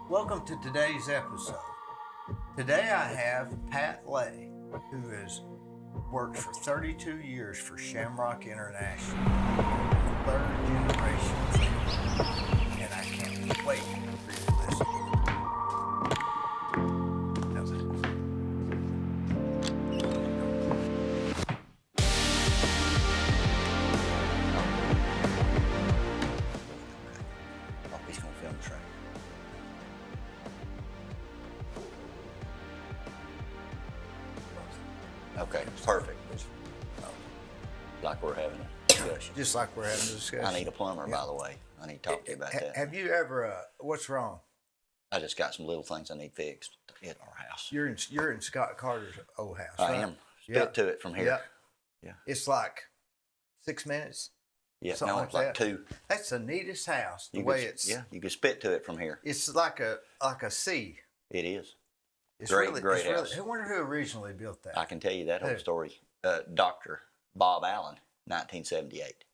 Welcome to today's episode. Today I have Pat Lay, who has worked for 32 years for Shamrock International, third generation, and I can't wait for you to listen to it. How's that? Oh, he's going to film the track. Okay, perfect. Like we're having a discussion. Just like we're having a discussion. I need a plumber, by the way. I need to talk to you about that. Have you ever, what's wrong? I just got some little things I need fixed at our house. You're in Scott Carter's old house, I right? am. Spit to it from here. Yeah. Yeah. It's like 6 minutes. Yeah, Something no, like it's like that. 2. That's the neatest house. The You way could, it's yeah, you can spit to it from here. it's like a sea. It is. It's Great really, house. I wonder who originally built that. I can tell you that whole Who? story. Dr. Bob Allen, 1978.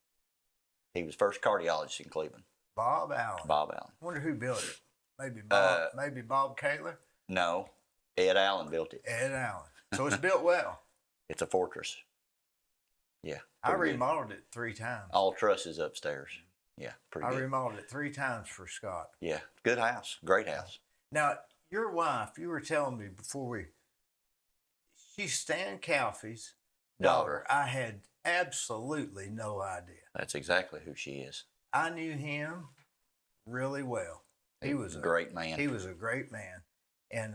He was first cardiologist in Cleveland. Bob Allen. Bob Allen. I wonder who built it. Maybe Bob Kaler. No, Ed Allen built it. Ed Allen. So it's built well. It's a fortress. Yeah. I pretty good. remodeled it 3 times. All trusses upstairs. Yeah, pretty I good. remodeled it 3 times for Scott. Yeah, good house. Great house. Now, your wife, you were telling me before she's Stan Calfe's daughter. I had absolutely no idea. That's exactly who she is. I knew him really well. He was a great man. He was a great man. And,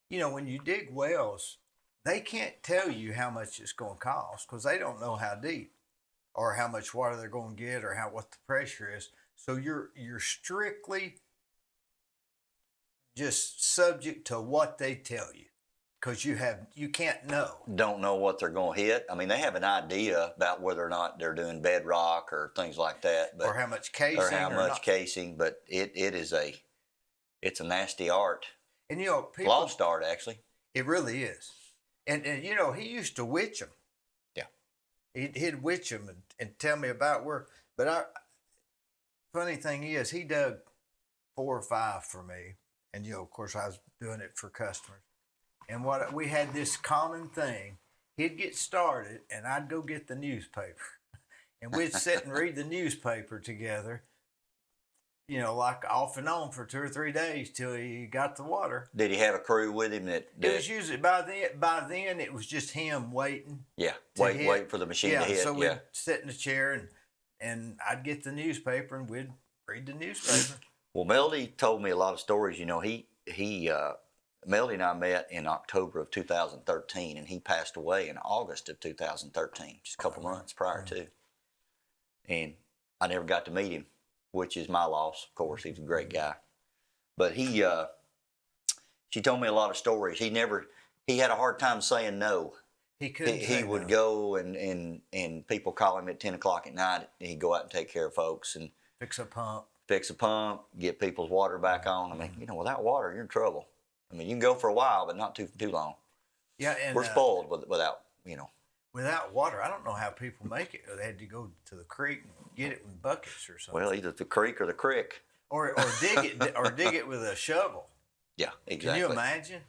when you dig wells, they can't tell you how much it's going to cost because they don't know how deep or how much water they're going to get or what the pressure is. So you're strictly just subject to what they tell you because you can't know. Don't know what they're going to hit. I mean, they have an idea about whether or not they're doing bedrock or things like that. But, or how much casing. Or how much casing. But it's a nasty art. And, people. Lost art, actually. It really is. And he used to witch them. Yeah. He'd witch them and tell me about where. But funny thing is, he dug 4 or 5 for me. And, of course, I was doing it for customers. And we had this common thing. He'd get started, and I'd go get the newspaper. And we'd sit and read the newspaper together, like off and on for 2 or 3 days till he got the water. Did he have a crew with him that It was usually, by then, it was just him waiting. Yeah, wait for the machine to hit. So we'd sit in the chair, and I'd get the newspaper, and we'd read the newspaper. Well, Melody told me a lot of stories. Melody and I met in October of 2013, and he passed away in August of 2013, just a couple months prior to. And I never got to meet him, which is my loss, of course. He was a great guy. But she told me a lot of stories. He had a hard time saying no. He couldn't. He would go and people call him at 10 o'clock at night, and he'd go out and take care of folks and fix a pump, get people's water back on. I mean, without water, you're in trouble. I mean, you can go for a while, but not too long. Yeah, and we're spoiled without. Without water, I don't know how people make it. They had to go to the creek and get it in buckets or something. Well, either the creek or the crick. Or dig it with a shovel. Yeah, exactly. Can you imagine?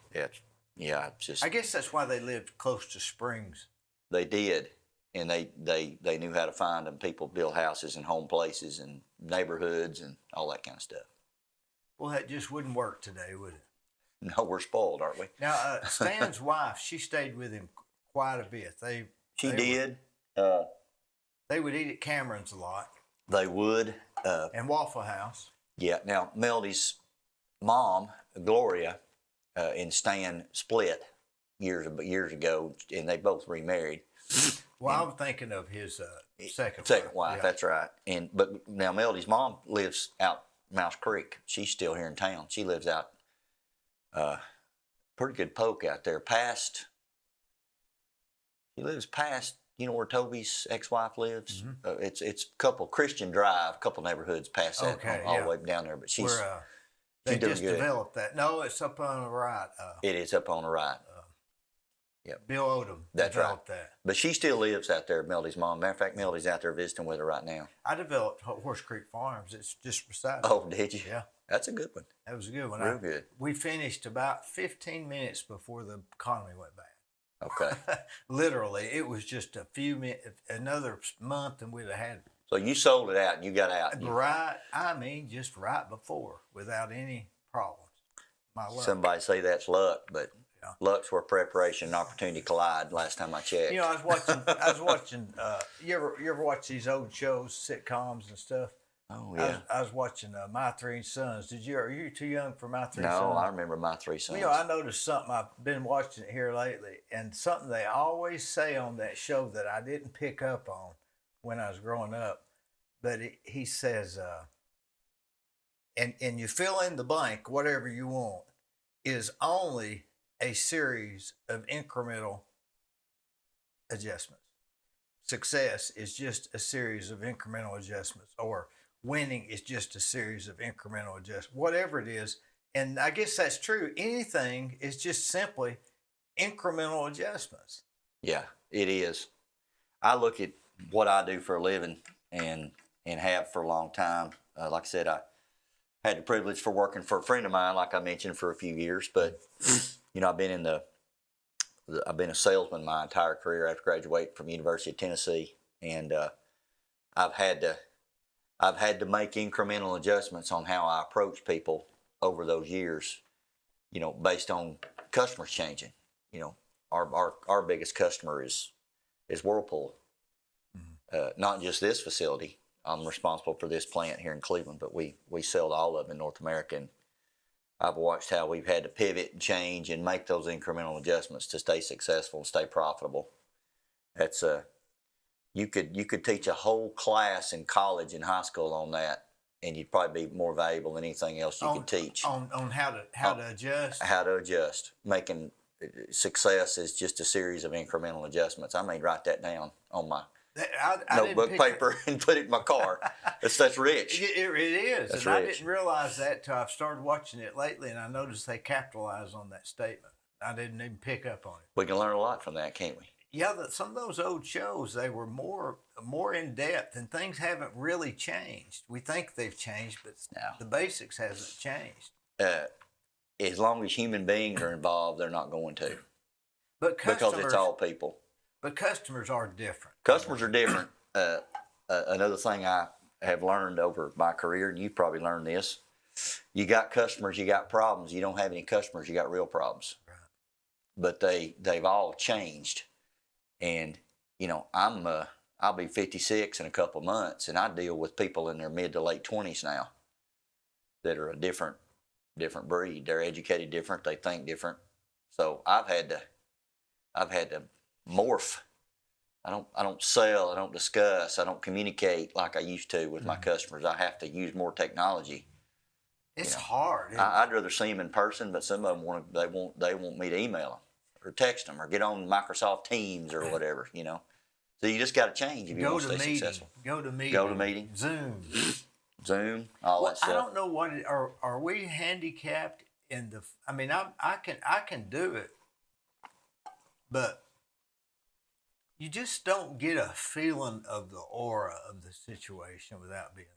Yeah, it's just. I guess that's why they lived close to springs. They did, and they knew how to find them. People build houses and home places and neighborhoods and all that kind of stuff. Well, that just wouldn't work today, would it? No, we're spoiled, aren't we? Now, Stan's wife, she stayed with him quite a bit. She did. They would eat at Cameron's a lot. They would. And Waffle House. Yeah. Now, Melody's mom, Gloria, and Stan split years ago, and they both remarried. Well, I'm thinking of his second wife. Yeah. That's right. But now Melody's mom lives out Mouse Creek. She's still here in town. She lives out pretty good poke out there. She lives past, where Toby's ex-wife lives. Mm-hmm. It's a couple Christian Drive, a couple neighborhoods past that, all the way down there. But she's they doing just good. Developed that. No, it's up on the right. It is up on the right. Yep. Bill Odom That's right. developed that. But she still lives out there, Melody's mom. Matter of fact, Melody's out there visiting with her right now. I developed Horse Creek Farms. It's just beside me. Oh, did you? Yeah. That's a good one. That was a good one. Real good. We finished about 15 minutes before the economy went bad. Okay. Literally, it was just a few minutes, another month, and we'd have had. So you sold it out and you got out. Right. I mean, just right before, without any problems. My luck. Somebody say that's luck, but Yeah. luck's where preparation and opportunity collide. Last time I checked. You know, I was watching. You ever watch these old shows, sitcoms and stuff? Oh yeah. I was watching My Three Sons. Are you too young for My Three Sons? No, I remember My Three Sons. You know, I noticed something. I've been watching it here lately, and something they always say on that show that I didn't pick up on when I was growing up. But he says, and you fill in the blank, whatever you want, is only a series of incremental adjustments. Success is just a series of incremental adjustments, or winning is just a series of incremental adjustments, whatever it is. And I guess that's true. Anything is just simply incremental adjustments. Yeah, it is. I look at what I do for a living and have for a long time. Like I said, I had the privilege for working for a friend of mine, like I mentioned, for a few years. But you know, I've been a salesman my entire career after graduating from University of Tennessee, and I've had to make incremental adjustments on how I approach people over those years. You know, based on customers changing. You know, our biggest customer is Whirlpool. Not just this facility. I'm responsible for this plant here in Cleveland, but we sell to all of them in North America. And I've watched how we've had to pivot and change and make those incremental adjustments to stay successful and stay profitable. That's you could teach a whole class in college and high school on that, and you'd probably be more valuable than anything else you could teach. On how to adjust. How to adjust. Making success is just a series of incremental adjustments. I may write that down on my notebook paper and put it in my car. That's rich. It is. That's and rich. I didn't realize that till I've started watching it lately, and I noticed they capitalize on that statement. I didn't even pick up on it. We can learn a lot from that, can't we? Yeah, some of those old shows, they were more in depth, and things haven't really changed. We think they've changed, but the basics hasn't changed. As long as human beings are involved, they're not going to. Because it's all people. But customers are different. Customers are different. Another thing I have learned over my career, and you've probably learned this, you got customers, you got problems. You don't have any customers, you got real problems. Right. But they've all changed. And, you know, I'll be 56 in a couple of months, and I deal with people in their mid to late 20s now that are a different breed. They're educated different, they think different. So I've had to morph. I don't sell, I don't discuss, I don't communicate like I used to with my customers. I have to use more technology. It's hard. I'd rather see them in person, but some of them they want me to email them or text them or get on Microsoft Teams or whatever, you know. So you just got to change if you want to stay successful. Go to meeting. Zoom, all that stuff. I don't know what are we handicapped in the. I mean, I can do it, but you just don't get a feeling of the aura of the situation without being there.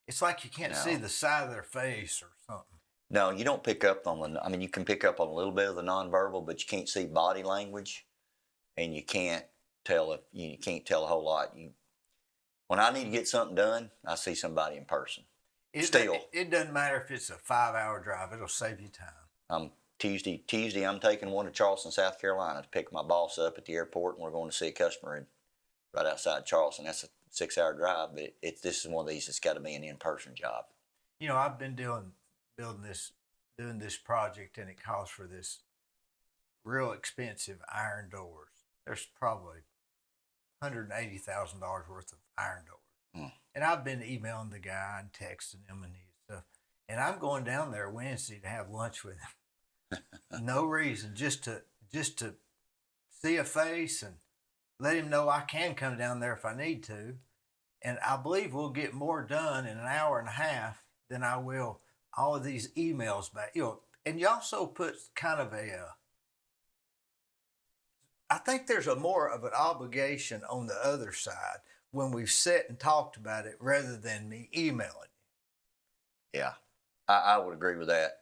It's like you can't see the side of their face or something. No, you don't pick up on I mean, you can pick up on a little bit of the nonverbal, but you can't see body language, and you can't tell a whole lot. When I need to get something done, I see somebody in person. It doesn't matter if it's a 5-hour drive; it'll save you time. Tuesday, I'm taking one to Charleston, South Carolina to pick my boss up at the airport, and we're going to see a customer right outside Charleston. That's a 6-hour drive, but this is one of these that's got to be an in-person job. You know, I've been doing this project, and it calls for this real expensive iron doors. There's probably $180,000 worth of iron doors. And I've been emailing the guy and texting him and stuff. And I'm going down there Wednesday to have lunch with him. No reason, just to see a face and let him know I can come down there if I need to. And I believe we'll get more done in an hour and a half than I will all of these emails back. You know, and you also put kind of I think there's a more of an obligation on the other side when we've sat and talked about it rather than me emailing. Yeah, I would agree with that.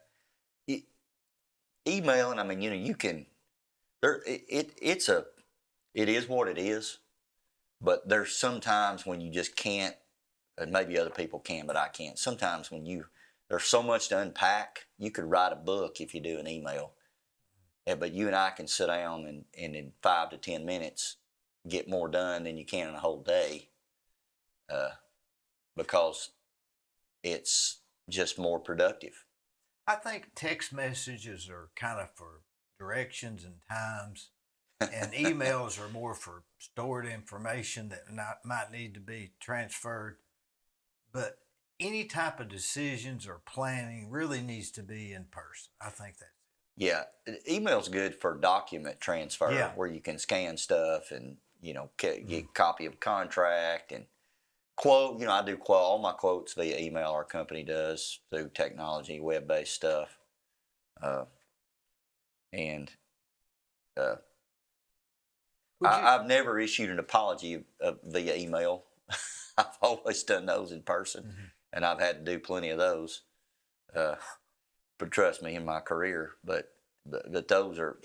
Emailing, I mean, you can it is what it is, but there's sometimes when you just can't, and maybe other people can, but I can't. Sometimes when there's so much to unpack, you could write a book if you do an email. Yeah, but you and I can sit down and in 5 to 10 minutes get more done than you can in a whole day, because it's just more productive. I think text messages are kind of for directions and times, and emails are more for stored information that might need to be transferred. But any type of decisions or planning really needs to be in person. I think that's Yeah, email's good for document transfer, Yeah. where you can scan stuff and get a copy of a contract and quote. I do quote all my quotes via email. Our company does through technology, web-based stuff, and I've never issued an apology via email. I've always done those in person, and I've had to do plenty of those. But trust me, in my career, but those are,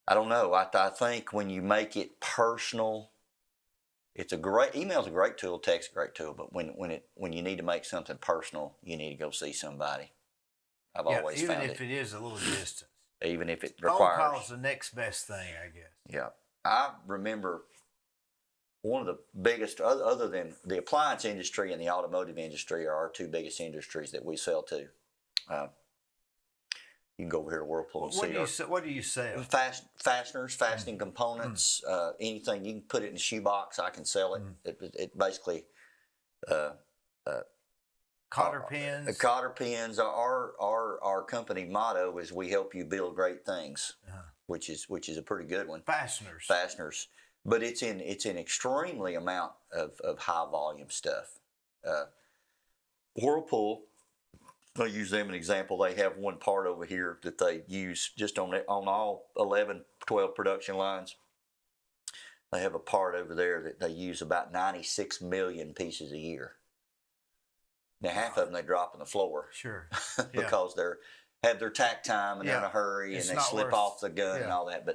I don't know. I think when you make it personal, email's a great tool, text a great tool, but when you need to make something personal, you need to go see somebody. I've always even found if it is a little distance. Even if it Phone requires. call's the next best thing, I guess. Yeah, I remember one of the biggest, other than the appliance industry and the automotive industry, are our two biggest industries that we sell to. You can go over here to Whirlpool and see. What do you sell? Fasteners, fastening components, anything. You can put it in a shoebox, I can sell it. It basically, Cotter pins. Cotter pins. Our company motto is "We help you build great things," which is a pretty good one. Fasteners, but it's in extremely amount of high volume stuff. Whirlpool, I'll use them an example. They have one part over here that they use just on all 11, 12 production lines. They have a part over there that they use about 96 million pieces a year. Now, half of them they drop on the floor. Sure. Because have their tack time and they're in a hurry and they slip off the gun and all that.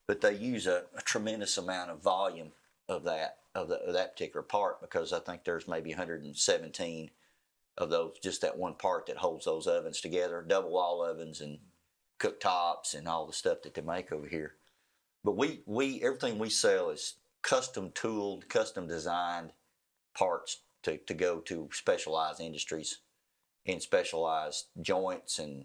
But they use a tremendous amount of volume of that particular part, because I think there's maybe 117 of those, just that one part that holds those ovens together, double wall ovens and cooktops and all the stuff that they make over here. But we everything we sell is custom tooled, custom designed parts to go to specialized industries and specialized joints and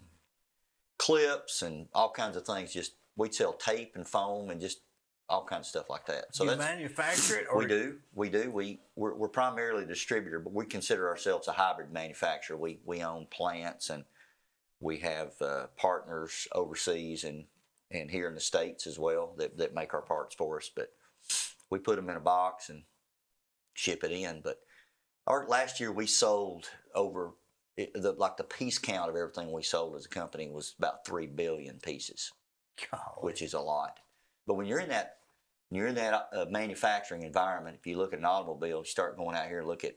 clips and all kinds of things. Just we sell tape and foam and just all kinds of stuff like that. So you manufacture it? Or we do. We're primarily a distributor, but we consider ourselves a hybrid manufacturer. We own plants, and we have partners overseas and here in the States as well that make our parts for us. But we put them in a box and ship it in. But last year we sold over, the piece count of everything we sold as a company was about 3 billion pieces, which is a lot. But when you're in that manufacturing environment, if you look at an automobile, you start going out here and look at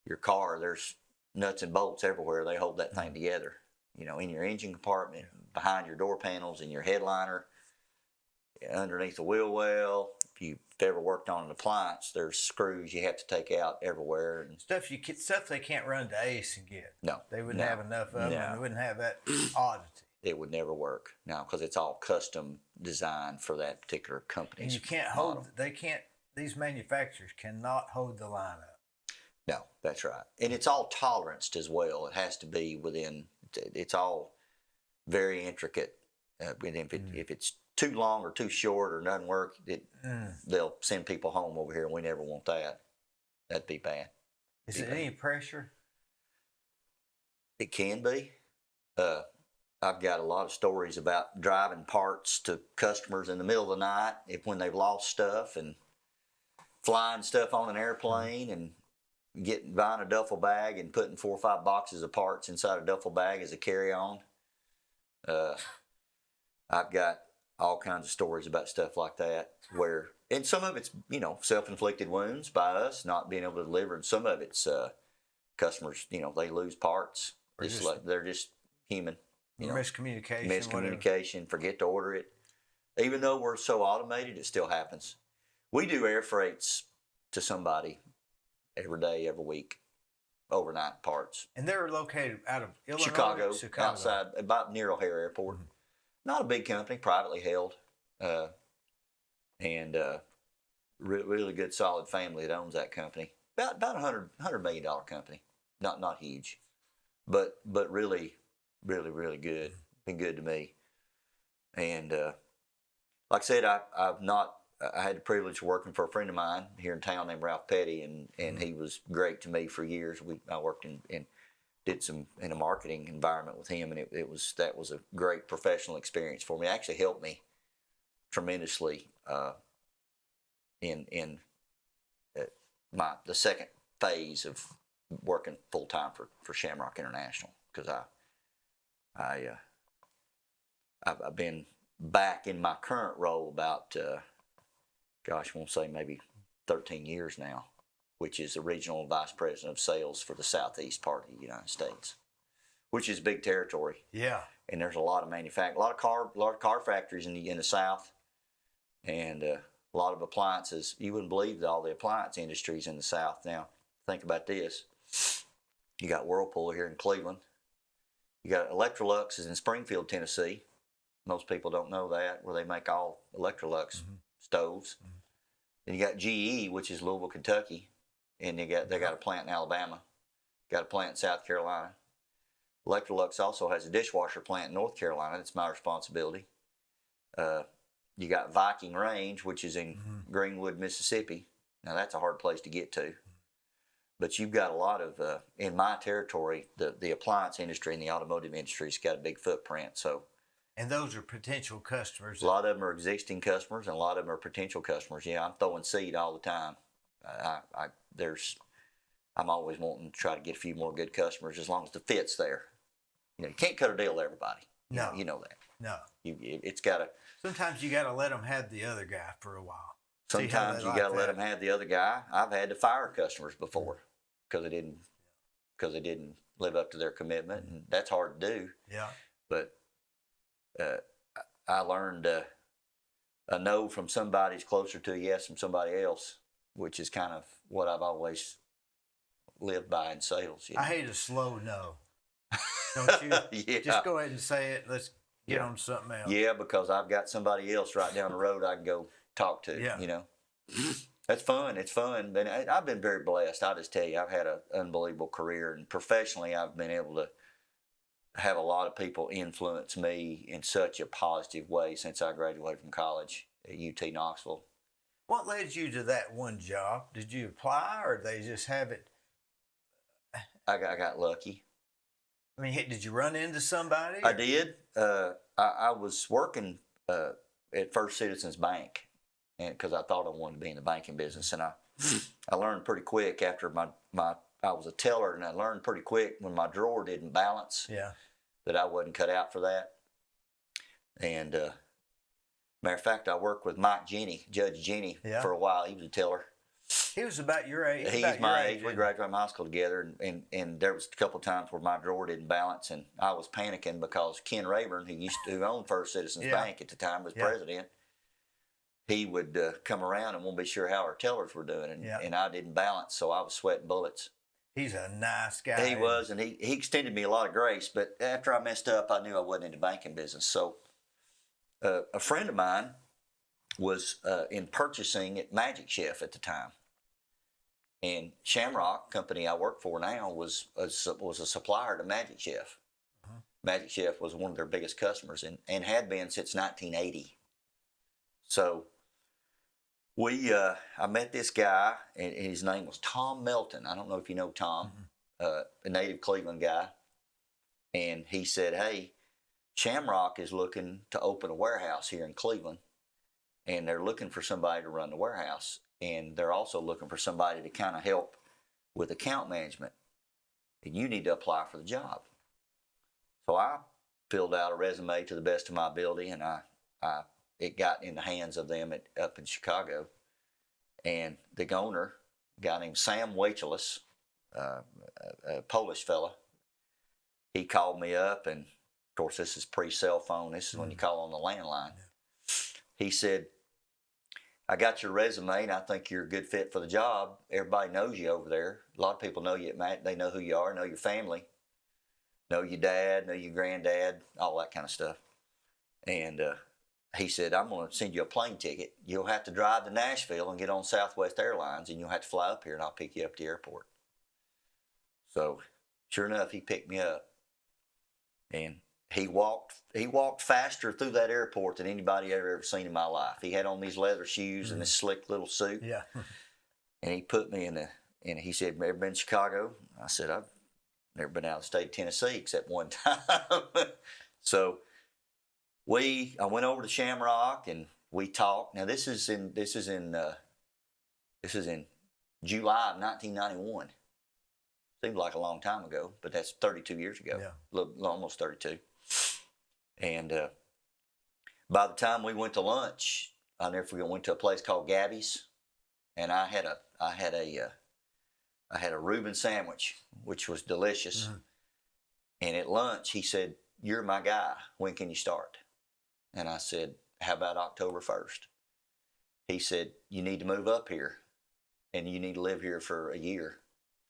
your car, there's nuts and bolts everywhere. They hold that thing together. In your engine compartment, behind your door panels, in your headliner, underneath the wheel well. If you've ever worked on an appliance, there's screws you have to take out everywhere. And stuff they can't run to Ace and get. No. They wouldn't have enough of them. They wouldn't have that oddity. It would never work. No, because it's all custom designed for that particular company. And you can't these manufacturers cannot hold the line up. No, that's right. And it's all toleranced as well. It has to be within, it's all very intricate. If it's too long or too short or doesn't work, they'll send people home over here, and we never want that. That'd be bad. Is it any pressure? It can be. I've got a lot of stories about driving parts to customers in the middle of the night when they've lost stuff, and flying stuff on an airplane and buying a duffel bag and putting 4 or 5 boxes of parts inside a duffel bag as a carry-on. I've got all kinds of stories about stuff like that where, and some of it's, you know, self-inflicted wounds by us not being able to deliver, and some of it's customers, you know, they lose parts. Just like they're just human. You know, miscommunication, forget to order it. Even though we're so automated, it still happens. We do air freights to somebody every day, every week, overnight parts. And they're located out of Illinois? Chicago. Outside, about near O'Hare Airport. Mm-hmm. Not a big company, privately held, and really good, solid family that owns that company. About $100 million company. Not huge, but really good. Been good to me. And like I said, I had the privilege of working for a friend of mine here in town named Ralph Petty, and he was great to me for years. I worked in did some in a marketing environment with him, and that was a great professional experience for me. It actually helped me tremendously in the second phase of working full time for Shamrock International, because I've been back in my current role about I won't say maybe 13 years now, which is the regional vice president of sales for the southeast part of the United States, which is big territory. Yeah. And there's a lot of a lot of car factories in the south, and a lot of appliances. You wouldn't believe all the appliance industries in the south. Now, think about this. You got Whirlpool here in Cleveland. You got Electrolux is in Springfield, Tennessee. Most people don't know that, where they make all Electrolux stoves. Mm-hmm. Then you got GE, which is Louisville, Kentucky, and they got a plant in Alabama, got a plant in South Carolina. Electrolux also has a dishwasher plant in North Carolina. That's my responsibility. You got Viking Range, which is in Greenwood, Mississippi. Now that's a hard place to get to, but you've got a lot of in my territory. The appliance industry and the automotive industry's got a big footprint. So. And those are potential customers. A lot of them are existing customers, and a lot of them are potential customers. Yeah, I'm throwing seed all the time. I'm always wanting to try to get a few more good customers, as long as the fit's there. You know, you can't cut a deal to everybody. No, you know that. No, it's got to. Sometimes you got to let them have the other guy for a while. Sometimes you got to let them have the other guy. I've had to fire customers before because they didn't live up to their commitment, and that's hard to do. Yeah, but. I learned a no from somebody is closer to a yes from somebody else, which is kind of what I've always lived by in sales. You know? I hate a slow no. Don't you? Yeah. Just go ahead and say it. Let's get on to something else. Yeah, because I've got somebody else right down the road I can go talk to. Yeah. You know, that's fun. It's fun. But I've been very blessed. I'll just tell you, I've had an unbelievable career, and professionally, I've been able to have a lot of people influence me in such a positive way since I graduated from college at UT Knoxville. What led you to that one job? Did you apply, or did they just have it? I got lucky. I mean, did you run into somebody? I did. I was working at First Citizens Bank, and because I thought I wanted to be in the banking business, and I learned pretty quick after I was a teller, and I learned pretty quick when my drawer didn't balance. Yeah. That I wasn't cut out for that. And matter of fact, I worked with Mike Jenny, Judge Jenny, for a while. He was a teller. He was about your age. He's my age. We graduated from high school together, and there was a couple of times where my drawer didn't balance, and I was panicking because Ken Rayburn, who owned First Citizens Bank at the time, was president. He would come around and won't be sure how our tellers were doing, and I didn't balance, so I was sweating bullets. He's a nice guy. He was, and he extended me a lot of grace. But after I messed up, I knew I wasn't in the banking business. So a friend of mine was in purchasing at Magic Chef at the time. And Shamrock, company I work for now, was a supplier to Magic Chef. Uh-huh. Magic Chef was one of their biggest customers and had been since 1980. So I met this guy, and his name was Tom Melton. I don't know if you know Tom, a native Cleveland guy. And he said, hey, Shamrock is looking to open a warehouse here in Cleveland, and they're looking for somebody to run the warehouse. And they're also looking for somebody to kind of help with account management. And you need to apply for the job. So I filled out a resume to the best of my ability, and I it got in the hands of them up in Chicago. And the owner, a guy named Sam Wachelis, a Polish fella, he called me up, and of course this is pre-cell phone. This is when you call on the landline. Yeah. He said, I got your resume, and I think you're a good fit for the job. Everybody knows you over there. A lot of people know you at Matt. They know who you are, know your family, know your dad, know your granddad, all that kind of stuff. And he said, I'm going to send you a plane ticket. You'll have to drive to Nashville and get on Southwest Airlines, and you'll have to fly up here, and I'll pick you up at the airport. So sure enough, he picked me up, and he walked faster through that airport than anybody I've ever seen in my life. He had on these leather shoes and this slick little suit. Yeah. And he put me and he said, ever been to Chicago? I said, I've never been out of the state of Tennessee except one time. So I went over to Shamrock and we talked. Now this is in July of 1991. Seems like a long time ago, but that's 32 years ago. Yeah. Almost 32. And by the time we went to lunch, I'll never forget, we went to a place called Gabby's, and I had a Reuben sandwich, which was delicious. Mm-hmm. And at lunch, he said, "You're my guy. When can you start?" And I said, "How about October 1st?" He said, "You need to move up here, and you need to live here for a year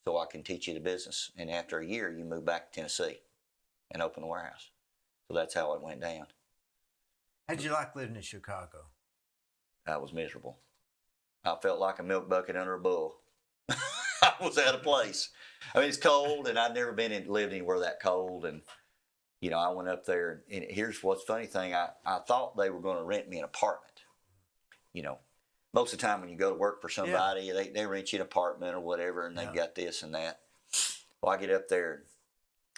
so I can teach you the business. And after a year, you move back to Tennessee and open the warehouse." So that's how it went down. How'd you like living in Chicago? I was miserable. I felt like a milk bucket under a bull. I was out of place. I mean, it's cold, and I'd never lived anywhere that cold. And, you know, I went up there, and here's what's funny thing. I thought they were going to rent me an apartment. You know, most of the time when you go to work for somebody, they rent you an apartment or whatever, and they've got this and that. Well, I get up there, and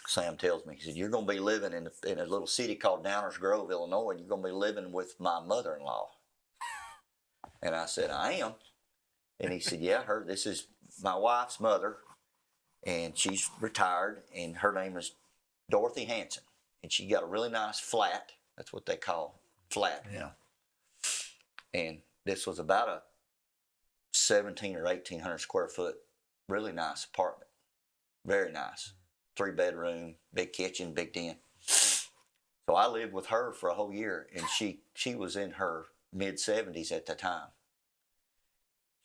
Sam tells me, he said, "You're going to be living in a little city called Downers Grove, Illinois, and you're going to be living with my mother-in-law." And I said, "I am." And he said, "Yeah, this is my wife's mother, and she's retired, and her name is Dorothy Hanson, and she got a really nice flat." That's what they call flat. Yeah. You know? And this was about a 17 or 1,800 square foot, really nice apartment. Very nice. 3-bedroom, big kitchen, big den. So I lived with her for a whole year, and she was in her mid-70s at the time.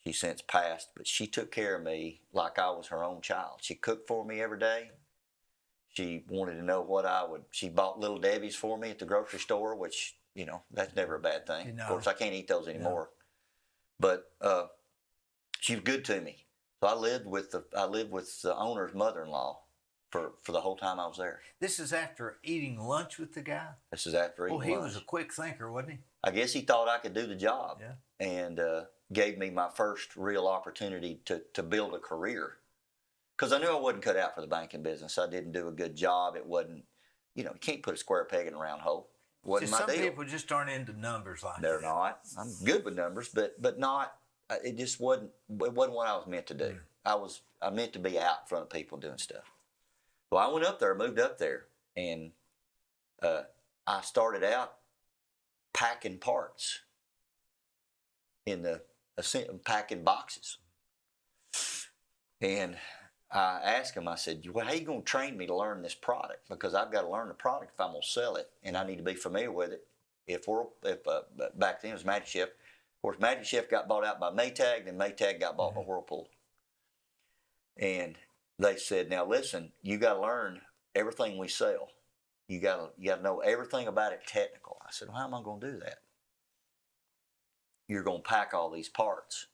She's since passed, but she took care of me like I was her own child. She cooked for me every day. She wanted to know she bought Little Debbie's for me at the grocery store, which, you know, that's never a bad thing. You know. Of course, I can't eat those anymore. No. But she was good to me. So I lived with the owner's mother-in-law for the whole time I was there. This is after eating lunch with the guy? This is after eating lunch. Well, he was a quick thinker, wasn't he? I guess he thought I could do the job. Yeah. And gave me my first real opportunity to build a career. Because I knew I wasn't cut out for the banking business. I didn't do a good job. It wasn't, you know, you can't put a square peg in a round hole. It wasn't my deal. Some people just aren't into numbers like that. They're not. I'm good with numbers, but not, it just wasn't what I was meant to do. I meant to be out in front of people doing stuff. So I went up there, moved up there, and I started out packing parts packing boxes. And I asked him, I said, "Well, how are you going to train me to learn this product? Because I've got to learn the product if I'm going to sell it, and I need to be familiar with it." Back then it was Magic Chef. Of course, Magic Chef got bought out by Maytag, then Maytag got bought by Whirlpool. And they said, "Now listen, you got to learn everything we sell. You got to know everything about it technical." I said, "Well, how am I going to do that?" "You're going to pack all these parts."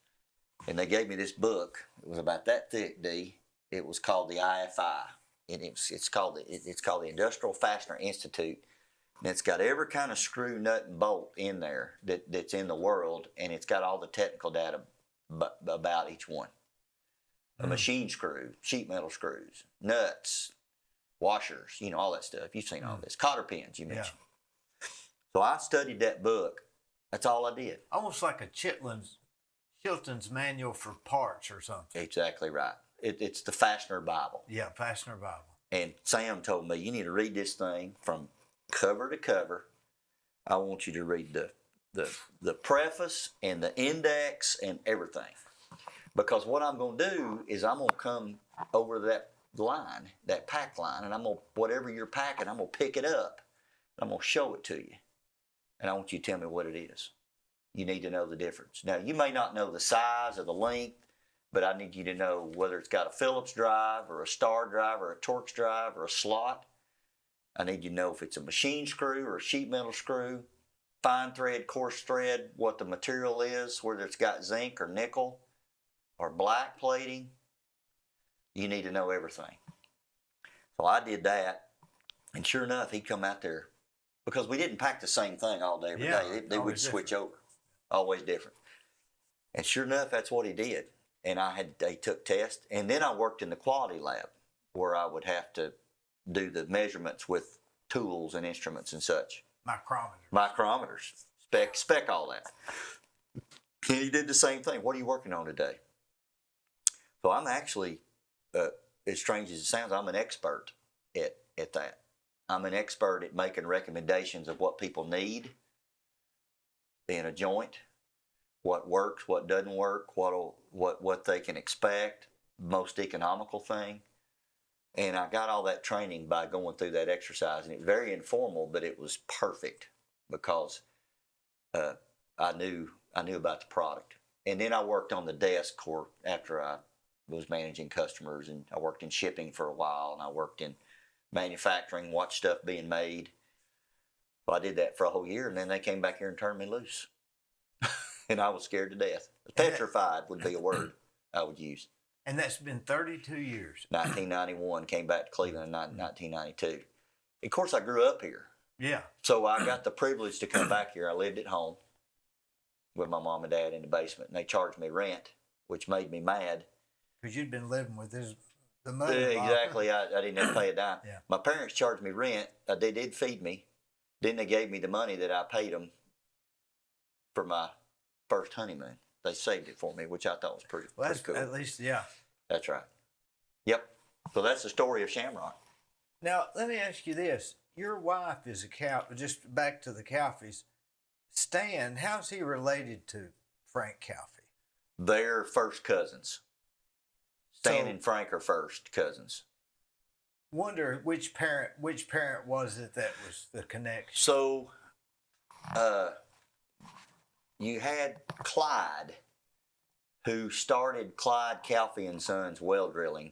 And they gave me this book. It was about that thick, D. It was called the IFI, and it's called the Industrial Fastener Institute. And it's got every kind of screw, nut, and bolt in there that's in the world, and it's got all the technical data about each one. A machine screw, sheet metal screws, nuts, washers, you know, all that stuff. You've seen all this. Cotter pins, you mentioned. Yeah. So I studied that book. That's all I did. Almost like a Chilton's Manual for Parts or something. Exactly right. It's the Fastener Bible. Yeah, Fastener Bible. And Sam told me, "You need to read this thing from cover to cover. I want you to read the preface and the index and everything. Because what I'm going to do is I'm going to come over that line, that pack line, and I'm going to, whatever you're packing, I'm going to pick it up. I'm going to show it to you. And I want you to tell me what it is. You need to know the difference. Now, you may not know the size or the length, but I need you to know whether it's got a Phillips drive or a star drive or a Torx drive or a slot. I need you to know if it's a machine screw or a sheet metal screw, fine thread, coarse thread, what the material is, whether it's got zinc or nickel or black plating. You need to know everything. So I did that, and sure enough, he'd come out there, because we didn't pack the same thing all day every day. They would switch over, always different. And sure enough, that's what he did. And they took tests, and then I worked in the quality lab where I would have to do the measurements with tools and instruments and such. Micrometers, spec all that. And he did the same thing. What are you working on today? So I'm actually, as strange as it sounds, I'm an expert at that. I'm an expert at making recommendations of what people need in a joint, what works, what doesn't work, what they can expect, most economical thing. And I got all that training by going through that exercise, and it was very informal, but it was perfect because I knew about the product. And then I worked on the desk after I was managing customers, and I worked in shipping for a while, and I worked in manufacturing, watched stuff being made. So I did that for a whole year, and then they came back here and turned me loose. And I was scared to death. Petrified would be a word I would use. And that's been 32 years. 1991, came back to Cleveland in 1992. Of course, I grew up here. Yeah. So I got the privilege to come back here. I lived at home with my mom and dad in the basement, and they charged me rent, which made me mad. Because you'd been living with the mother. Exactly. I didn't have to pay a dime. Yeah. My parents charged me rent. They did feed me. Then they gave me the money that I paid them for my first honeymoon. They saved it for me, which I thought was pretty cool. At least, yeah. That's right. Yep. So that's the story of Shamrock. Now, let me ask you this. Your wife is a cow, just back to the Calfies. Stan, how's he related to Frank Calfee? They're first cousins. Stan and Frank are first cousins. Wonder which parent was it that was the connection? So, you had Clyde, who started Clyde Calfee and Sons well drilling.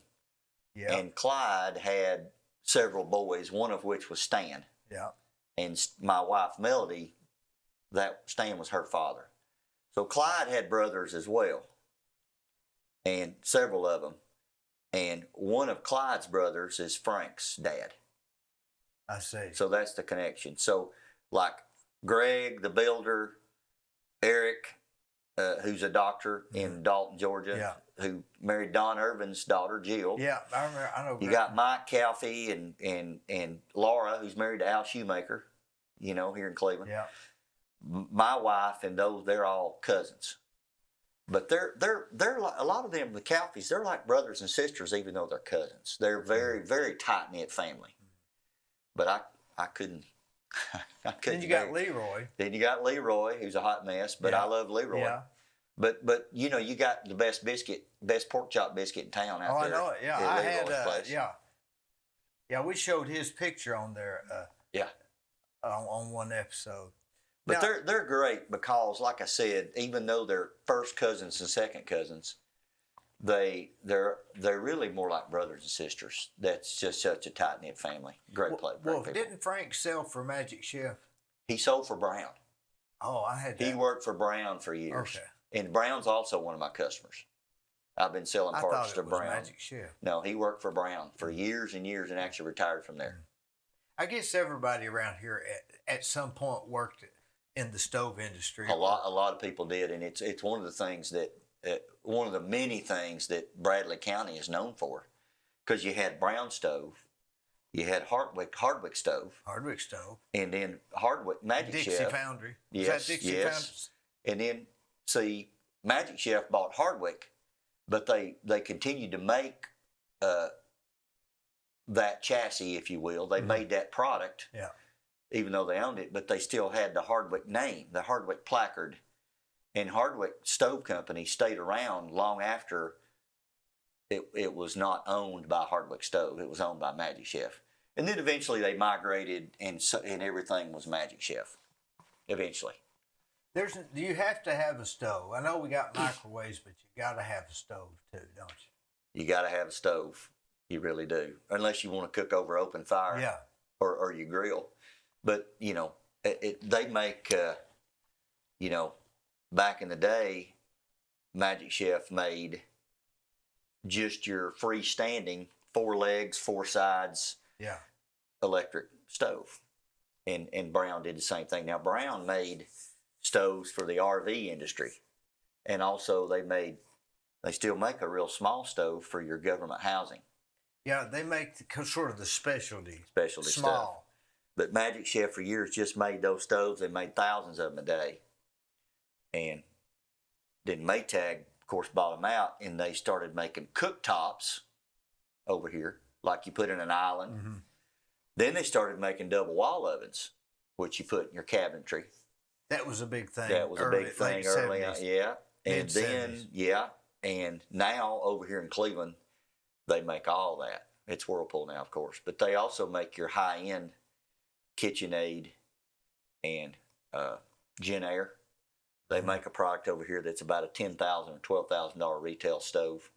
Yeah. And Clyde had several boys, one of which was Stan. Yeah. And my wife, Melody, that Stan was her father. So Clyde had brothers as well, and several of them. And one of Clyde's brothers is Frank's dad. I see. So that's the connection. So like Greg, the builder, Eric, who's a doctor in Dalton, Georgia, who married Don Irvin's daughter, Jill. Yeah, I remember. I know. You got Mike Calfee and Laura, who's married to Al Shoemaker, here in Cleveland. Yeah. My wife and they're all cousins. But they're like, a lot of them, the Calfees, they're like brothers and sisters, even though they're cousins. They're very, very tight-knit family. But I couldn't. Then you got Leroy. Then you got Leroy, who's a hot mess, but I love Leroy. Yeah. But you got the best pork chop biscuit in town out there. Oh, I know it. Yeah, I had. Yeah, we showed his picture on there. On one episode. But now, they're great because, like I said, even though they're first cousins and second cousins, they're really more like brothers and sisters. That's just such a tight knit family. Great play. Well, didn't Frank sell for Magic Chef? He sold for Brown. Oh, I had that. He worked for Brown for years. Okay. And Brown's also one of my customers. I've been selling parts to Brown. Magic Chef. No, he worked for Brown for years and years and actually retired from there. I guess everybody around here at some point worked in the stove industry. A lot of people did, and it's one of the things that one of the many things that Bradley County is known for, because you had Brown stove, you had Hardwick stove, and then Hardwick Magic Dixie Chef Foundry. Yes, Foundry? And then see Magic Chef bought Hardwick, but they continued to make that chassis, if you will. They made that product. Yeah. even though they owned it, but they still had the Hardwick name, the Hardwick placard. And Hardwick Stove Company stayed around long after it was not owned by Hardwick Stove. It was owned by Magic Chef. And then eventually they migrated, and everything was Magic Chef. Eventually. Do you have to have a stove? I know we got microwaves, but you got to have a stove too, don't you? You got to have a stove. You really do. Unless you want to cook over open fire. Yeah. Or you grill. But, you know, they make, you know, back in the day, Magic Chef made just your freestanding 4 legs, 4 sides, yeah, electric stove. And Brown did the same thing. Now, Brown made stoves for the RV industry. And also they still make a real small stove for your government housing. Yeah, they make sort of the specialty small stuff. But Magic Chef for years just made those stoves. They made thousands of them a day. And then Maytag, of course, bought them out, and they started making cooktops over here, like you put in an island. Mm-hmm. Then they started making double wall ovens, which you put in your cabinetry. That was a big thing. That was a big thing early on, yeah. And Mid-70s. then, yeah, and now over here in Cleveland, they make all that. It's Whirlpool now, of course, but they also make your high-end KitchenAid and JennAir. They make a product over here that's about a $10,000 or $12,000 retail stove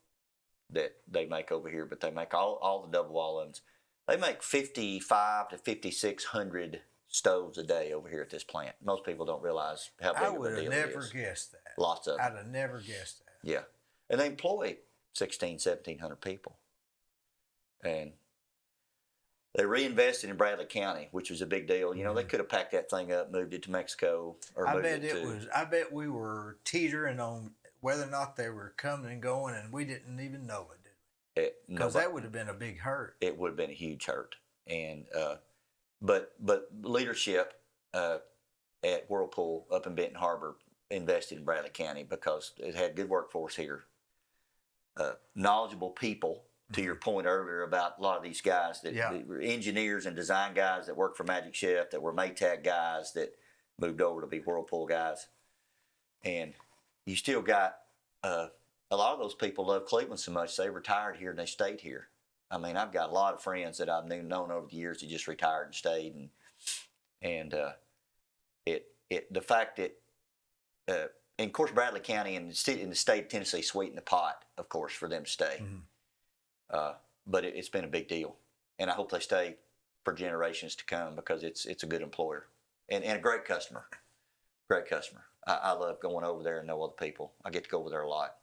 that they make over here, but they make all the double wall ovens. They make 5,500 to 5,600 stoves a day over here at this plant. Most people don't realize how big of a deal it is. I would have never guessed that. Lots of them. I'd have never guessed that. Yeah. And they employ 1,700 people. And they reinvested in Bradley County, which was a big deal. You know, they could have packed that thing up, moved it to Mexico, or I bet we were teetering on whether or not they were coming and going, and we didn't even know it, did we? Because that would have been a big hurt. It would have been a huge hurt. And but leadership at Whirlpool up in Benton Harbor invested in Bradley County because it had good workforce here, knowledgeable people. To your point earlier about a lot of these guys that were engineers and design guys that worked for Magic Chef, that were Maytag guys that moved over to be Whirlpool guys. And you still got a lot of those people love Cleveland so much they retired here and they stayed here. I mean, I've got a lot of friends that I've known over the years that just retired and stayed, and the fact that and of course Bradley County and the state of Tennessee sweetened the pot, of course, for them to stay. Mm-hmm. But it's been a big deal, and I hope they stay for generations to come because it's a good employer and a great customer. Great customer. I love going over there and know other people. I get to go over there a lot.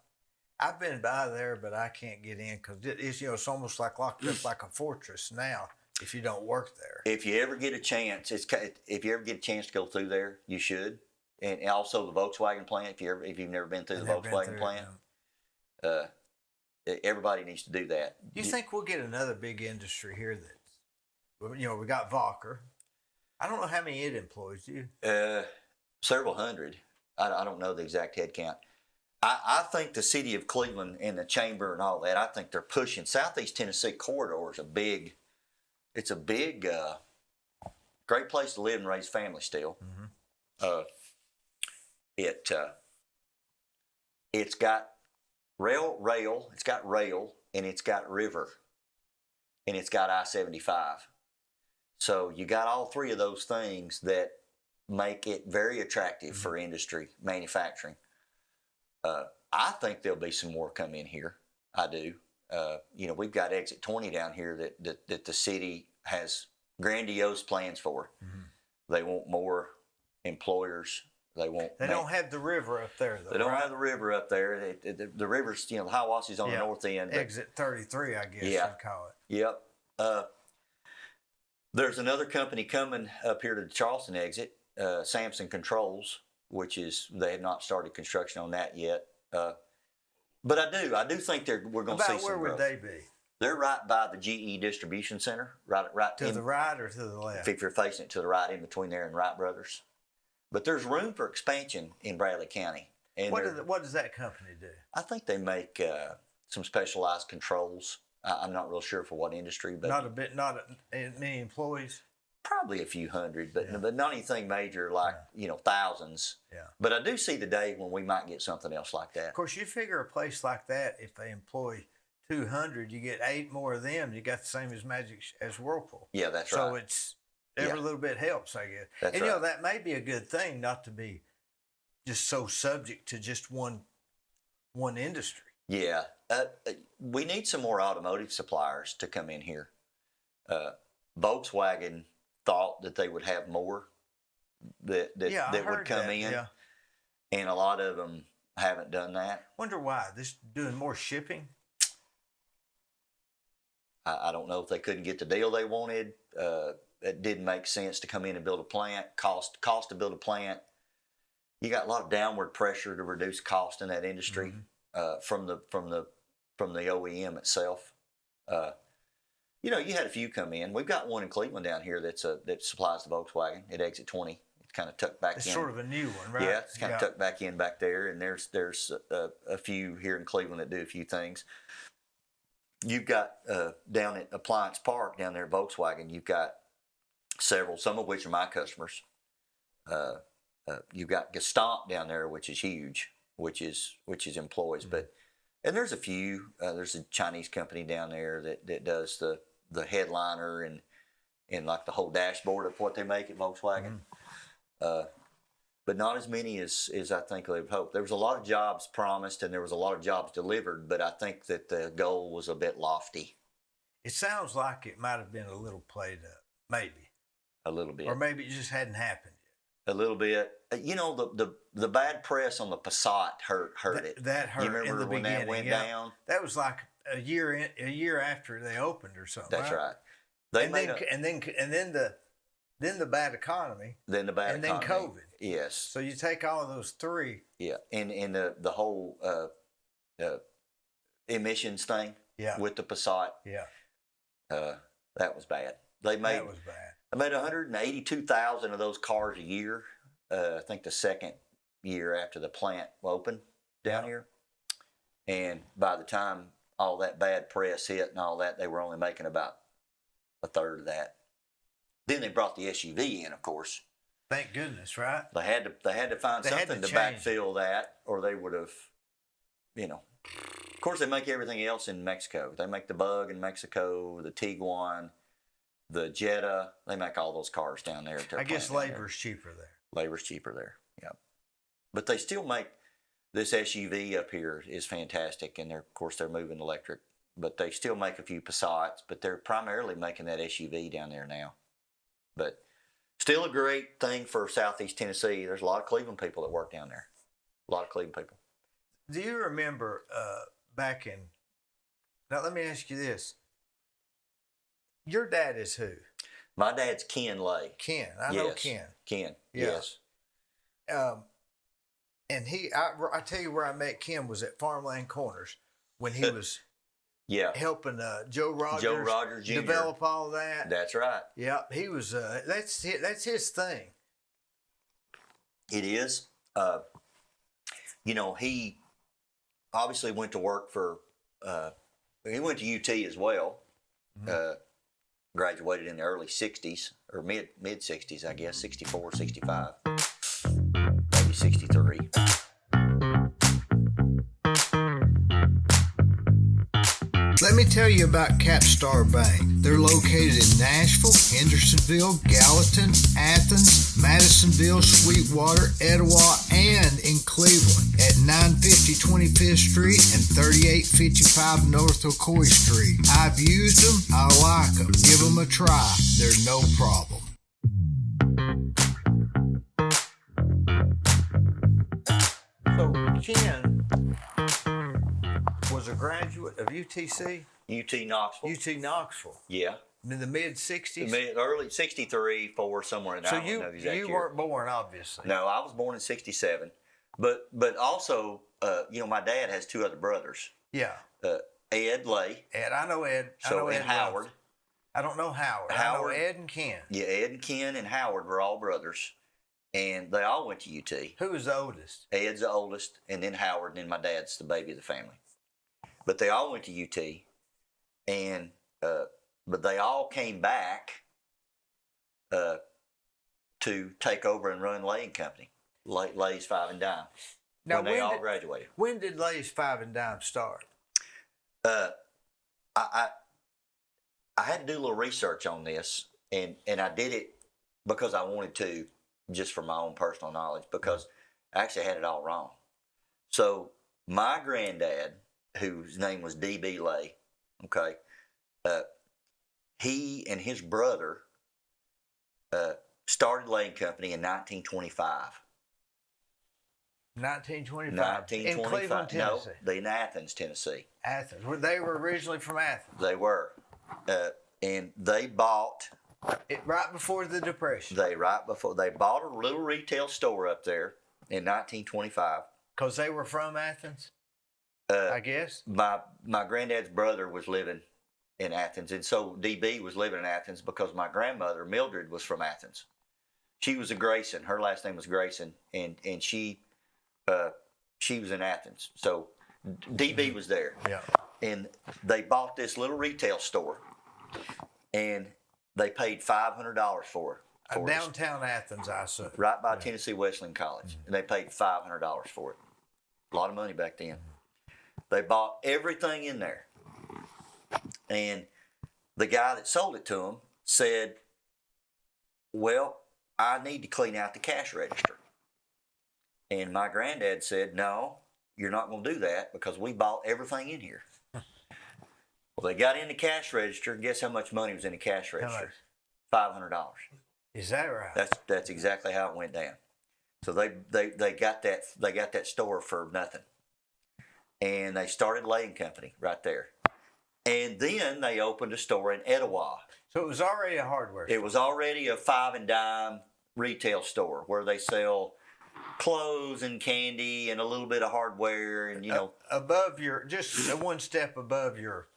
I've been by there, but I can't get in because it's almost like locked up like a fortress now. If you don't work there, if you ever get a chance, to go through there, you should. And also the Volkswagen plant. If you've never been through the Volkswagen plant. Everybody needs to do that. Do you think we'll get another big industry here that, we got Valker. I don't know how many it employs, do you? Several hundred. I don't know the exact head count. I think the city of Cleveland and the chamber and all that, I think they're pushing. Southeast Tennessee corridor is a big, great place to live and raise families still. Mm-hmm. It's got rail, it's got rail, and it's got river, and it's got I-75. So you got all three of those things that make it very attractive for industry, manufacturing. I think there'll be some more come in here. I do. We've got Exit 20 down here that the city has grandiose plans for. Mm-hmm. They want more employers. They don't have the river up there, though. They don't have the river up there. The river's, the Hiawatha's on the north end. Exit 33, I guess you'd call it. Yep. There's another company coming up here to the Charleston exit, Samson Controls, which they have not started construction on that yet. But I do think we're going to see some growth. Where would they be? They're right by the GE Distribution Center, right to the right or to the left. If you're facing it to the right, in between there and Wright Brothers. But there's room for expansion in Bradley County. And what does that company do? I think they make some specialized controls. I'm not real sure for what industry, but not many employees. Probably a few hundred, but not anything major like thousands. Yeah. But I do see the day when we might get something else like that. Of course, you figure a place like that, if they employ 200, you get 8 more of them. You got the same as as Whirlpool. Yeah, that's so right. So it's every little bit helps, I guess. That's and right. That may be a good thing, not to be just so subject to just one industry. Yeah, we need some more automotive suppliers to come in here. Volkswagen thought that they would have more that would come in, and a lot of them haven't done that. Wonder why? This doing more shipping. I don't know if they couldn't get the deal they wanted. It didn't make sense to come in and build a plant. Cost to build a plant. You got a lot of downward pressure to reduce cost in that industry from the OEM itself. You had a few come in. We've got one in Cleveland down here that supplies the Volkswagen at Exit 20. It's kind of tucked back in. It's sort of a new one, right? Yeah, it's kind of tucked back in back there. And there's a few here in Cleveland that do a few things. You've got down at Appliance Park down there at Volkswagen, you've got several, some of which are my customers. You've got Gestamp down there, which is huge, which is employees. And there's a few. There's a Chinese company down there that does the headliner and like the whole dashboard of what they make at Volkswagen. But not as many as I think they've hoped. There was a lot of jobs promised and there was a lot of jobs delivered, but I think that the goal was a bit lofty. It sounds like it might have been a little played up, maybe. A little bit. Or maybe it just hadn't happened yet. A little bit. The bad press on the Passat hurt it. That hurt. You remember in the when beginning, that went down? That was like a year after they opened or something. That's right. Then the bad economy. Then COVID. Yes. So you take all of those three. Yeah, and the whole emissions thing. Yeah. With the Passat. Yeah. That was bad. That was bad. I made 182,000 of those cars a year. I think the second year after the plant opened down here. And by the time all that bad press hit and all that, they were only making about a third of that. Then they brought the SUV in, of course. Thank goodness, right? They had to find something to backfill that, or they would have, Of course, they make everything else in Mexico. They make the Bug in Mexico, the Tiguan, the Jetta. They make all those cars down there. I guess labor's cheaper there. Labor's cheaper there, yeah. But they still make this SUV up here is fantastic, and of course they're moving electric. But they still make a few Passats, but they're primarily making that SUV down there now. But still a great thing for Southeast Tennessee. There's a lot of Cleveland people that work down there. A lot of Cleveland people. Do you remember back in... Now, let me ask you this. Your dad is who? My dad's Ken Lay. Ken. I know Ken. Ken, yeah. Yes. And I tell you where I met Ken was at Farmland Corners when he was helping Joe Rogers Jr. develop all that. That's right. Yeah, he was. That's his thing. It is. He obviously went to work for. He went to UT as well. Mm-hmm. Graduated in the early 60s or mid 60s, I guess, 64, 65, maybe 63. Let me tell you about Capstar Bank. They're located in Nashville, Hendersonville, Gallatin, Athens, Madisonville, Sweetwater, Etowah, and in Cleveland at 950 25th Street and 3855 North Ocoee Street. I've used them. I like them. Give them a try. They're no problem. So, Ken was a graduate of UTC? UT Knoxville. UT Knoxville. Yeah. In the mid-60s? Early 63, 4, somewhere in there. So you weren't born, obviously. No, I was born in 67. But also, my dad has two other brothers. Yeah. Ed Lay. Ed, I know Ed. And Howard. I don't know Howard. I know Ed and Ken. Yeah, Ed and Ken and Howard were all brothers. And they all went to UT. Who was the oldest? Ed's the oldest, and then Howard, and then my dad's the baby of the family. But they all went to UT, and but they all came back to take over and run Laying Company, Lay's Five and Dime, Now, when they all graduated. When did Lay's Five and Dime start? I had to do a little research on this, and I did it because I wanted to, just for my own personal knowledge, because I actually had it all wrong. So my granddad, whose name was D.B. Lay, okay, he and his brother started Laying Company in 1925. 1925. 1925. In Cleveland, Tennessee. No, in Athens, Tennessee. Athens. They were originally from Athens. They were. And they bought... right before the Depression. They bought a little retail store up there in 1925. Because they were from Athens, I guess? My granddad's brother was living in Athens, and so DB was living in Athens because my grandmother, Mildred, was from Athens. She was a Grayson. Her last name was Grayson, and she was in Athens. So DB was there. Yeah. And they bought this little retail store, and they paid $500 for it. Downtown Athens, I assume. Right by Tennessee Wesleyan College. And they paid $500 for it. A lot of money back then. They bought everything in there. And the guy that sold it to them said, well, I need to clean out the cash register. And my granddad said, no, you're not going to do that because we bought everything in here. Well, they got in the cash register. Guess how much money was in the cash register? $500. Is that right? That's exactly how it went down. So they got that store for nothing, and they started Laying Company right there, and then they opened a store in Etowah. So it was already a hardware store. It was already a five and dime retail store where they sell clothes and candy and a little bit of hardware, and above your, just one step above your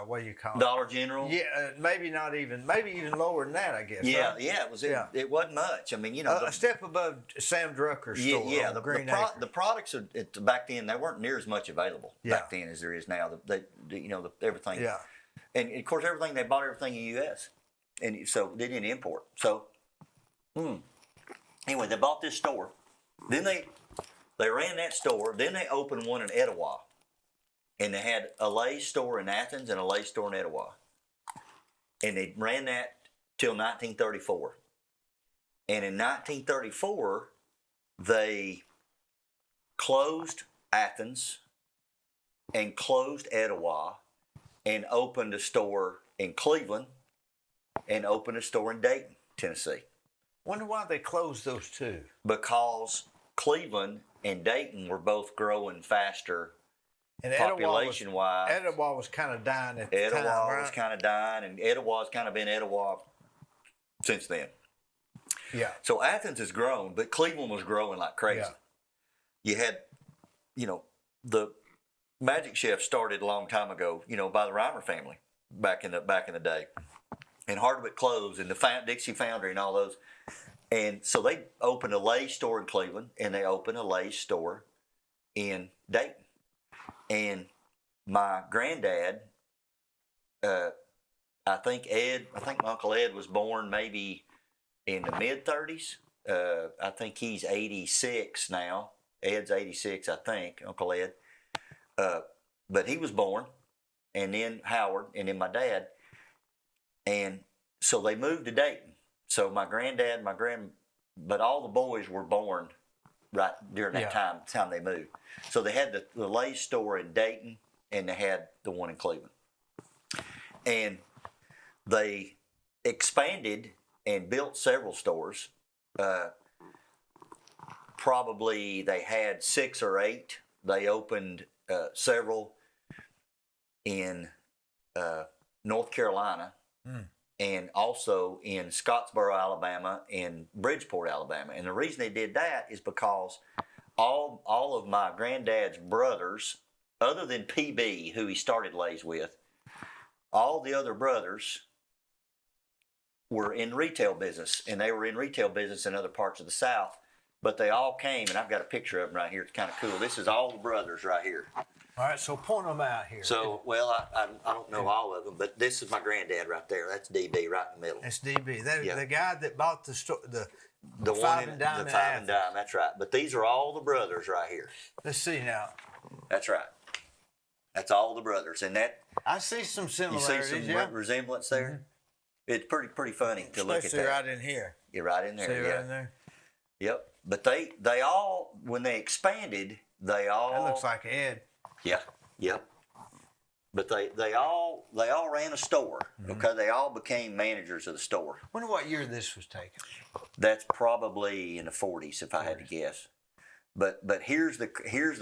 what do you call it? Dollar General. Yeah, maybe even lower than that, I guess. Yeah, right? yeah, it was. It wasn't much. I mean, a step above Sam Drucker's store. Yeah, the products back then, they weren't near as much available back then as there is now. Everything. Yeah. And of course, they bought everything in the U.S. and so they didn't import. So, anyway, they bought this store. Then they ran that store. Then they opened one in Etowah. And they had a Lay's store in Athens and a Lay's store in Etowah. And they ran that till 1934. And in 1934, they closed Athens and closed Etowah and opened a store in Cleveland and opened a store in Dayton, Tennessee. Wonder why they closed those two. Because Cleveland and Dayton were both growing faster. And population-wise, Etowah was kind of dying at the time, Etowah right? was kind of dying, and Etowah's kind of been Etowah since then. Yeah. So Athens has grown, but Cleveland was growing like crazy. Yeah. You had, the Magic Chef started a long time ago, by the Reimer family back in the day, and Hardwick Clothes and the Dixie Foundry and all those, and so they opened a Lay's store in Cleveland, and they opened a Lay's store in Dayton. And my granddad, I think my Uncle Ed was born maybe in the mid-30s. I think he's 86 now. Ed's 86, I think, Uncle Ed. But he was born, and then Howard, and then my dad. And so they moved to Dayton. So my granddad, but all the boys were born right during that time they moved. So they had the Lay's store in Dayton, and they had the one in Cleveland. And they expanded and built several stores. Probably they had 6 or 8. They opened several in North Carolina, and also in Scottsboro, Alabama, and Bridgeport, Alabama. And the reason they did that is because all of my granddad's brothers, other than PB, who he started Lay's with, all the other brothers were in retail business, and they were in retail business in other parts of the South. But they all came, and I've got a picture of them right here. It's kind of cool. This is all the brothers right here. All right, so point them out here. So, well, I don't know all of them, but this is my granddad right there. That's DB right in the middle. That's DB. Yeah. The guy that bought the The five one and dime. the five and dime. That's right. But these are all the brothers right here. Let's see now. That's right. That's all the brothers, and that I see some you similarities. see some yeah. resemblance there. Mm-hmm. It's pretty funny to look at Especially that. right in here. You're right in there. See yeah. right in there. Yep. But they all, when they expanded, they all. That looks like Ed. Yeah. Yep. But they all ran a store. Okay. They all became managers of the store. Wonder what year this was taken. That's probably in the 40s, if I had to guess. But here's the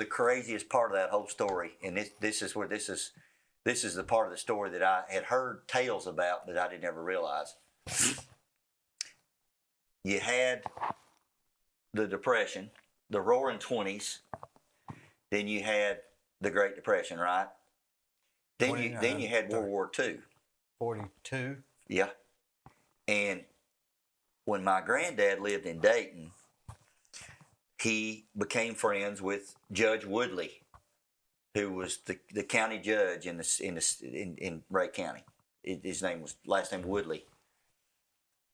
craziest part of that whole story, and this is the part of the story that I had heard tales about that I didn't ever realize. You had the Depression, the Roaring '20s, then you had the Great Depression, right? Then you had World War II. 42. Yeah, and when my granddad lived in Dayton, he became friends with Judge Woodley, who was the county judge in Ray County. His last name Woodley,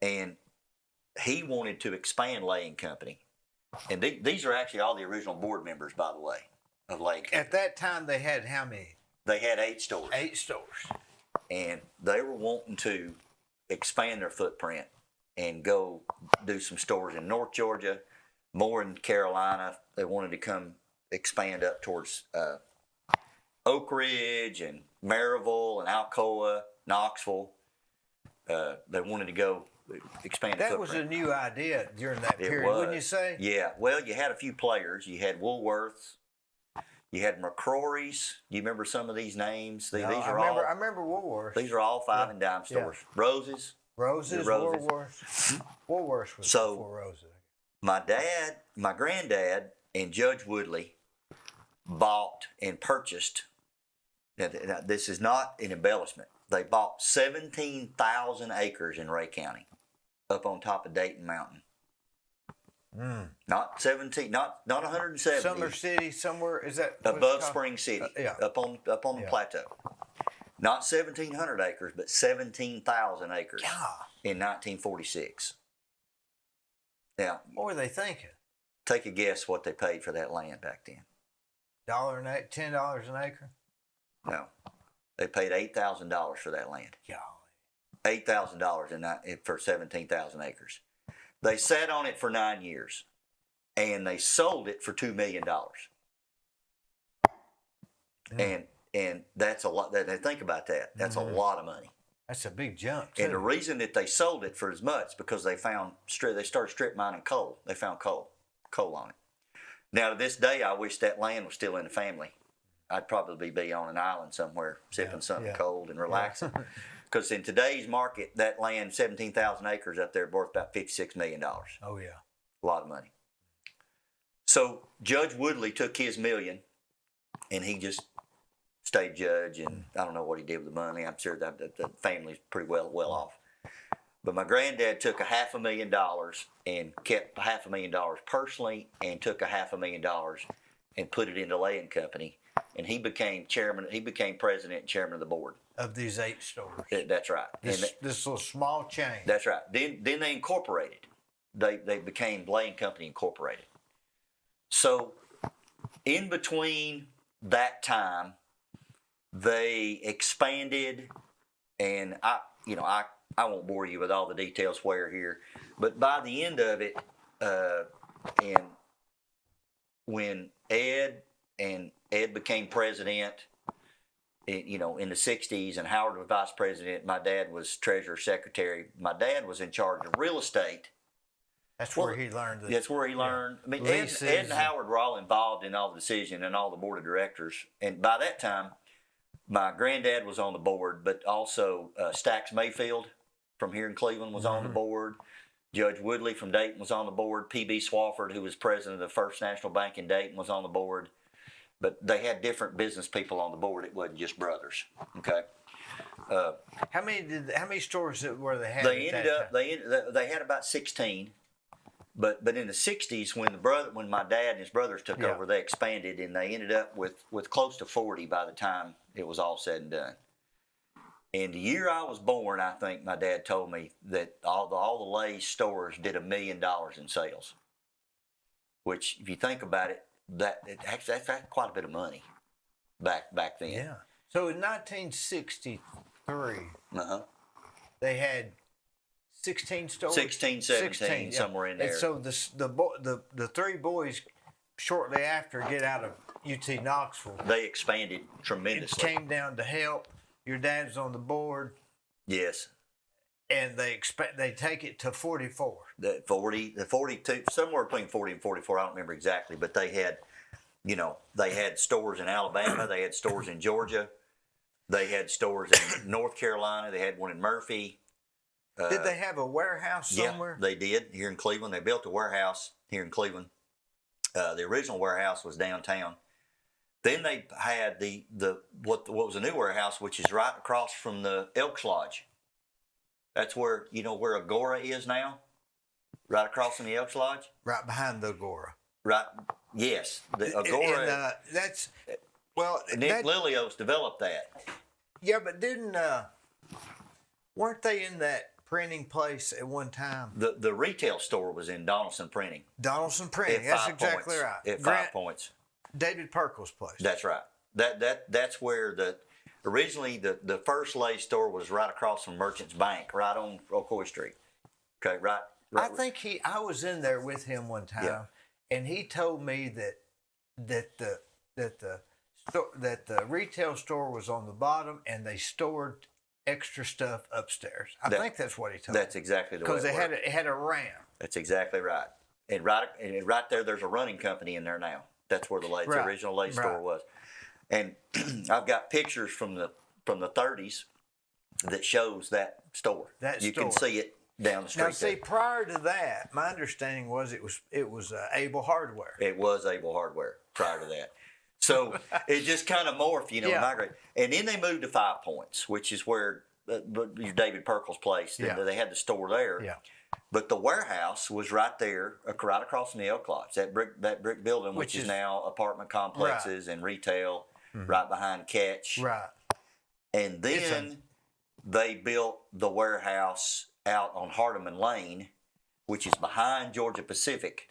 and he wanted to expand Laying Company, and these are actually all the original board members, by the way, of Laying Company. At that time, they had how many? They had 8 stores. 8 stores, and they were wanting to expand their footprint and go do some stores in North Georgia, more in Carolina. They wanted to come expand up towards Oak Ridge and Maryville and Alcoa, Knoxville. They wanted to go expand the footprint. That was a new idea during that period, was. wouldn't you say? Yeah. Well, you had a few players. You had Woolworths. You had McCrory's. Do you remember some of these names? No, I remember Woolworths. These are all 5 and dime stores. Yeah. Roses. Woolworths. Woolworths was before Roses. My granddad, and Judge Woodley bought and purchased. Now, this is not an embellishment. They bought 17,000 acres in Ray County, up on top of Dayton Mountain. Not 17, not 170. Summer City, somewhere is that above Spring City? Yeah. Up on the plateau. Not 1,700 acres, but 17,000 acres in 1946. Now, what were they thinking? Take a guess what they paid for that land back then. $10 an acre? No, they paid $8,000 for that land. Golly. $8,000 for 17,000 acres. They sat on it for 9 years, and they sold it for $2 million. And that's a lot. Think about that. That's a lot of money. That's a big jump, too. And the reason that they sold it for as much because they started strip mining coal. They found coal on it. Now to this day, I wish that land was still in the family. I'd probably be on an island somewhere sipping something cold and relaxing. Because in today's market, that land, 17,000 acres up there, worth about $56 million. Oh, yeah. A lot of money. So Judge Woodley took his $1 million, and he just stayed judge, and I don't know what he did with the money. I'm sure that the family's pretty well off. But my granddad took $500,000 and kept $500,000 personally, and took $500,000 and put it into Laying Company. And he became chairman. He became president and chairman of the board of these 8 stores. That's right. This little small chain. That's right. Then they incorporated. They became Laying Company Incorporated. So in between that time, they expanded, and I won't bore you with all the details where here, but by the end of it, and when Ed became president, in the 60s, and Howard was vice president, my dad was treasurer secretary. My dad was in charge of real estate. That's where he learned. That's where he learned. I mean, Ed and Howard were all involved in all the decision and all the board of directors. And by that time, my granddad was on the board, but also Stax Mayfield from here in Cleveland was on the board. Judge Woodley from Dayton was on the board. P.B. Swafford, who was president of the First National Bank in Dayton, was on the board. But they had different business people on the board. It wasn't just brothers. Okay. How many stores were they had? They had about 16, But in the '60s, when my dad and his brothers took over, they expanded, and they ended up with close to 40 by the time it was all said and done. And the year I was born, I think my dad told me that all the Lay's stores did $1 million in sales. Which, if you think about it, that's quite a bit of money back then. Yeah. So in 1963, Uh-huh. they had 16 stores. 16, 17, somewhere in there. And so the three boys, shortly after, get out of UT Knoxville. They expanded tremendously. Came down to help. Your dad's on the board. Yes. And they take it to 44. The 42, somewhere between 40 and 44. I don't remember exactly, but they had stores in Alabama. They had stores in Georgia. They had stores in North Carolina. They had one in Murphy. Did they have a warehouse somewhere? Yeah, they did here in Cleveland. They built a warehouse here in Cleveland. The original warehouse was downtown. Then they had what was a new warehouse, which is right across from the Elks Lodge. That's where Agora is now, right across from the Elks Lodge. Right behind the Agora. Right. Yes, the Agora. And, Nick Lilios developed that. Yeah, but weren't they in that printing place at one time? The retail store was in Donaldson Printing. Donaldson Printing. That's exactly right. At 5 Points. David Perkle's place. That's right. That's where originally the first Lay's store was right across from Merchants Bank, right on Ocoee Street. Okay, right. I think I was in there with him one time, and he told me that the retail store was on the bottom, and they stored extra stuff upstairs. I think that's what he told me. That's exactly the way it because worked. it had a ramp. That's exactly right. And right there, there's a running company in there now. That's where the original Lay's store was. And I've got pictures from the 30s that shows that store. You can see it down the street. Now, see, prior to that, my understanding was it was Able Hardware. It was Able Hardware prior to that. So it just kind of morphed, migrated. And then they moved to 5 Points, which is where David Perkle's place. They had the store there. Yeah. But the warehouse was right there, right across from the Elk Lodge. That brick building, which is now apartment complexes and retail, right behind Catch. Right. And then they built the warehouse out on Hardeman Lane, which is behind Georgia Pacific.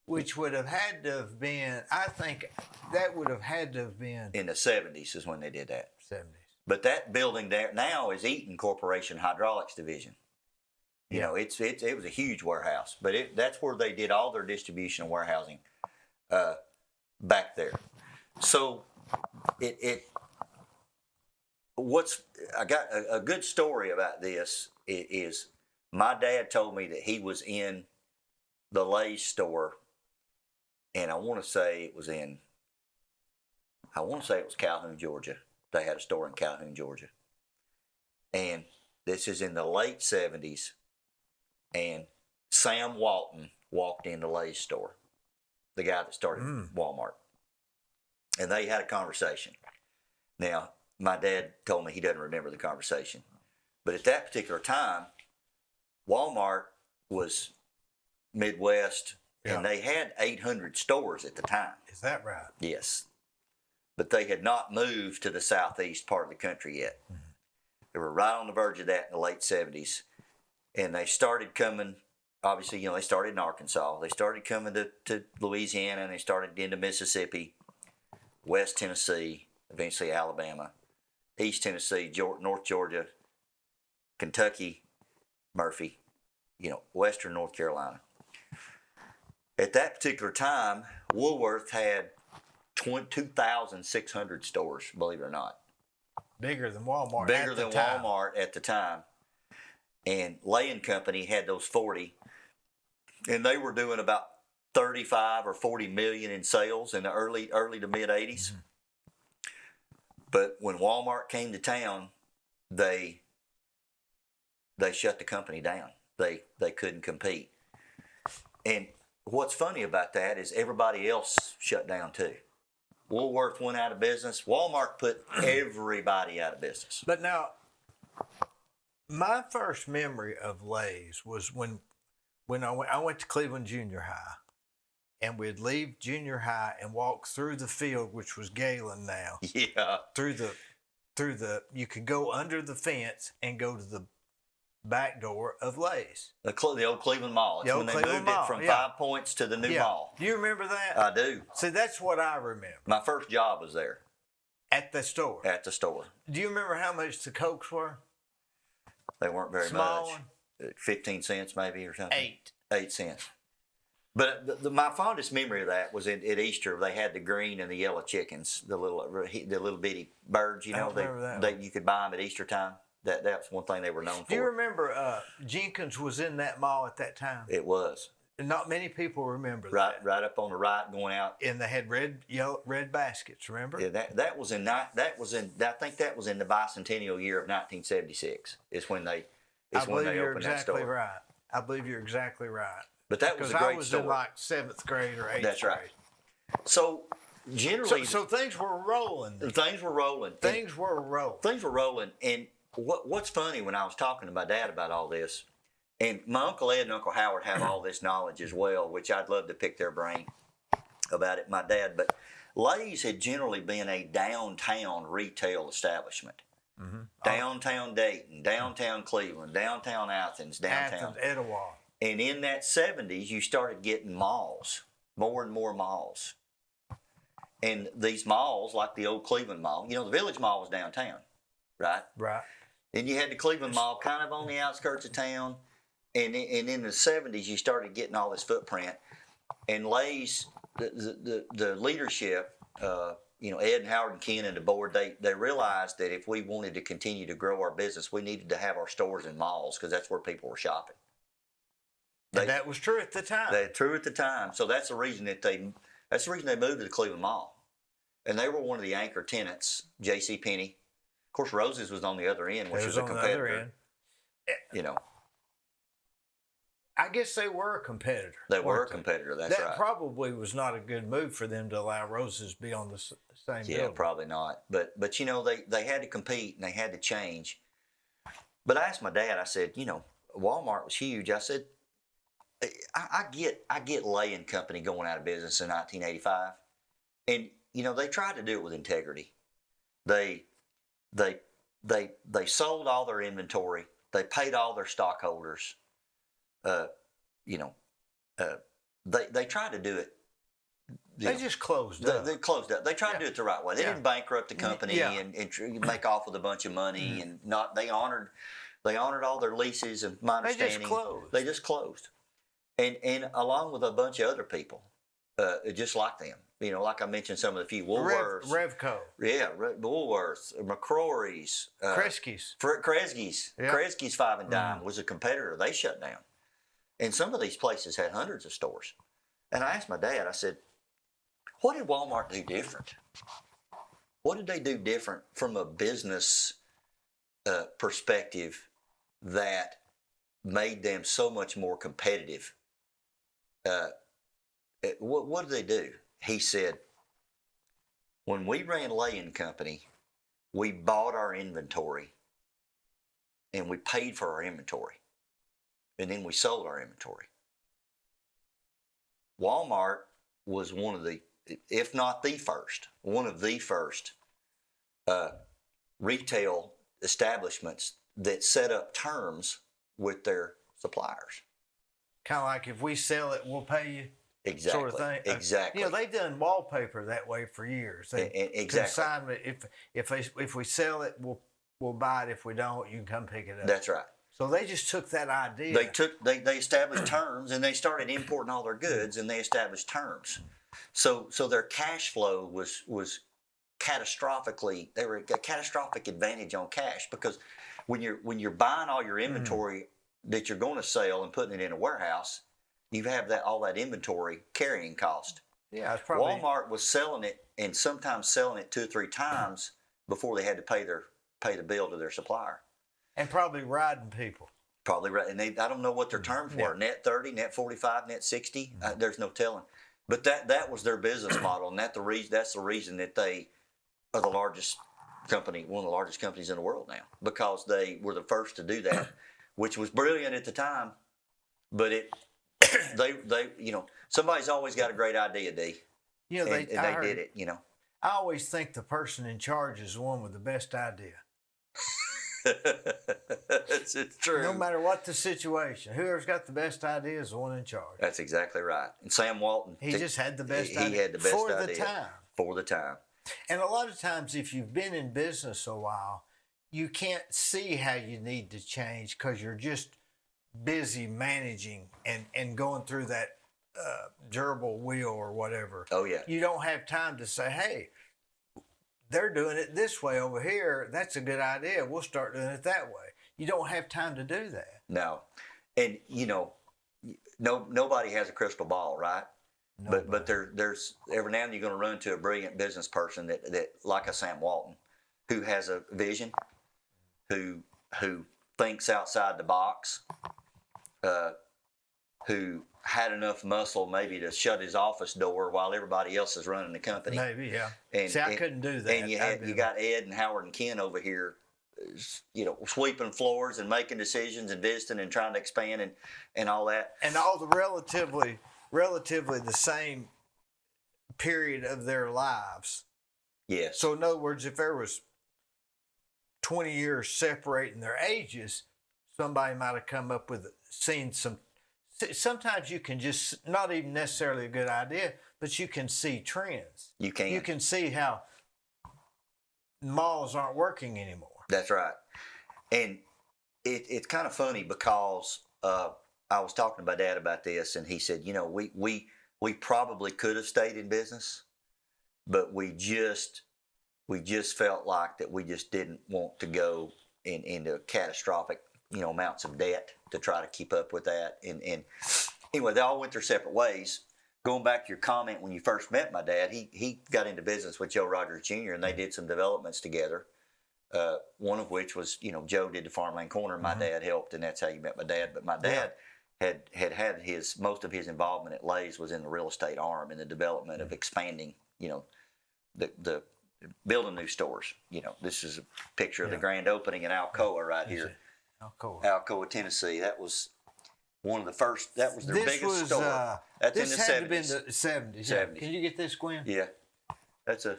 Which would have had to have been, I think that would have had to have been in the 70s is when they did that. 70s. But that building there now is Eaton Corporation Hydraulics Division. It was a huge warehouse, but that's where they did all their distribution and warehousing back there. So I got a good story about this is my dad told me that he was in the Lay's store, and I want to say it was Calhoun, Georgia. They had a store in Calhoun, Georgia. And this is in the late 70s. And Sam Walton walked into Lay's store, the guy that started Walmart. And they had a conversation. Now, my dad told me he doesn't remember the conversation. But at that particular time, Walmart was Midwest, and they had 800 stores at the time. Is that right? Yes. But they had not moved to the southeast part of the country yet. Mm-hmm. They were right on the verge of that in the late 70s. And they started coming, obviously, they started in Arkansas. They started coming to Louisiana, and they started into Mississippi, West Tennessee, eventually Alabama, East Tennessee, North Georgia, Kentucky, Murphy, Western North Carolina. At that particular time, Woolworth had 2,600 stores, believe it or not. Bigger than Walmart. Walmart at the time. And Lay & Company had those 40, and they were doing about 35 or 40 million in sales in the early to mid 80s. Mm-hmm. But when Walmart came to town, they shut the company down. They couldn't compete. And what's funny about that is everybody else shut down too. Woolworth went out of business. Walmart put everybody out of business. But now, my first memory of Lay's was when when I went to Cleveland Junior High, and we'd leave junior high and walk through the field, which was Galen now. Yeah. Through the you could go under the fence and go to the back door of Lay's. The old Cleveland Mall. It's The when old they Cleveland moved Mall, it from yeah. 5 Points to the new Yeah. mall. Do you remember that? I do. See, that's what I remember. My first job was there At the store. at the store. Do you remember how much the Cokes were? They weren't very Small much. one? 15 cents maybe or something. 8. 8 cents. But my fondest memory of that was at Easter. They had the green and the yellow chickens, the little bitty birds. You I know, don't remember that one. you could buy them at Easter time. That's one thing they were known for. Do you remember Jenkins was in that mall at that time? It was Not many people remember right that. up on the right, going out. And they had red baskets. Remember? Yeah, that was in I think that was in the bicentennial year of 1976. Is when they I believe you're opened that exactly store. right. I believe you're exactly right. But that was Because a I great was store. in like 7th grade or 8th That's right. grade. So generally, So things were rolling. things were rolling. Things were rolling. Things were rolling. And what's funny, when I was talking to my dad about all this, and my Uncle Ed and Uncle Howard have all this knowledge as well, which I'd love to pick their brain about it, my dad. But Lay's had generally been a downtown retail establishment. Mm-hmm. Downtown Dayton, downtown Cleveland, downtown Athens, downtown. Athens, Etowah. And in that 70s, you started getting malls, more and more malls. And these malls, like the old Cleveland Mall, the Village Mall was downtown, right? Right. Then you had the Cleveland Mall kind of on the outskirts of town. And in the 70s, you started getting all this footprint. And Lay's, the leadership, Ed and Howard and Ken and the board, they realized that if we wanted to continue to grow our business, we needed to have our stores in malls because that's where people were shopping. And that was true at the time. True at the time. So that's the reason they moved to the Cleveland Mall. And they were one of the anchor tenants, J.C. Penney. Of course, Rose's was on the other end, which was a competitor. I guess they were a competitor. They were a competitor, that's right. That probably was not a good move for them to allow Rose's to be on the same Yeah, building. probably not. But they had to compete and they had to change. But I asked my dad, I said, Walmart was huge. I said, I get Lay and Company going out of business in 1985, and they tried to do it with integrity. They sold all their inventory. They paid all their stockholders. They tried to do it. They just closed up. They closed up. They tried to do it the right way. They didn't bankrupt the company Yeah. and make off with a bunch of money and not. They honored all their leases and my understanding. They just closed. And along with a bunch of other people, just like them. Like I mentioned, some of the few Woolworths, Revco. Yeah, Woolworths, McCrory's, Kresge's. Kresge's. Yeah. Kresge's Five and Dime was a competitor. They shut down. And some of these places had hundreds of stores. And I asked my dad, I said, what did Walmart do different? What did they do different from a business perspective that made them so much more competitive? What did they do? He said, when we ran Lay and Company, we bought our inventory and we paid for our inventory. And then we sold our inventory. Walmart was one of the, if not the first, retail establishments that set up terms with their suppliers. Kind of like, if we sell it, we'll pay you. Exactly. Sort of thing. Exactly. They've done wallpaper that way for years. Exactly. Consignment. If we sell it, we'll buy it. If we don't, you can come pick it up. That's right. So they just took that idea. They established terms, and they started importing all their goods, and they established terms. So their cash flow was catastrophically. They were a catastrophic advantage on cash, because when you're buying all your inventory that you're going to sell and putting it in a warehouse, you have all that inventory carrying cost. Yeah, it's probably Walmart was selling it, and sometimes selling it 2 or 3 times before they had to pay the bill to their supplier. And probably riding people. Probably right. And I don't know what their terms were. Net 30, net 45, net 60. There's no telling. But that was their business model, and that's the reason that they are the largest company, one of the largest companies in the world now, because they were the first to do that, which was brilliant at the time, but they somebody's always got a great idea, D, You know, and they did it. I always think the person in charge is the one with the best idea. It's true. No matter what the situation, whoever's got the best idea is the one in charge. That's exactly right. And Sam Walton, He just had the best he idea had the best for idea the time. for the time. And a lot of times, if you've been in business a while, you can't see how you need to change because you're just busy managing and going through that gerbil wheel or whatever. Oh yeah. You don't have time to say, hey, they're doing it this way over here. That's a good idea. We'll start doing it that way. You don't have time to do that. No, and nobody has a crystal ball, right? Nobody. But there's every now and then you're going to run into a brilliant business person that like a Sam Walton, who has a vision, who thinks outside the box, who had enough muscle maybe to shut his office door while everybody else is running the company. Maybe, yeah. And, See, I couldn't do that. And you got Ed and Howard and Ken over here, sweeping floors and making decisions and visiting and trying to expand and all that. And all the relatively the same period of their lives. Yes. So in other words, if there was 20 years separating their ages, somebody might have come up with seen some. Sometimes you can just, not even necessarily a good idea, but you can see trends. You can. You can see how malls aren't working anymore. That's right. And it's kind of funny because I was talking to my dad about this, and he said, we probably could have stayed in business, but we just felt like that we just didn't want to go into catastrophic amounts of debt to try to keep up with that. And anyway, they all went their separate ways. Going back to your comment when you first met my dad, he got into business with Joe Rogers Jr. and they did some developments together. One of which was, Joe did the Farmland Corner. My dad helped, and that's how you met my dad. But my dad had most of his involvement at Lay's was in the real estate arm in the development of expanding, the building new stores. This is a picture of the grand opening in Alcoa right here. Alcoa, Tennessee. That was one of the first. That was their biggest store. That's in the 70s. This had to be in the 70s. Yeah. Can you get this, Gwen? Yeah, that's a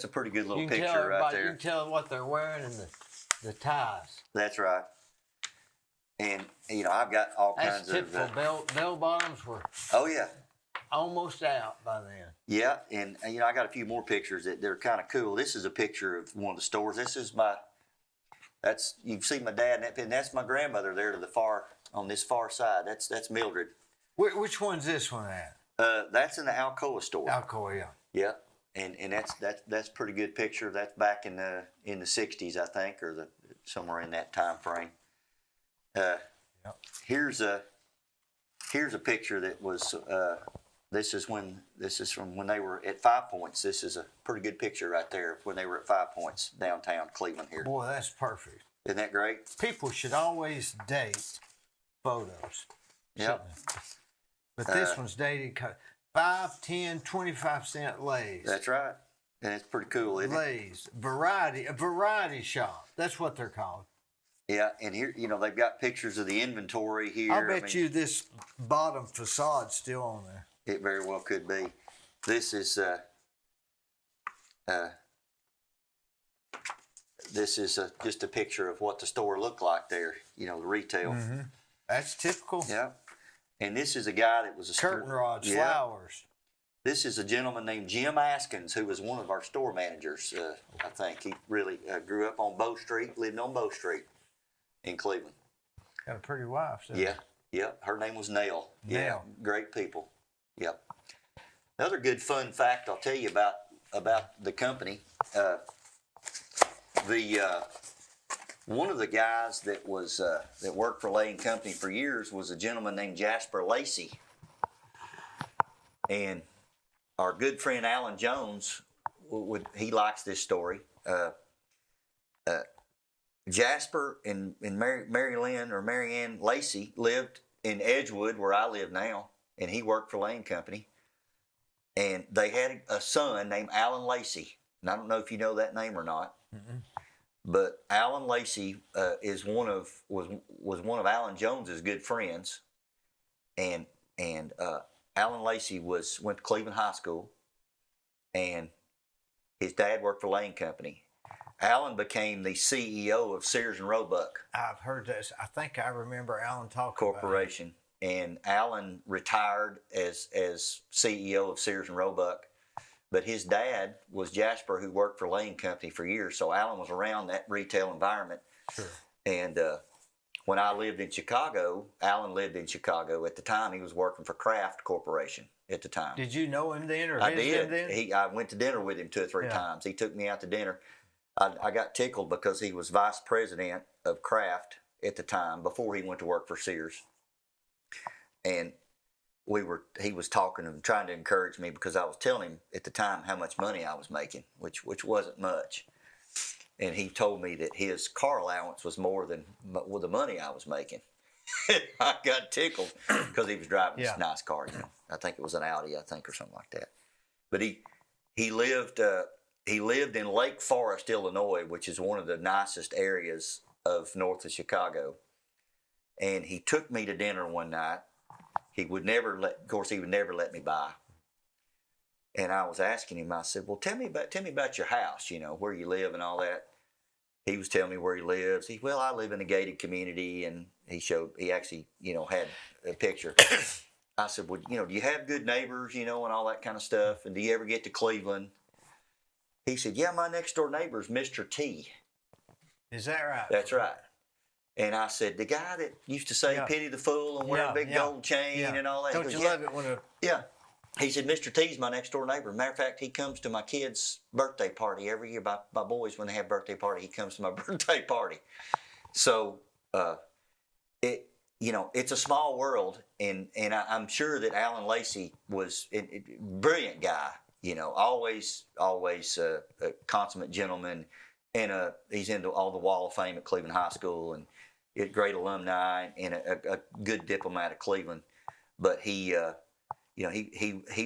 pretty good little picture right there. You can tell what they're wearing and the ties. That's right. And I've got all kinds of typical bell bottoms were. Oh yeah. Almost out by then. Yeah, and I got a few more pictures that they're kind of cool. This is a picture of one of the stores. This is you can see my dad, and that's my grandmother there to the far, on this far side. That's Mildred. Which one's this one at? That's in the Alcoa store. Alcoa, yeah. Yeah, and that's a pretty good picture. That's back in the 60s, I think, or somewhere in that time frame. Yep. Here's a picture that was. This is from when they were at 5 Points. This is a pretty good picture right there when they were at 5 Points downtown Cleveland here. Boy, that's perfect. Isn't that great? People should always date photos. Yeah. But this one's dated 5, 10, 25 cent Lay's. That's right. And it's pretty cool, isn't it? Lay's. A variety shop. That's what they're called. Yeah, and here, they've got pictures of the inventory here. I'll bet you this bottom facade's still on there. It very well could be. This is just a picture of what the store looked like there. The retail. Mm-hmm. That's typical. Yeah. And this is a guy that was a curtain rods, flowers. This is a gentleman named Jim Askins, who was one of our store managers. I think he really grew up on Bow Street, lived on Bow Street in Cleveland. Got a pretty wife. So. Yeah. Her name was Nell. Nell. Yeah, great people. Yep. Another good fun fact I'll tell you about the company. One of the guys that worked for Lay & Company for years was a gentleman named Jasper Lacey, and our good friend Alan Jones he likes this story. Jasper and Mary Ann Lacey lived in Edgewood, where I live now. And he worked for Lay & Company, and they had a son named Alan Lacey. And I don't know if you know that name or not, but Alan Lacey was one of Alan Jones's good friends, and and Alan Lacey went to Cleveland High School, and his dad worked for Lane Company. Alan became the CEO of Sears and Roebuck I've heard this. I think I remember Alan talking Corporation, and Alan retired as CEO of Sears and Roebuck. But his dad was Jasper, who worked for Lane Company for years. So Alan was around that retail environment. Sure. And when I lived in Chicago, Alan lived in Chicago. At the time, he was working for Kraft Corporation at the time. Did you know him then, or I visit did. him then? I went to dinner with him 2 or 3 times. He took me out to dinner. I got tickled because he was vice president of Kraft at the time before he went to work for Sears. And he was talking and trying to encourage me because I was telling him at the time how much money I was making, which wasn't much. And he told me that his car allowance was more than the money I was making. I got tickled because he was driving this nice car. I think it was an Audi, or something like that. But he lived in Lake Forest, Illinois, which is one of the nicest areas of north of Chicago. And he took me to dinner one night. He would never let me buy. And I was asking him, I said, well, tell me about your house, where you live and all that. He was telling me where he lives. I live in a gated community, and he actually, had a picture. I said, well, do you have good neighbors, and all that kind of stuff? And do you ever get to Cleveland? He said, yeah, my next door neighbor is Mr. T. Is that right? That's right. And I said, the guy that used to say, pity the fool and wear a big gold chain and all that. Don't you love it when a... Yeah. He said, Mr. T's my next door neighbor. Matter of fact, he comes to my kid's birthday party every year. My boys, when they have birthday party, he comes to my birthday party. So, it's a small world, and I'm sure that Alan Lacey was a brilliant guy. Always a consummate gentleman, and he's into all the Wall of Fame at Cleveland High School, and a great alumni, and a good diplomat of Cleveland. But he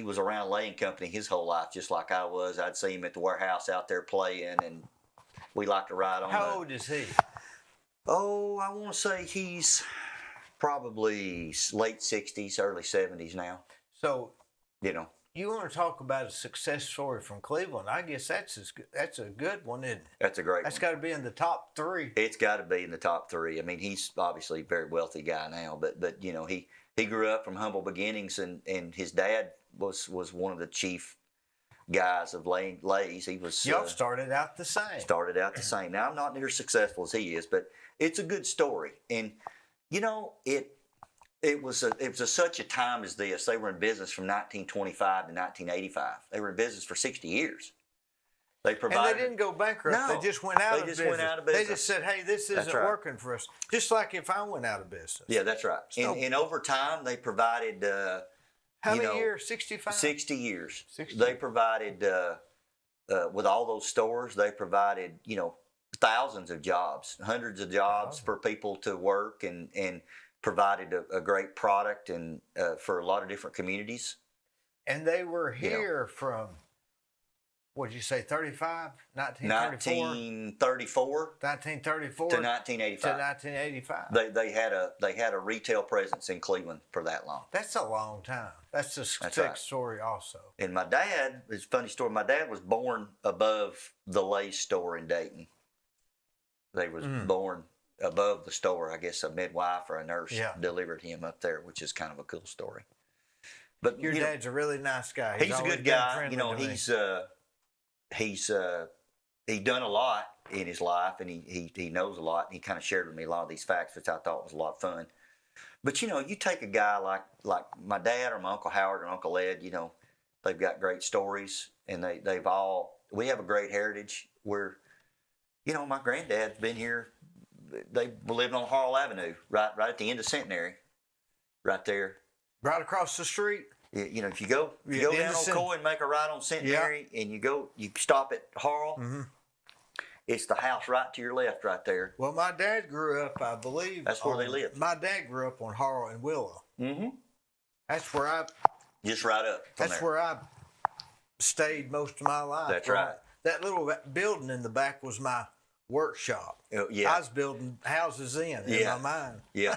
was around Lane Company his whole life, just like I was. I'd see him at the warehouse out there playing, and we like to ride on. How old is he? Oh, I want to say he's probably late 60s, early 70s now. So, you want to talk about a success story from Cleveland? I guess that's a good one, isn't it? That's a great one. That's got to be in the top 3. It's got to be in the top 3. I mean, he's obviously a very wealthy guy now, but he grew up from humble beginnings, and his dad was one of the chief guys of Lay's. He was y'all started out the same. Now, I'm not near as successful as he is, but it's a good story, and it was such a time as this. They were in business from 1925 to 1985. They were in business for 60 years. They provided. And they didn't go bankrupt. No, they just went out of business. Went out of business. They just said, "Hey, this isn't working for us." Just like if I went out of business. Yeah, that's right. And over time, they provided. How many years? 65. 60 years. 60. They provided with all those stores. They provided thousands of jobs, hundreds of jobs for people to work, and provided a great product and for a lot of different communities. And they were here from. What did you say, 35? 1934? 1934 to 1985. To 1985. They had a retail presence in Cleveland for that long. That's a long time. That's a success story also. And my dad, it's a funny story, my dad was born above the Lay's store in Dayton. They was born above the store. I guess a midwife or a nurse delivered him up there, which is kind of a cool story. But your dad's a really nice guy. He's a good guy. He's done a lot in his life, and he knows a lot. And he kind of shared with me a lot of these facts, which I thought was a lot of fun. But you take a guy like my dad or my Uncle Howard or Uncle Ed. They've got great stories, and we have a great heritage. Where, my granddad's been here. They lived on Harl Avenue, right at the end of Centenary, right there, right across the street. If you go down Ocoee and make a right on Centenary, and you stop at Harl, it's the house right to your left right there. Well, my dad grew up, I believe. That's where they lived. My dad grew up on Harl and Willow. Mm-hmm. That's where just right up. That's where I stayed most of my life. That's right. That little building in the back was my workshop. Yeah. I was building houses in my mind. Yeah.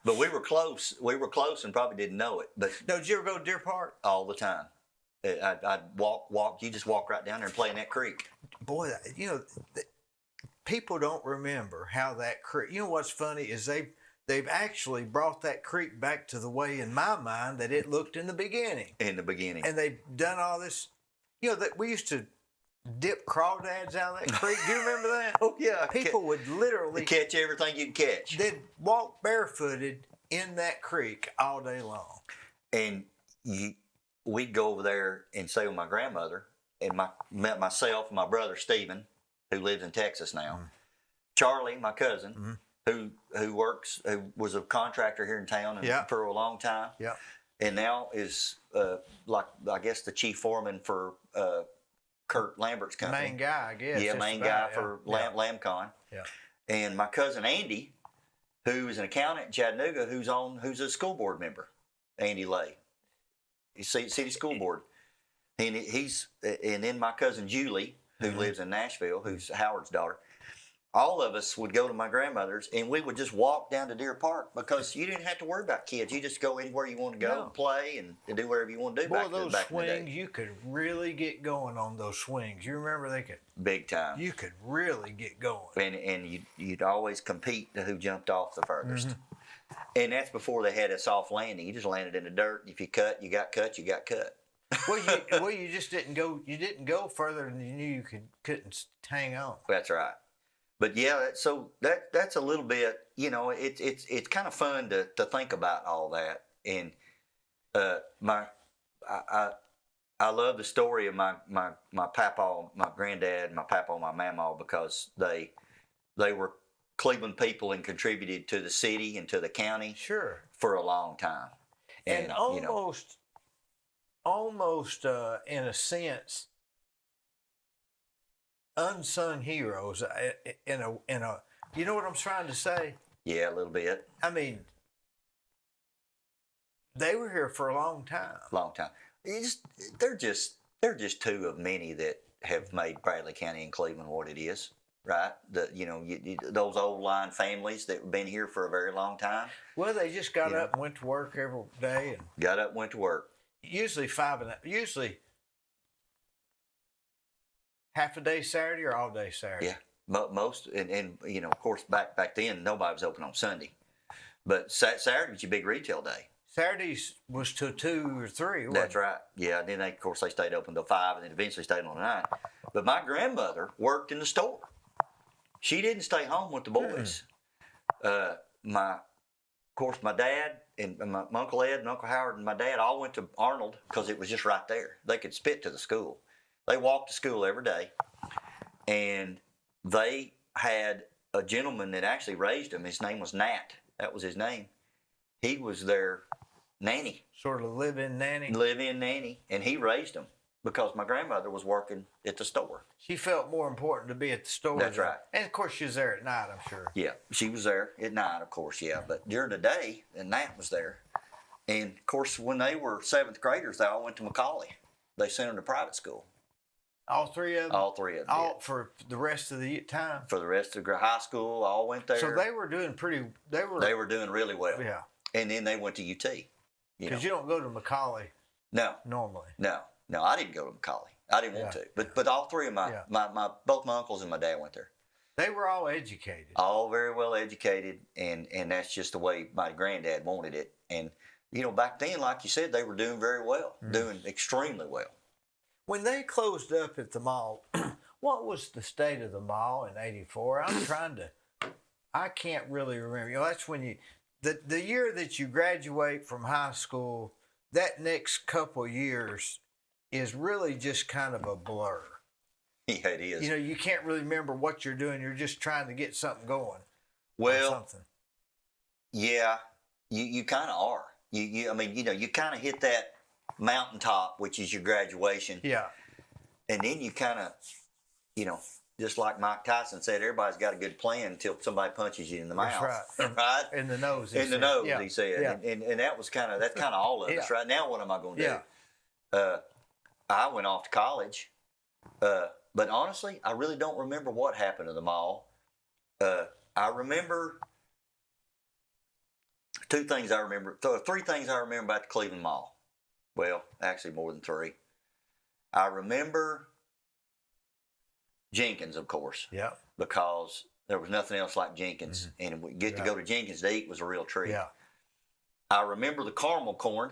But we were close. We were close and probably didn't know it. But No, did you ever go to Deer Park? all the time. I'd walk. You just walk right down there and play in that creek. Boy, people don't remember how that creek. You know what's funny is they've actually brought that creek back to the way in my mind that it looked in the beginning. In the beginning. And they've done all this. That we used to dip crawdads out of that creek. Do you remember that? Oh yeah. People would literally catch everything you can catch. They'd walk barefooted in that creek all day long. And we'd go over there and stay with my grandmother, and met myself and my brother Stephen, who lives in Texas now. Charlie, my cousin, who was a contractor here in town for a long time. Yeah. And now is I guess the chief foreman for Kurt Lambert's company. Main guy, I guess. Yeah, main guy for Lamcon. Yeah. And my cousin Andy, who is an accountant in Chattanooga, who's a school board member, Andy Lay, city school board, and and then my cousin Julie, who lives in Nashville, who's Howard's daughter. All of us would go to my grandmother's, and we would just walk down to Deer Park because you didn't have to worry about kids. You just go anywhere you want to go and play and do whatever you want to do. Boy, those swings, you could really get going on those swings. You remember they could big time. You could really get going, and you'd always compete to who jumped off the furthest. And that's before they had a soft landing. You just landed in the dirt. If you got cut. You got cut. Well, you just didn't go. You didn't go further than you knew you couldn't hang on. That's right. But yeah, so that's a little bit. It's kind of fun to think about all that. And I love the story of my papa, my granddad, my papa, my mama, because they were Cleveland people and contributed to the city and to the county for a long time. And almost in a sense, unsung heroes in a you know what I'm trying to say? Yeah, a little bit. I mean, they were here for a long time. They're just two of many that have made Bradley County and Cleveland what it is. Right, those old line families that have been here for a very long time. Well, they just got up and went to work every day, and got up and went to work. Usually half a day Saturday or all day Saturday. Yeah, most and of course back then nobody was open on Sunday, but Saturday was your big retail day. Saturdays was till 2 or 3. That's right. Yeah, and then of course they stayed open till 5, and then eventually stayed on 9. But my grandmother worked in the store. She didn't stay home with the boys. My dad and my Uncle Ed and Uncle Howard and my dad all went to Arnold because it was just right there. They could spit to the school. They walked to school every day, and they had a gentleman that actually raised them. His name was Nat. That was his name. He was their nanny. Sort of live-in nanny. Live-in nanny, and he raised them. Because my grandmother was working at the store. She felt more important to be at the store. That's right. And of course she was there at night, I'm sure. Yeah, she was there at night, of course, yeah. But during the day, and Nat was there. And of course, when they were 7th graders, they all went to Macaulay. They sent them to private school. All 3 of them? All 3 of them. All for the rest of the time? For the rest of the high school, all went there. So they were doing they were doing really well. Yeah. And then they went to UT. Because you don't go to Macaulay. No. Normally. No, I didn't go to Macaulay. I didn't want to. But all 3 of both my uncles and my dad went there. They were all educated. All very well educated, and that's just the way my granddad wanted it. And, back then, like you said, they were doing very well, doing extremely well. When they closed up at the mall, what was the state of the mall in '84? I can't really remember. That's when the year that you graduate from high school, that next couple years is really just kind of a blur. Yeah, it is. You can't really remember what you're doing. You're just trying to get something going. Well, yeah, you kind of are. You kind of hit that mountaintop, which is your graduation. Yeah. And then you kind of, just like Mike Tyson said, everybody's got a good plan until somebody punches you in the mouth. That's right. In the nose. In the nose, he said. Yeah. And that's kind of all of us. Right now, what am I going to do? I went off to college, but honestly, I really don't remember what happened to the mall. I remember three things I remember about the Cleveland Mall. Well, actually more than three. I remember Jenkins, of course. Yeah. Because there was nothing else like Jenkins. And we get to go to Jenkins to eat was a real treat. Yeah. I remember the caramel corn.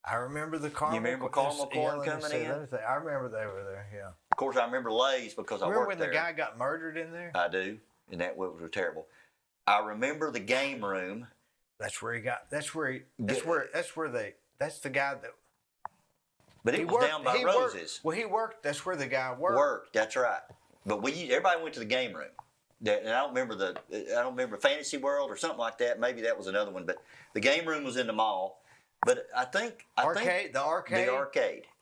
I remember the caramel. You remember caramel corn coming in? I remember they were there. Yeah. Of course, I remember Lay's because I remember worked when there. the guy got murdered in there? I do, and that was terrible. I remember the game room. That's where he got. That's the guy that. But it was down by Rose's. He worked. That's where the guy worked. That's right. But everybody went to the game room. And I don't remember Fantasy World or something like that. Maybe that was another one. But the game room was in the mall. But the arcade.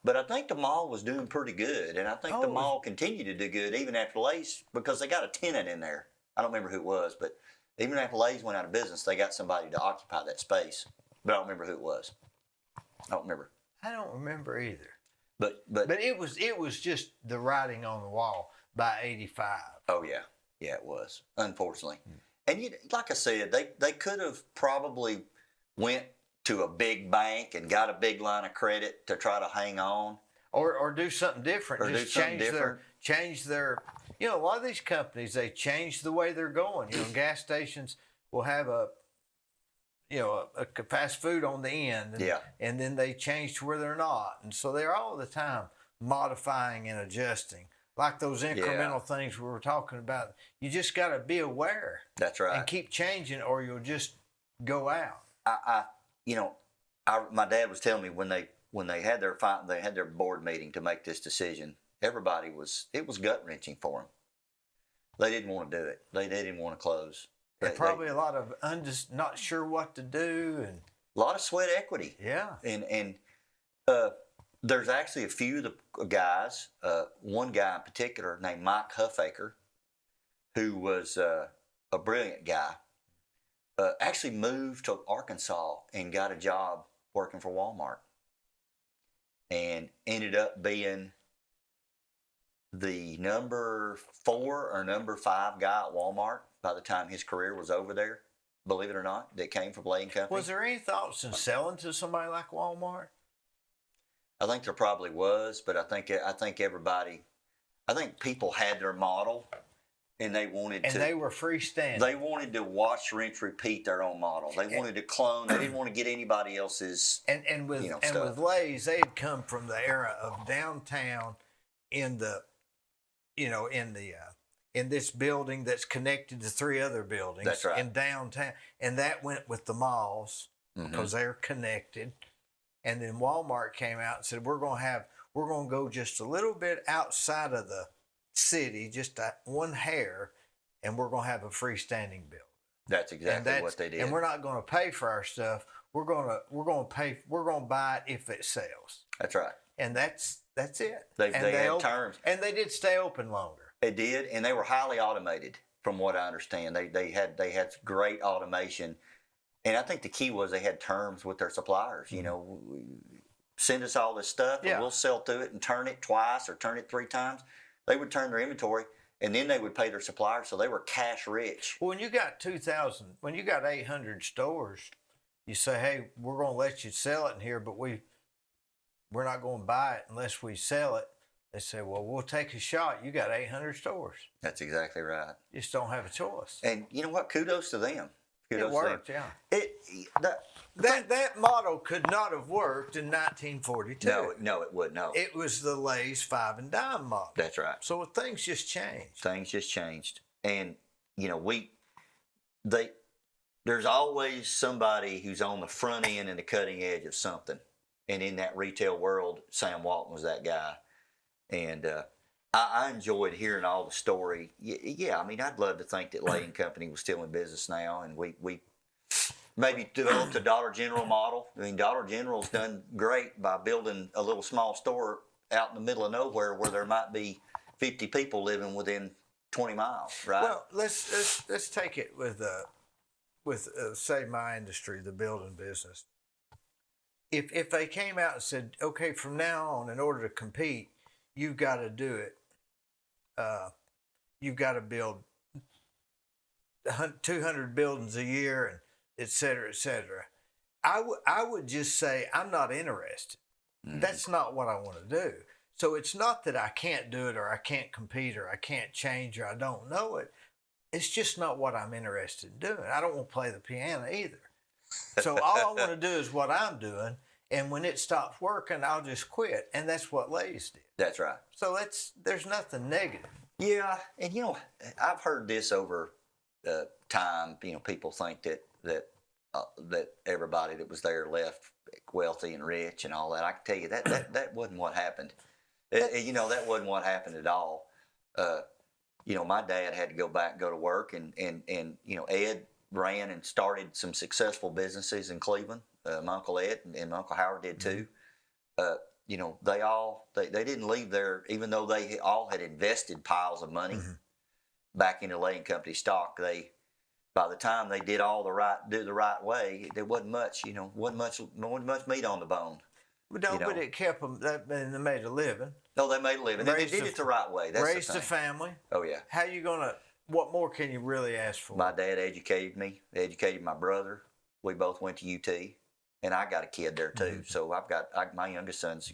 But I think the mall was doing pretty good, and I think the mall continued to do good even after Lay's because they got a tenant in there. I don't remember who it was, but even after Lay's went out of business, they got somebody to occupy that space. But I don't remember who it was. I don't remember. I don't remember either. But it was just the writing on the wall by '85. Oh yeah, it was, unfortunately. And like I said, they could have probably went to a big bank and got a big line of credit to try to hang on, or do something different. Or just do something change their. A lot of these companies, they change the way they're going. Gas stations will have a fast food on the end, and then they change to where they're not, and so they're all the time modifying and adjusting. Like those incremental things we were talking about, you just got to be aware. That's right. And keep changing, or you'll just go out. My dad was telling me when they had their board meeting to make this decision, it was gut wrenching for them. They didn't want to do it. They didn't want to close. And probably a lot of not sure what to do, and a lot of sweat equity. Yeah. And there's actually a few of the guys. One guy in particular named Mike Huffaker, who was a brilliant guy. Actually moved to Arkansas and got a job working for Walmart, and ended up being the number 4 or number 5 guy at Walmart by the time his career was over there. Believe it or not, that came from Lane Company. Was there any thoughts in selling to somebody like Walmart? I think there probably was, but I think people had their model. And they they were freestanding. They wanted to watch, rinse, repeat their own model. They wanted to clone. They didn't want to get anybody else's. And with Lay's, they had come from the era of downtown, in this building that's connected to 3 other buildings. That's right. In downtown, and that went with the malls because they're connected. And then Walmart came out and said, we're going to go just a little bit outside of the city, just one hair, and we're going to have a freestanding building. That's exactly what they did. And we're not going to pay for our stuff. We're going to buy it if it sells. That's right. And that's it. They had terms. And they did stay open longer. They did, and they were highly automated, from what I understand. They had great automation, and I think the key was they had terms with their suppliers. Send us all this stuff, and we'll sell through it and turn it twice or turn it 3 times. They would turn their inventory, and then they would pay their suppliers, so they were cash rich. Well, when you got 800 stores, you say, hey, we're going to let you sell it in here, but we're not going to buy it unless we sell it. They say, well, we'll take a shot. You got 800 stores. That's exactly right. You just don't have a choice. And you know what? Kudos to them. It worked, yeah. That model could not have worked in 1942. No, it would. No, it was the Lay's 5 and dime model. That's right. So things just changed. And there's always somebody who's on the front end and the cutting edge of something. And in that retail world, Sam Walton was that guy. And I enjoyed hearing all the story. Yeah, I mean, I'd love to think that Lane Company was still in business now, and we maybe developed a Dollar General model. I mean, Dollar General's done great by building a little small store out in the middle of nowhere where there might be 50 people living within 20 miles, right? Well, let's take it with say my industry, the building business. If they came out and said, okay, from now on, in order to compete, you've got to do it. You've got to build 200 buildings a year, and et cetera, et cetera. I would just say I'm not interested. That's not what I want to do. So it's not that I can't do it or I can't compete or I can't change or I don't know it. It's just not what I'm interested in doing. I don't want to play the piano either. So all I want to do is what I'm doing. And when it stops working, I'll just quit. And that's what ladies did. That's right. So there's nothing negative. Yeah, and I've heard this over time. People think that everybody that was there left wealthy and rich and all that. I can tell you that wasn't what happened. That wasn't what happened at all. My dad had to go to work, and Ed ran and started some successful businesses in Cleveland. My Uncle Ed and my Uncle Howard did too. They didn't leave there, even though they all had invested piles of money back into Lane Company stock. By the time they did do the right way, there wasn't much meat on the bone. But it kept them. And they made a living. No, they made a living. They did it the right way. That's raised the thing. A family. Oh yeah. How you gonna? What more can you really ask for? My dad educated me. Educated my brother. We both went to UT, and I got a kid there too. So my youngest son's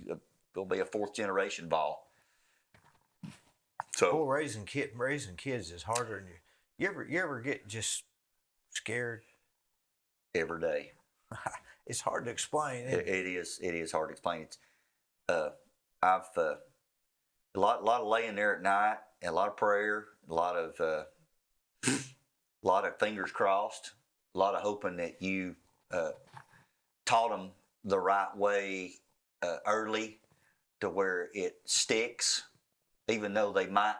will be a fourth generation ball. So raising kids is harder than you ever get just scared every day. It's hard to explain. It is hard to explain. It's I've a lot of laying there at night, and a lot of prayer, a lot of fingers crossed, a lot of hoping that you taught them the right way early, to where it sticks, even though they might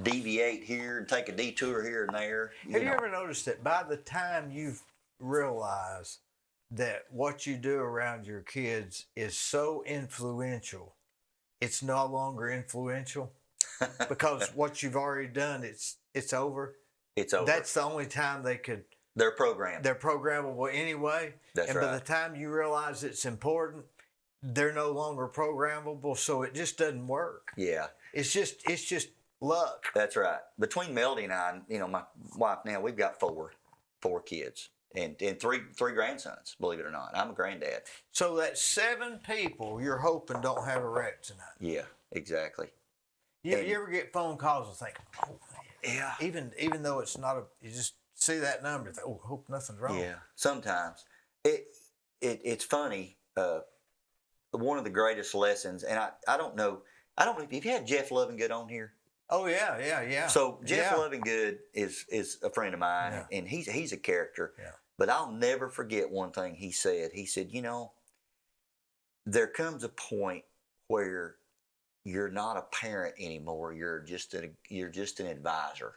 deviate here and take a detour here and there. Have you ever noticed that by the time you've realized that what you do around your kids is so influential, it's no longer influential? Because what you've already done, it's over. It's over. That's the only time they're programmed. They're programmable anyway. That's right. By the time you realize it's important, they're no longer programmable, so it just doesn't work. Yeah. It's just luck. That's right. Between Melody and I, my wife now, we've got four kids and three grandsons, believe it or not. I'm a granddad. So that's 7 people you're hoping don't have a wreck tonight. Yeah, exactly. You ever get phone calls and think, oh, man. Yeah. Even though it's not you just see that number and think, oh, hope nothing's wrong. Yeah. Sometimes. It's funny. One of the greatest lessons, and I don't know if you've had Jeff Lovingood on here. Oh yeah. So Jeff Lovingood is a friend of mine, and he's a character. Yeah. But I'll never forget one thing he said. He said, there comes a point where you're not a parent anymore. You're just an advisor.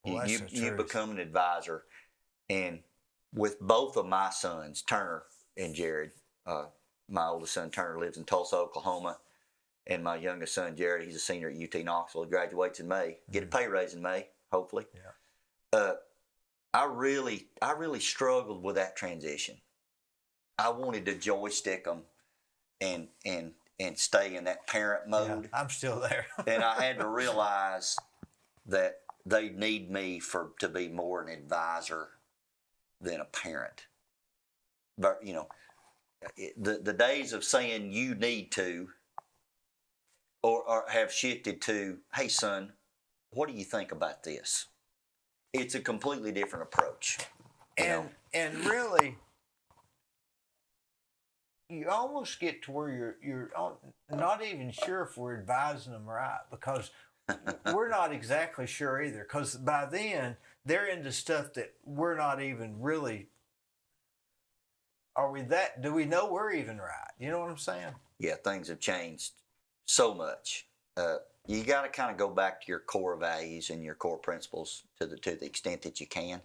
Well, you become an advisor, and with both of my sons, Turner and Jared, my oldest son Turner lives in Tulsa, Oklahoma. And my youngest son, Jared, he's a senior at UT Knoxville. He graduates in May. Get a pay raise in May, hopefully. Yeah. I really struggled with that transition. I wanted to joystick them and stay in that parent mode. Yeah, I'm still there. And I had to realize that they need me to be more an advisor than a parent. But, the days of saying you need to, or have shifted to, hey, son, what do you think about this? It's a completely different approach. And really, you almost get to where you're not even sure if we're advising them right, because we're not exactly sure either. Because by then, they're into stuff that we're not even really. Do we know we're even right? You know what I'm saying? Yeah, things have changed so much. You got to kind of go back to your core values and your core principles to the extent that you can,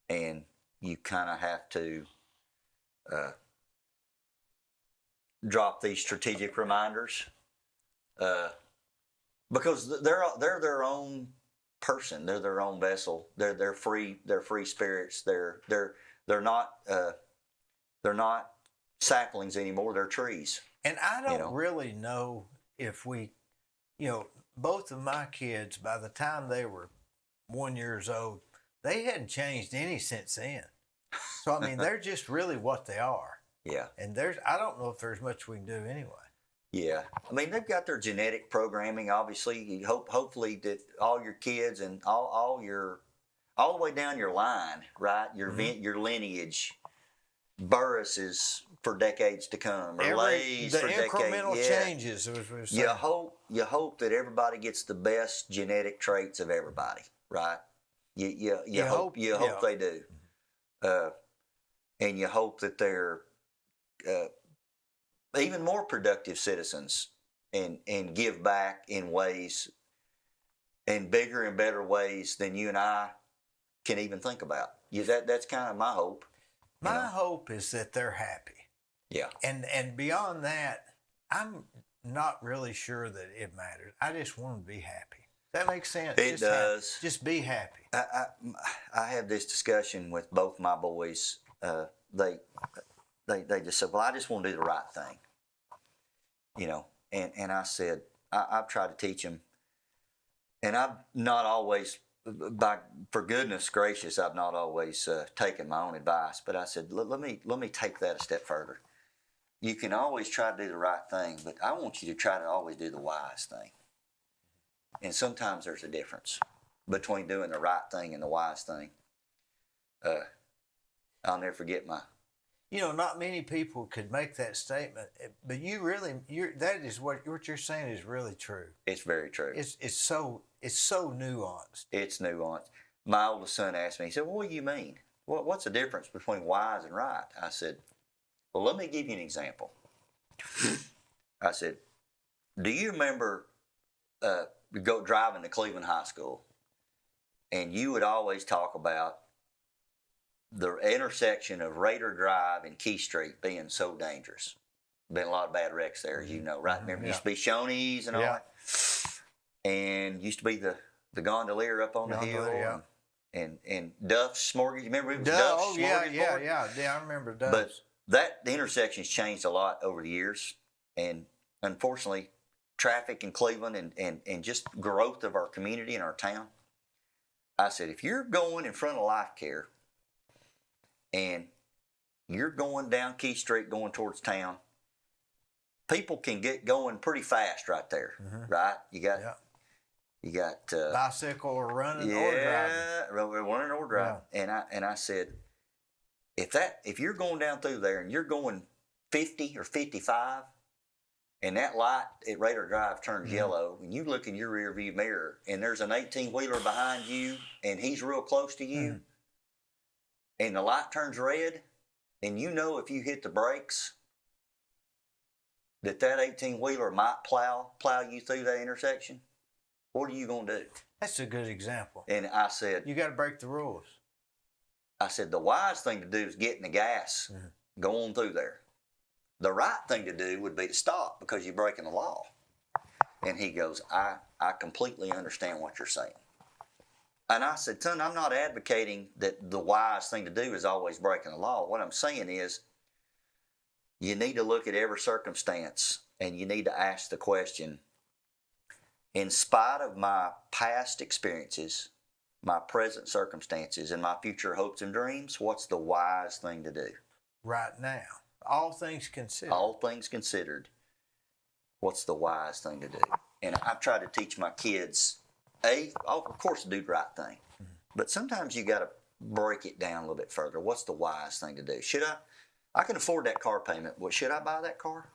and you kind of have to drop these strategic reminders because they're their own person. They're their own vessel. They're free. They're free spirits. They're not saplings anymore. They're trees. And I don't really know if we, both of my kids, by the time they were 1 years old. They hadn't changed any since then. So, I mean, they're just really what they are. Yeah. And I don't know if there's much we can do anyway. Yeah. I mean, they've got their genetic programming, obviously. You hopefully that all your kids and all the way down your line, right? Your your lineage, Burris is for decades to come, or Lay's the for decades. incremental changes. You hope that everybody gets the best genetic traits of everybody, right? You hope they do, and you hope that they're even more productive citizens and give back in ways, in bigger and better ways than you and I can even think about. That's kind of my hope. My hope is that they're happy. Yeah. And beyond that, I'm not really sure that it matters. I just want them to be happy. That makes sense. It does. Just be happy. I have this discussion with both my boys. They just said, "Well, I just want to do the right thing," And I said, I've tried to teach them, and I've not always, for goodness gracious, I've not always taken my own advice. But I said, let me take that a step further. You can always try to do the right thing, but I want you to try to always do the wise thing. And sometimes there's a difference between doing the right thing and the wise thing. I'll never forget not many people could make that statement, but that is what you're saying is really true. It's very true. It's so nuanced. It's nuanced. My oldest son asked me, he said, "What do you mean? What's the difference between wise and right?" I said, "Well, let me give you an example." I said, "Do you remember driving to Cleveland High School, and you would always talk about the intersection of Raider Drive and Key Street being so dangerous? Been a lot of bad wrecks there, as you know, right? Remember, used to be Shoney's and all that, and used to be the gondolier up on the hill, and Duff's Mortgage. Remember, it was Duff's Mortgage Board? Yeah, I remember Duff's. But the intersection's changed a lot over the years, and unfortunately, traffic in Cleveland and just growth of our community and our town. I said, if you're going in front of Life Care and you're going down Key Street going towards town, people can get going pretty fast right there, right? You got bicycle or running or driving. Running or driving. Yeah. And I said, if you're going down through there and you're going 50 or 55, and that light at Raider Drive turns yellow, and you look in your rear view mirror, and there's an 18-wheeler behind you, and he's real close to you, and the light turns red, and you know if you hit the brakes, that 18-wheeler might plow you through that intersection, what are you going to do? That's a good example. And I said, you got to break the rules. I said, the wise thing to do is get in the gas, go on through there. The right thing to do would be to stop because you're breaking the law. And he goes, I completely understand what you're saying. And I said, son, I'm not advocating that the wise thing to do is always breaking the law. What I'm saying is you need to look at every circumstance and you need to ask the question, in spite of my past experiences, my present circumstances, and my future hopes and dreams, what's the wise thing to do? Right now. All things considered. All things considered, what's the wise thing to do? And I've tried to teach my kids, of course, to do the right thing. But sometimes you got to break it down a little bit further. What's the wise thing to do? I can afford that car payment. Well, should I buy that car?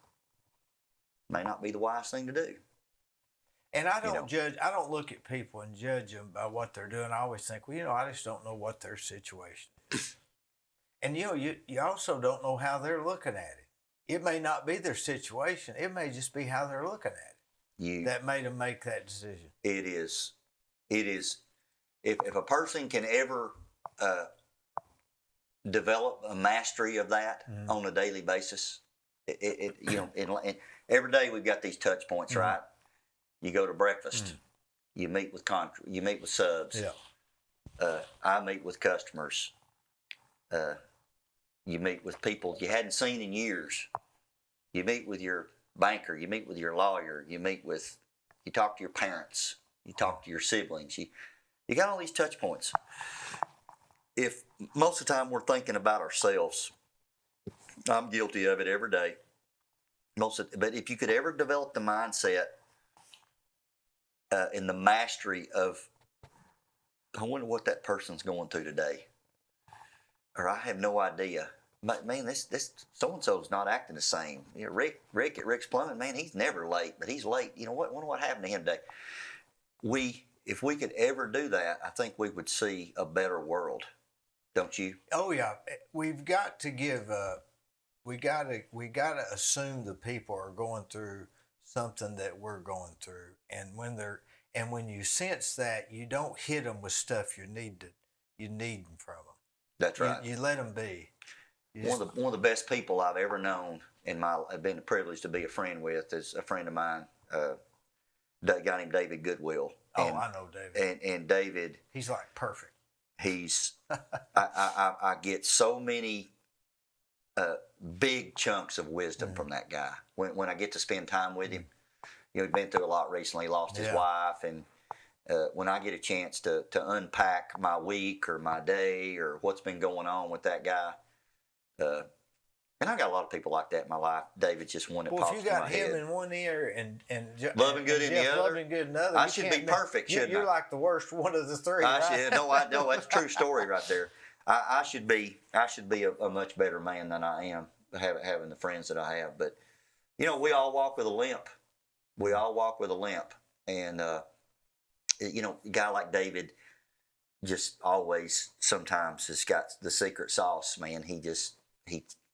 May not be the wise thing to do. And I don't judge, I don't look at people and judge them by what they're doing. I always think, I just don't know what their situation is. And you also don't know how they're looking at it. It may not be their situation. It may just be how they're looking at it. That made them make that decision. It is. If a person can ever develop a mastery of that on a daily basis, and every day we've got these touch points, right? You go to breakfast, you meet with subs. Yeah. I meet with customers. You meet with people you hadn't seen in years. You meet with your banker. You meet with your lawyer. You talk to your parents. You talk to your siblings. You got all these touch points. If most of the time we're thinking about ourselves, I'm guilty of it every day. But if you could ever develop the mindset and the mastery of, I wonder what that person's going through today, or I have no idea. But man, this so and so's not acting the same. You know, Rick at Rick's Plumbing, man, he's never late, but he's late. You know what? Wonder what happened to him today. If we could ever do that, I think we would see a better world, don't you? Oh yeah, we've got to give. We gotta assume the people are going through something that we're going through, and when you sense that, you don't hit them with stuff you need them from them. That's right. You let them be. One of the best people I've ever known I've been privileged to be a friend with is a friend of mine, a guy named David Goodwill. Oh, I know David. And David, he's like perfect. He's I get so many big chunks of wisdom from that guy when I get to spend time with him. You know, he's been through a lot recently. He lost his wife, and when I get a chance to unpack my week or my day or what's been going on with that guy. And I got a lot of people like that in my life. David's just one that pops in my head. Well, if you got him in one ear and loving good in the other, loving good in the other, I should be perfect, shouldn't I? You're like the worst one of the three. I know. That's a true story right there. I should be a much better man than I am having the friends that I have. But you know, we all walk with a limp. We all walk with a limp, and you know, a guy like David just always sometimes has got the secret sauce. Man, he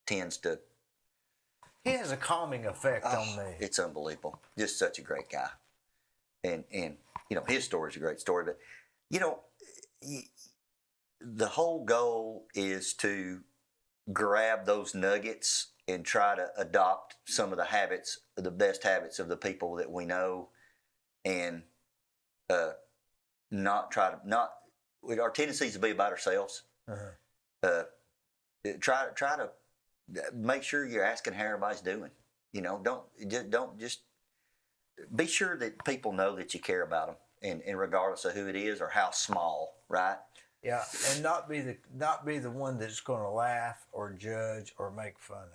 tends to. He has a calming effect on me. It's unbelievable. Just such a great guy, and you know, his story's a great story. But you know, the whole goal is to grab those nuggets and try to adopt some of the habits, the best habits of the people that we know, and our tendency is to be about ourselves. Try to make sure you're asking how everybody's doing. You know, don't just be sure that people know that you care about them, and regardless of who it is or how small, right? Yeah, and not be the one that's going to laugh or judge or make fun of.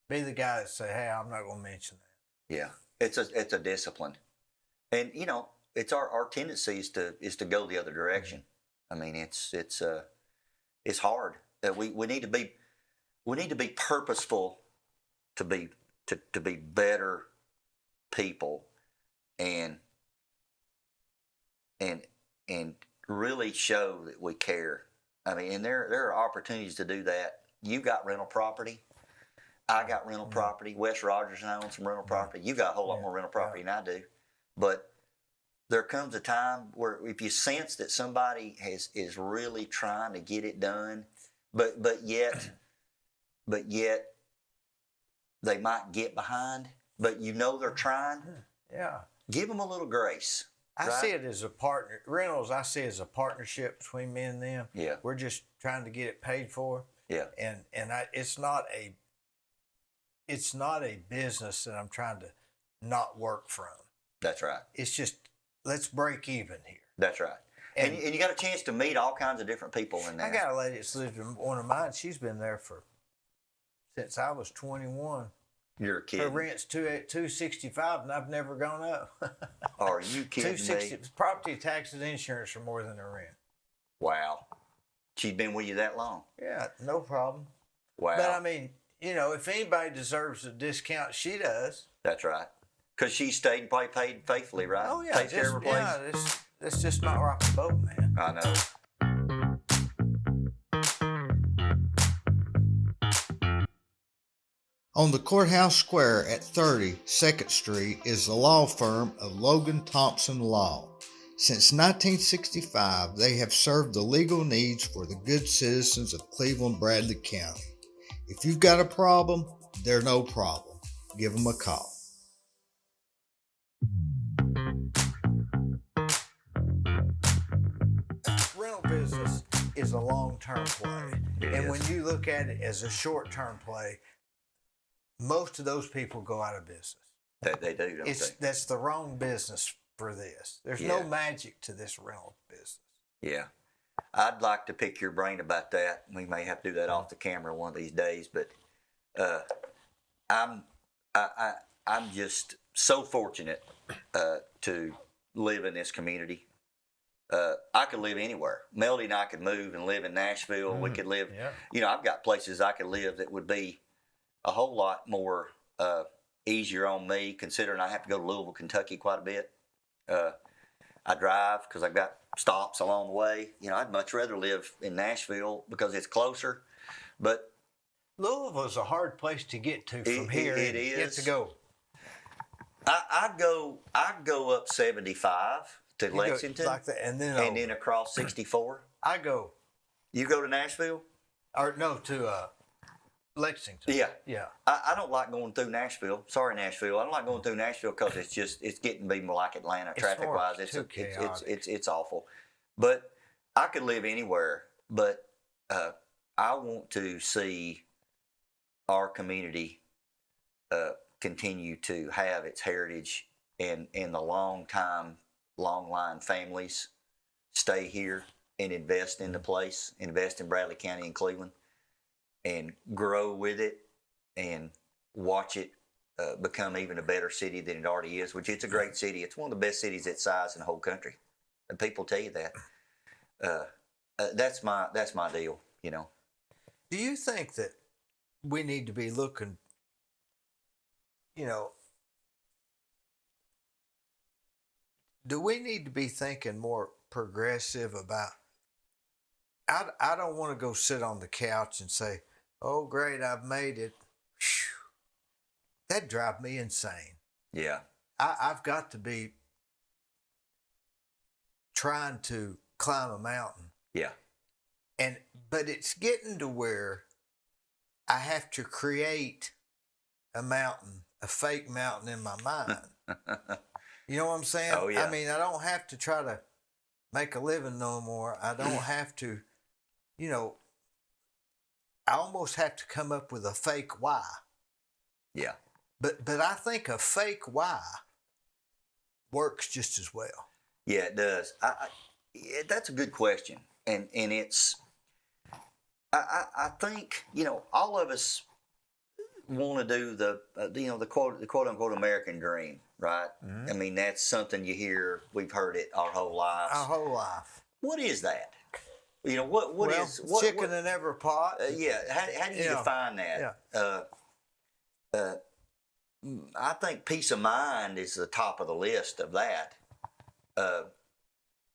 Be the guy that say, "Hey, I'm not going to mention that." Yeah, it's a discipline, and you know, it's our tendency is to go the other direction. I mean, it's hard. We need to be purposeful to be better people, and really show that we care. I mean, and there are opportunities to do that. You got rental property. I got rental property. Wes Rogers and I own some rental property. You got a whole lot more rental property than I do. But there comes a time where if you sense that somebody is really trying to get it done, but yet they might get behind, but you know they're trying. Yeah. Give them a little grace. I see it as a partner. Rentals, I see as a partnership between me and them. Yeah. We're just trying to get it paid for. Yeah. It's not a business that I'm trying to not work from. That's right. It's just, let's break even here. That's right. And you got a chance to meet all kinds of different people in there. I got a lady that's lived in one of mine. She's been there since I was 21. You're a kid. Her rent's $265, and I've never gone up. Are you kidding me? Property taxes and insurance are more than the rent. Wow. She's been with you that long? Yeah, no problem. Wow. But I mean, you know, if anybody deserves a discount, she does. That's right. Because she stayed and probably paid faithfully, right? Oh, yeah. Take care of her place. Yeah, that's just not rock the boat, man. I know. On the Courthouse Square at 30 2nd Street is the law firm of Logan Thompson Law. Since 1965, they have served the legal needs for the good citizens of Cleveland-Bradley County. If you've got a problem, they're no problem. Give them a call. Rental business is a long-term play. And when you look at it as a short-term play, most of those people go out of business. They do, don't they? That's the wrong business for this. There's no magic to this rental business. Yeah. I'd like to pick your brain about that. We may have to do that off the camera one of these days, but I'm I'm just so fortunate to live in this community. I could live anywhere. Melody and I could move and live in Nashville. We could live. Yeah. I've got places I could live that would be a whole lot more easier on me, considering I have to go to Louisville, Kentucky quite a bit. I drive because I've got stops along the way. I'd much rather live in Nashville because it's closer. But Louisville's a hard place to get to from here. It You have is. to go. I go up 75 to You Lexington, go like that, and then across 64. I go, You go to Nashville? or no, to Lexington. Yeah. Yeah. I don't like going through Nashville. Sorry, Nashville. I don't like going through Nashville because it's getting to be more like Atlanta traffic wise. too chaotic. It's awful. But I could live anywhere. But I want to see our community continue to have its heritage, and the long line families stay here and invest in the place, invest in Bradley County and Cleveland, and grow with it and watch it become even a better city than it already is, which it's a great city. It's one of the best cities its size in the whole country. And people tell you that. That's my deal, Do you think that we need to be looking, do we need to be thinking more progressive about? I don't want to go sit on the couch and say, "Oh, great, I've made it." Whew. That'd drive me insane. Yeah. I've got to be trying to climb a mountain. Yeah. But it's getting to where I have to create a mountain, a fake mountain in my mind. You know what I'm saying? Oh, yeah. I mean, I don't have to try to make a living no more. I don't have to, I almost have to come up with a fake why. Yeah. But I think a fake why works just as well. Yeah, it does. That's a good question, and it's. I think all of us want to do the quote unquote American dream, right? Mm-hmm. I mean, that's something you hear. We've heard it our whole lives. Our whole life. What is that? What is chicken in every pot? Yeah. How do you define that? Yeah. I think peace of mind is the top of the list of that.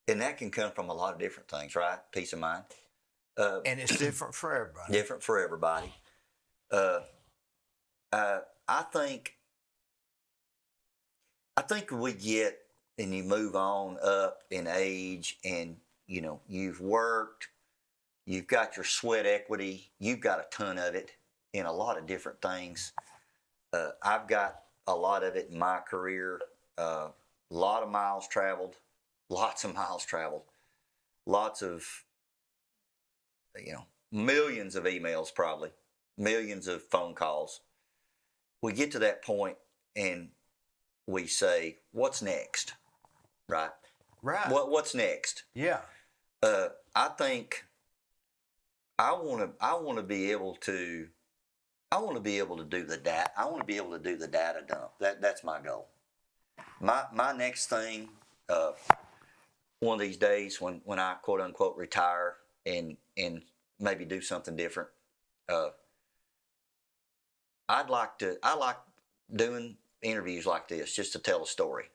And that can come from a lot of different things, right? Peace of mind. And it's different for everybody. Different for everybody. I think we get, and you move on up in age, and you've worked, you've got your sweat equity, you've got a ton of it in a lot of different things. I've got a lot of it in my career. A lot of miles traveled, lots of millions of emails, probably millions of phone calls. We get to that point and we say, what's next? Right. What's next? Yeah. I think I want to be able to do the data. I want to be able to do the data dump. That's my goal. My next thing, one of these days when I quote unquote retire and maybe do something different, I like doing interviews like this just to tell a story.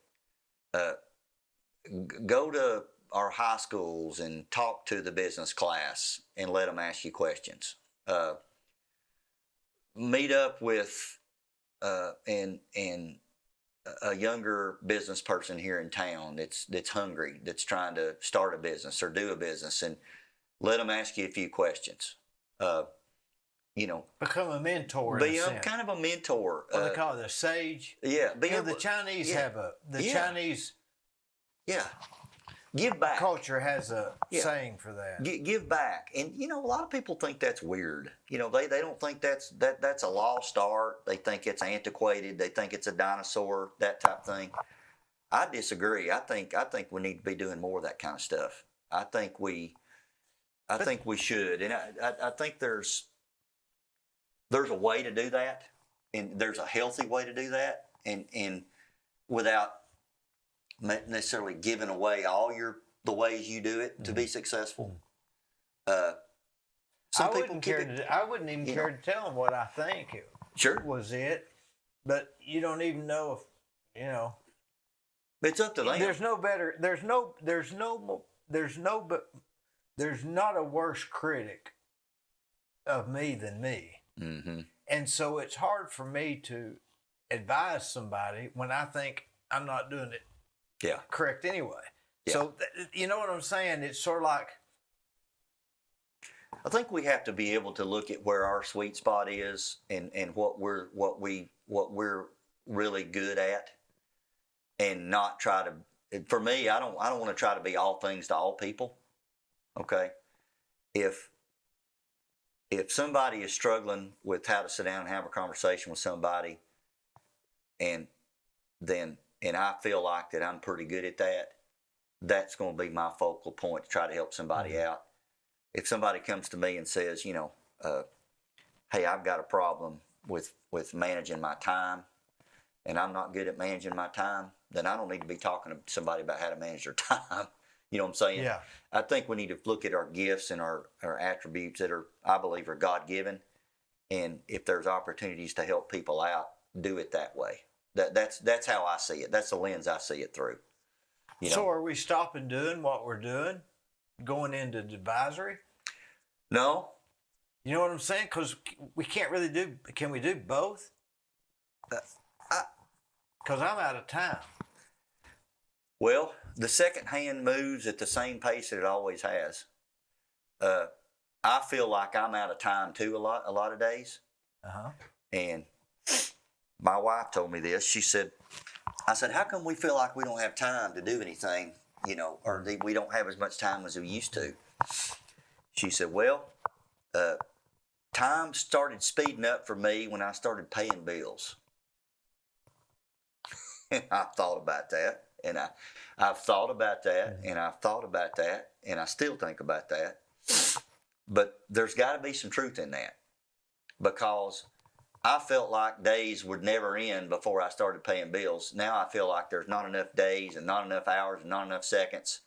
Go to our high schools and talk to the business class and let them ask you questions. Meet up with and a younger business person here in town that's hungry, that's trying to start a business or do a business, and let them ask you a few questions. Become a mentor. Be kind of a mentor. What they call it, a sage. Yeah. The Chinese have Chinese. Yeah. Give back. Culture has a saying for that. Give back, and a lot of people think that's weird. They don't think that's a lost art. They think it's antiquated. They think it's a dinosaur, that type of thing. I disagree. I think we need to be doing more of that kind of stuff. I think we should, and I think there's a way to do that, and there's a healthy way to do that, and without necessarily giving away all the ways you do it to be successful. Some I people wouldn't care. I wouldn't even care to tell them what I think was it, but you don't even know if It's up to them. There's no better. There's not a worse critic of me than me. Mm-hmm. And so it's hard for me to advise somebody when I think I'm not doing it correct anyway. Yeah. So you know what I'm saying? It's sort of like, I think we have to be able to look at where our sweet spot is and what we're really good at, and not try to. For me, I don't want to try to be all things to all people. Okay, if somebody is struggling with how to sit down and have a conversation with somebody, and I feel like that I'm pretty good at that, that's going to be my focal point to try to help somebody out. If somebody comes to me and says, hey, I've got a problem with managing my time, and I'm not good at managing my time, then I don't need to be talking to somebody about how to manage their time. You know what I'm saying? Yeah. I think we need to look at our gifts and our attributes that I believe are God-given, and if there's opportunities to help people out, do it that way. That's how I see it. That's the lens I see it through. So are we stopping doing what we're doing, going into advisory? No. You know what I'm saying? Because we can't really do. Can we do both? Because I'm out of time. Well, the second hand moves at the same pace that it always has. I feel like I'm out of time too a lot of days. And my wife told me this. I said, how come we feel like we don't have time to do anything, or we don't have as much time as we used to? She said, well, time started speeding up for me when I started paying bills. And I've thought about that, and I've thought about that, and I've thought about that, and I still think about that. But there's got to be some truth in that, because I felt like days would never end before I started paying bills. Now I feel like there's not enough days and not enough hours and not enough seconds,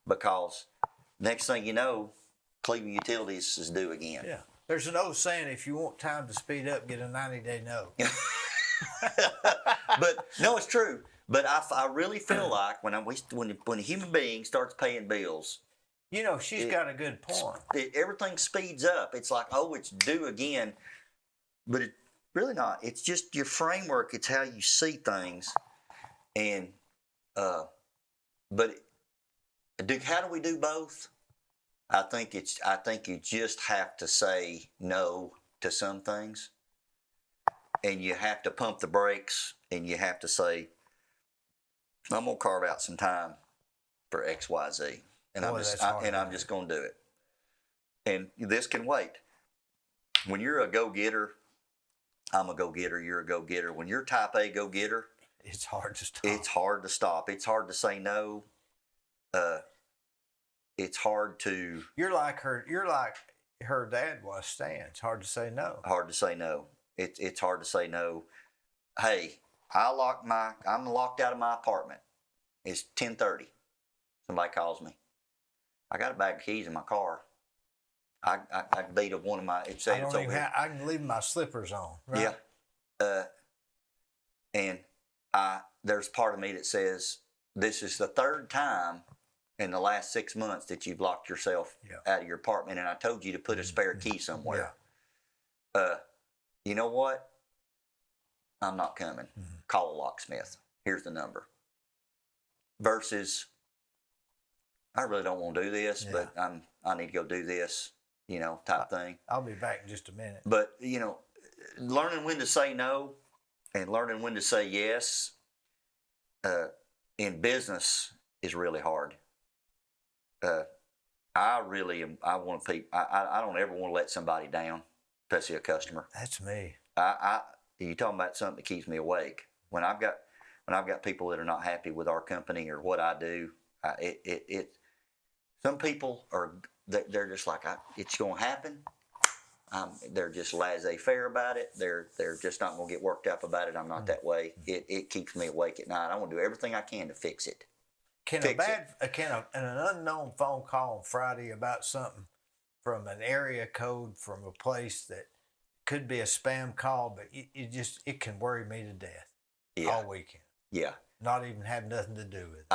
because next thing you know, Cleveland Utilities is due again. Yeah. There's an old saying, if you want time to speed up, get a 90-day no. But no, it's true. But I really feel like when a human being starts paying bills, she's got a good point. Everything speeds up. It's like, oh, it's due again. But it's really not. It's just your framework. It's how you see things. And how do we do both? I think you just have to say no to some things, and you have to pump the brakes, and you have to say, I'm gonna carve out some time for X, Y, Z, and I'm just gonna do it. And this can wait. When you're a go-getter, I'm a go-getter. You're a go-getter. When you're type A go-getter, it's hard to stop. It's hard to stop. It's hard to say no. It's hard to. You're like her dad was, Stan. It's hard to say no. Hard to say no. It's hard to say no. Hey, I'm locked out of my apartment. It's 10:30. Somebody calls me. I got a bag of keys in my car. I beat up one of my. I can leave my slippers on. Right? Yeah. And there's part of me that says, this is the third time in the last 6 months that you've locked yourself out of your apartment, and I told you to put a spare key somewhere. Yeah. You know what? I'm not coming. Call a locksmith. Here's the number. Versus, I really don't want to do this, but I need to go do this, type thing. I'll be back in just a minute. But, learning when to say no and learning when to say yes in business is really hard. I don't ever want to let somebody down, especially a customer. That's me. You're talking about something that keeps me awake. When I've got people that are not happy with our company or what I do, Some people they're just like, it's going to happen. They're just laissez-faire about it. They're just not going to get worked up about it. I'm not that way. It keeps me awake at night. I want to do everything I can to fix it. Can an unknown phone call on Friday about something from an area code from a place that could be a spam call, but it can worry me to death all weekend. Yeah. Not even have nothing to do with it.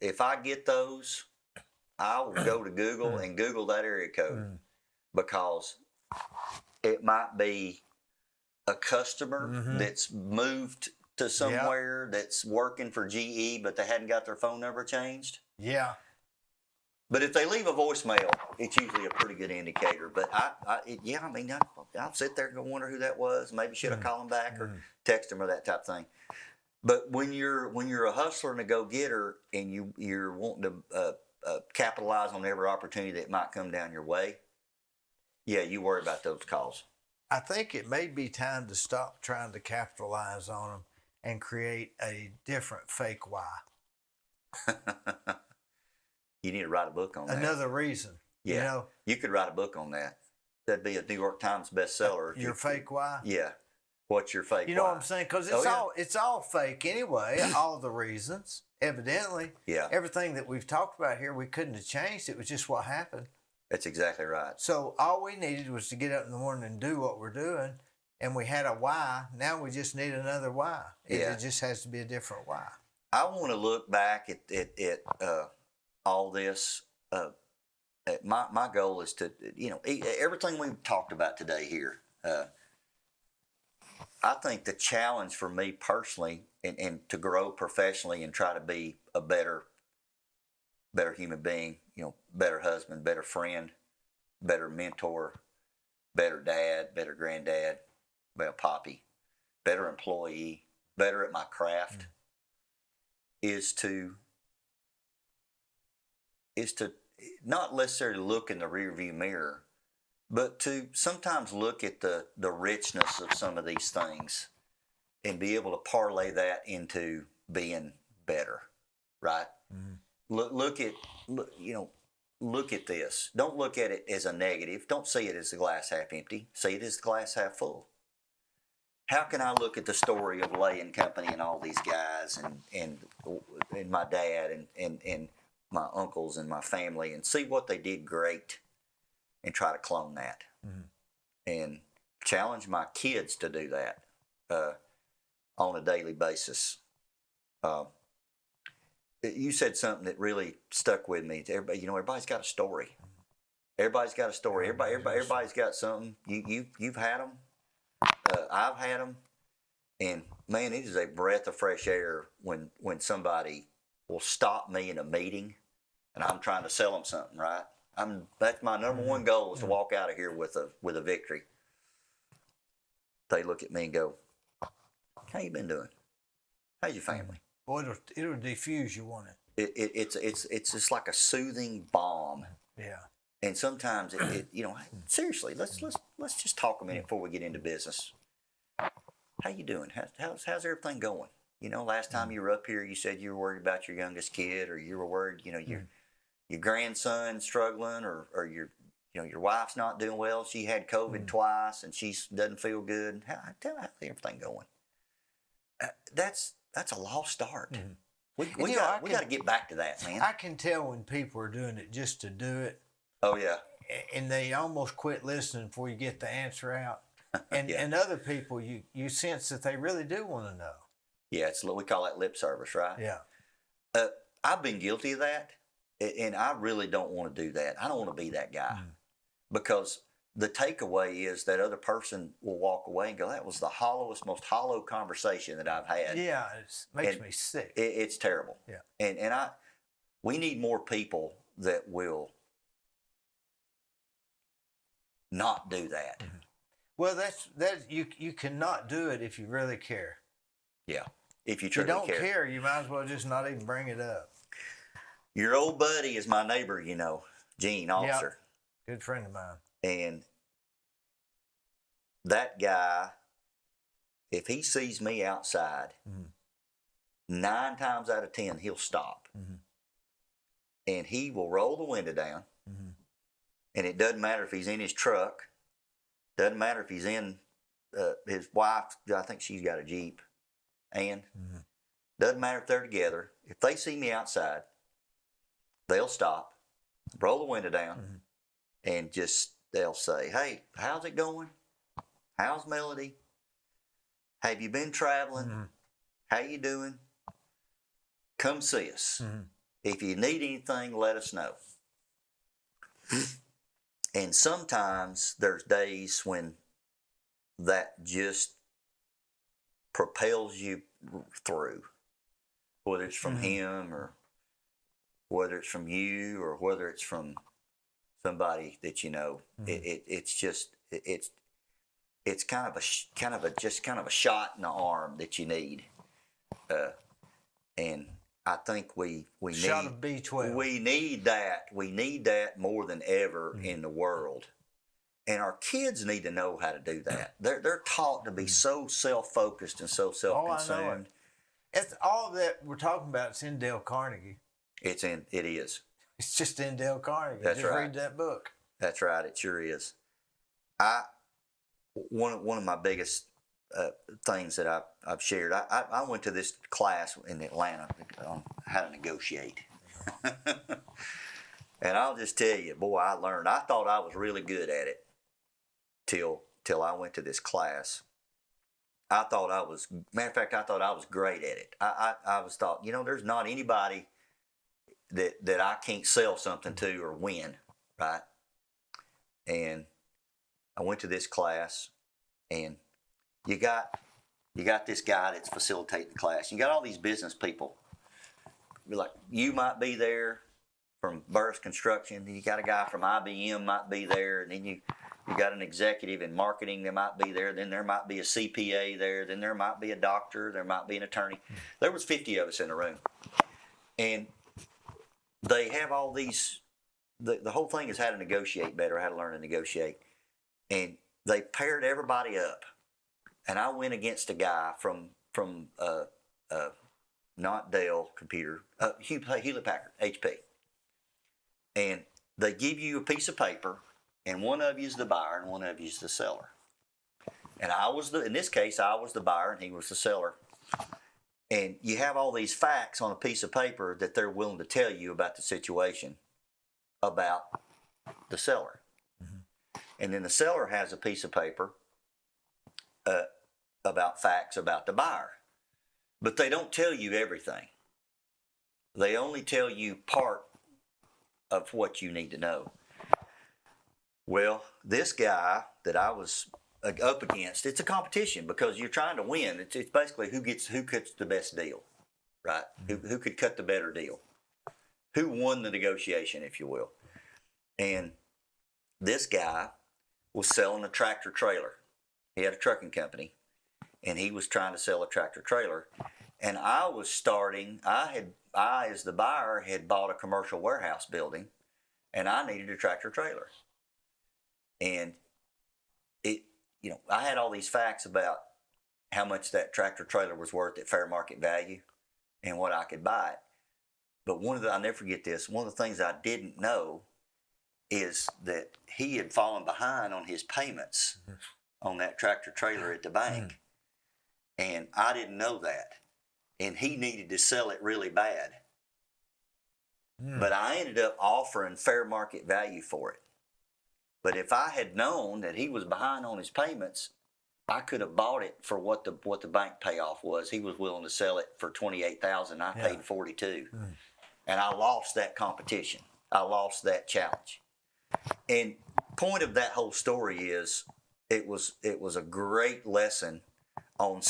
If I get those, I'll go to Google and Google that area code because it might be a customer that's moved to somewhere that's working for GE, but they hadn't got their phone number changed. Yeah. But if they leave a voicemail, it's usually a pretty good indicator. But I'll sit there and go wonder who that was. Maybe should I call them back or text them or that type of thing. But when you're a hustler and a go-getter and you're wanting to capitalize on every opportunity that might come down your way, yeah, you worry about those calls. I think it may be time to stop trying to capitalize on them and create a different fake why. You need to write a book on that. Another reason. Yeah. You know, you could write a book on that. That'd be a New York Times bestseller. Your fake why? Yeah. What's your fake why? You know what I'm saying? Because it's all fake anyway, all the reasons, evidently. Yeah. Everything that we've talked about here, we couldn't have changed. It was just what happened. That's exactly right. So all we needed was to get up in the morning and do what we're doing, and we had a why. Now we just need another why. It just has to be a different why. I want to look back at all this. My goal is to, everything we've talked about today here. I think the challenge for me personally, and to grow professionally and try to be a better human being, better husband, better friend, better mentor, better dad, better granddad, better poppy, better employee, better at my craft, is to not necessarily look in the rearview mirror, but to sometimes look at the richness of some of these things and be able to parlay that into being better, right? Look at this. Don't look at it as a negative. Don't see it as the glass half empty. See it as the glass half full. How can I look at the story of Lay and Company and all these guys and my dad and my uncles and my family and see what they did great and try to clone that and challenge my kids to do that on a daily basis. You said something that really stuck with me. Everybody, everybody's got a story. Everybody's got a story. Everybody's got something. You've had them. I've had them. And man, it is a breath of fresh air when somebody will stop me in a meeting and I'm trying to sell them something, right? That's my number one goal, is to walk out of here with a victory. They look at me and go, "How you been doing? How's your family?" Boy, it'll diffuse you, won't it? It's just like a soothing balm. Yeah. And sometimes seriously, let's just talk a minute before we get into business. How you doing? How's everything going? Last time you were up here, you said you were worried about your youngest kid, or you were worried, your grandson struggling, or your wife's not doing well. She had COVID twice, and she doesn't feel good. How's everything going? That's a lost start. We got to get back to that, man. I can tell when people are doing it just to do it. Oh yeah. And they almost quit listening before you get the answer out. And and other people, you sense that they really do want to know. Yeah, we call that lip service, right? Yeah. I've been guilty of that, and I really don't want to do that. I don't want to be that guy, because the takeaway is that other person will walk away and go, "That was the most hollow conversation that I've had." Yeah, it makes me sick. It's terrible. Yeah. And we need more people that will not do that. Well, that you cannot do it if you really care. Yeah. If you If you truly don't care, you might as well just not even bring it up. Your old buddy is my neighbor, Gene Officer. Yep. Good friend of mine. And that guy, if he sees me outside, 9 times out of 10, he'll stop. and he will roll the window down, and it doesn't matter if he's in his truck, doesn't matter if he's in his wife. I think she's got a Jeep, and doesn't matter if they're together. If they see me outside, they'll stop, roll the window down, and they'll say, "Hey, how's it going? How's Melody? Have you been traveling? How you doing? Come see us. If you need anything, let us know." And sometimes there's days when that just propels you through, whether it's from him or whether it's from you or whether it's from somebody that you know. It's kind of a shot in the arm that you need, and I think we Shot need of B12. we need that. We need that more than ever in the world, and our kids need to know how to do that. They're taught to be so self-focused and so self-consumed. I know it. It's all that we're talking about. It's in Dale Carnegie. It is. It's just in Dale Carnegie. That's just right. Read that book. That's right. It sure is. One of my biggest things that I've shared. I went to this class in Atlanta on how to negotiate, and I'll just tell you, boy, I learned. I thought I was really good at it till I went to this class. Matter of fact, I thought I was great at it. I thought, there's not anybody that I can't sell something to or win, right? And I went to this class, and you got this guy that's facilitating the class. You got all these business people. Like, you might be there from Burris Construction. Then you got a guy from IBM might be there, and then you got an executive in marketing that might be there. Then there might be a CPA there. Then there might be a doctor. There might be an attorney. There was 50 of us in the room, and they have all these. The whole thing is how to negotiate better, how to learn to negotiate, and they paired everybody up, and I went against a guy from not Dell Computer, Hewlett Packard, HP, and they give you a piece of paper, and one of you is the buyer and one of you is the seller, and in this case I was the buyer and he was the seller, and you have all these facts on a piece of paper that they're willing to tell you about the situation, about the seller. And then the seller has a piece of paper about facts about the buyer. But they don't tell you everything. They only tell you part of what you need to know. Well, this guy that I was up against, it's a competition because you're trying to win. It's basically who cuts the best deal, right? Who could cut the better deal. Who won the negotiation, if you will. And this guy was selling a tractor trailer. He had a trucking company, and he was trying to sell a tractor trailer. And I as the buyer, had bought a commercial warehouse building, and I needed a tractor trailer. And I had all these facts about how much that tractor trailer was worth at fair market value and what I could buy it. But I'll never forget this, one of the things I didn't know is that he had fallen behind on his payments on that tractor trailer at the bank. And I didn't know that. And he needed to sell it really bad. But I ended up offering fair market value for it. But if I had known that he was behind on his payments, I could have bought it for what the bank payoff was. He was willing to sell it for $28,000. I paid $42,000. And I lost that competition. I lost that challenge. And point of that whole story is it was a great lesson on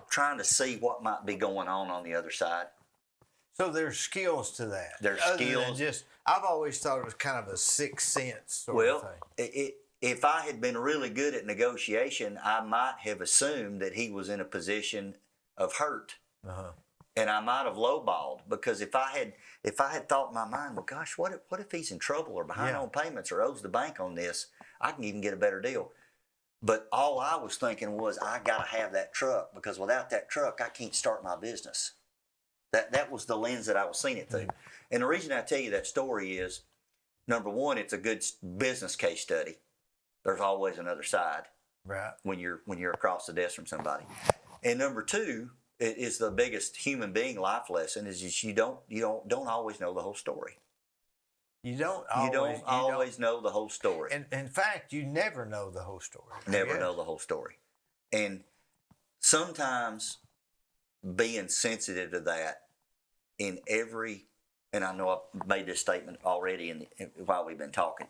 trying to see what might be going on the other side. So there's skills to that. There's other skills. Than I've always thought it was kind of a sixth sense sort of thing. If I had been really good at negotiation, I might have assumed that he was in a position of hurt. And I might have lowballed, because if I had thought in my mind, well, gosh, what if he's in trouble or behind on payments or owes the bank on this? I can even get a better deal. But all I was thinking was, I got to have that truck, because without that truck, I can't start my business. That was the lens that I was seeing it through. And the reason I tell you that story is, number one, it's a good business case study. There's always another side Right. when you're across the desk from somebody. And number two is the biggest human being life lesson is just you don't always know the whole story. You don't always know the whole story. And in fact, you never know the whole story. Never know the whole story. And sometimes being sensitive to that in every, and I know I've made this statement already while we've been talking,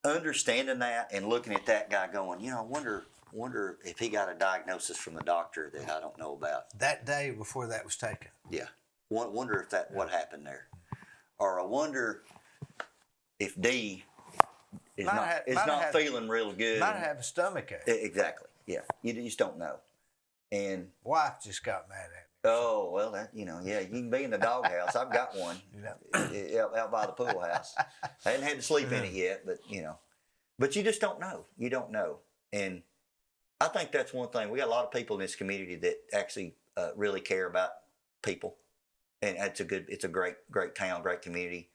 understanding that and looking at that guy going, I wonder if he got a diagnosis from the doctor that I don't know about. That day before that was taken. Yeah. Wonder if what happened there. Or I wonder if Dee is not feeling real good. Might have a stomach ache. Exactly. Yeah. You just don't know. And wife just got mad at me. Oh, well, that, you can be in the doghouse. I've got one out by the pool house. I hadn't had to sleep in it yet, but you just don't know. You don't know. And I think that's one thing. We got a lot of people in this community that actually really care about people. And it's a great town, great community.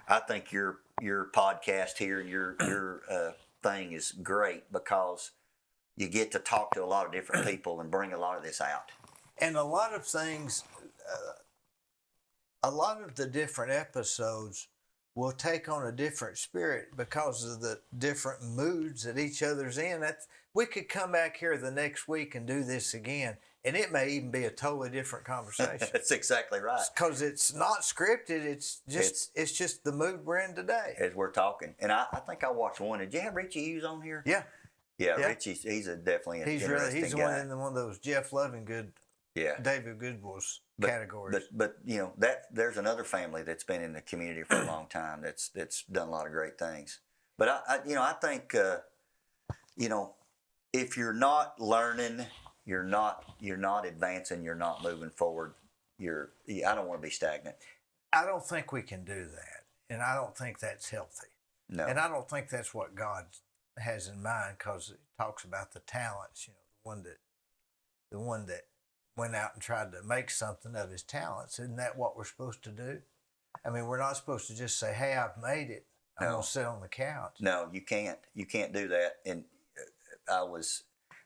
I think your podcast here, your thing is great because you get to talk to a lot of different people and bring a lot of this out. And a lot of things, a lot of the different episodes will take on a different spirit because of the different moods that each other's in. We could come back here the next week and do this again, and it may even be a totally different conversation. That's exactly right. Because it's not scripted. It's just the mood we're in today. As we're talking. And I think I watched one. Did you have Richie Hughes on here? Yeah. Yeah, Richie, he's definitely an interesting he's guy. one of those Jeff Lovingood, David Goodwill's categories. But there's another family that's been in the community for a long time that's done a lot of great things. But I think if you're not learning, you're not advancing, you're not moving forward. I don't want to be stagnant. I don't think we can do that, and I don't think that's healthy. No, and I don't think that's what God has in mind, because it talks about the talents. The one that went out and tried to make something of his talents. Isn't that what we're supposed to do? I mean, we're not supposed to just say, "Hey, I've made it. I'm gonna sit on the couch." No, you can't. You can't do that. And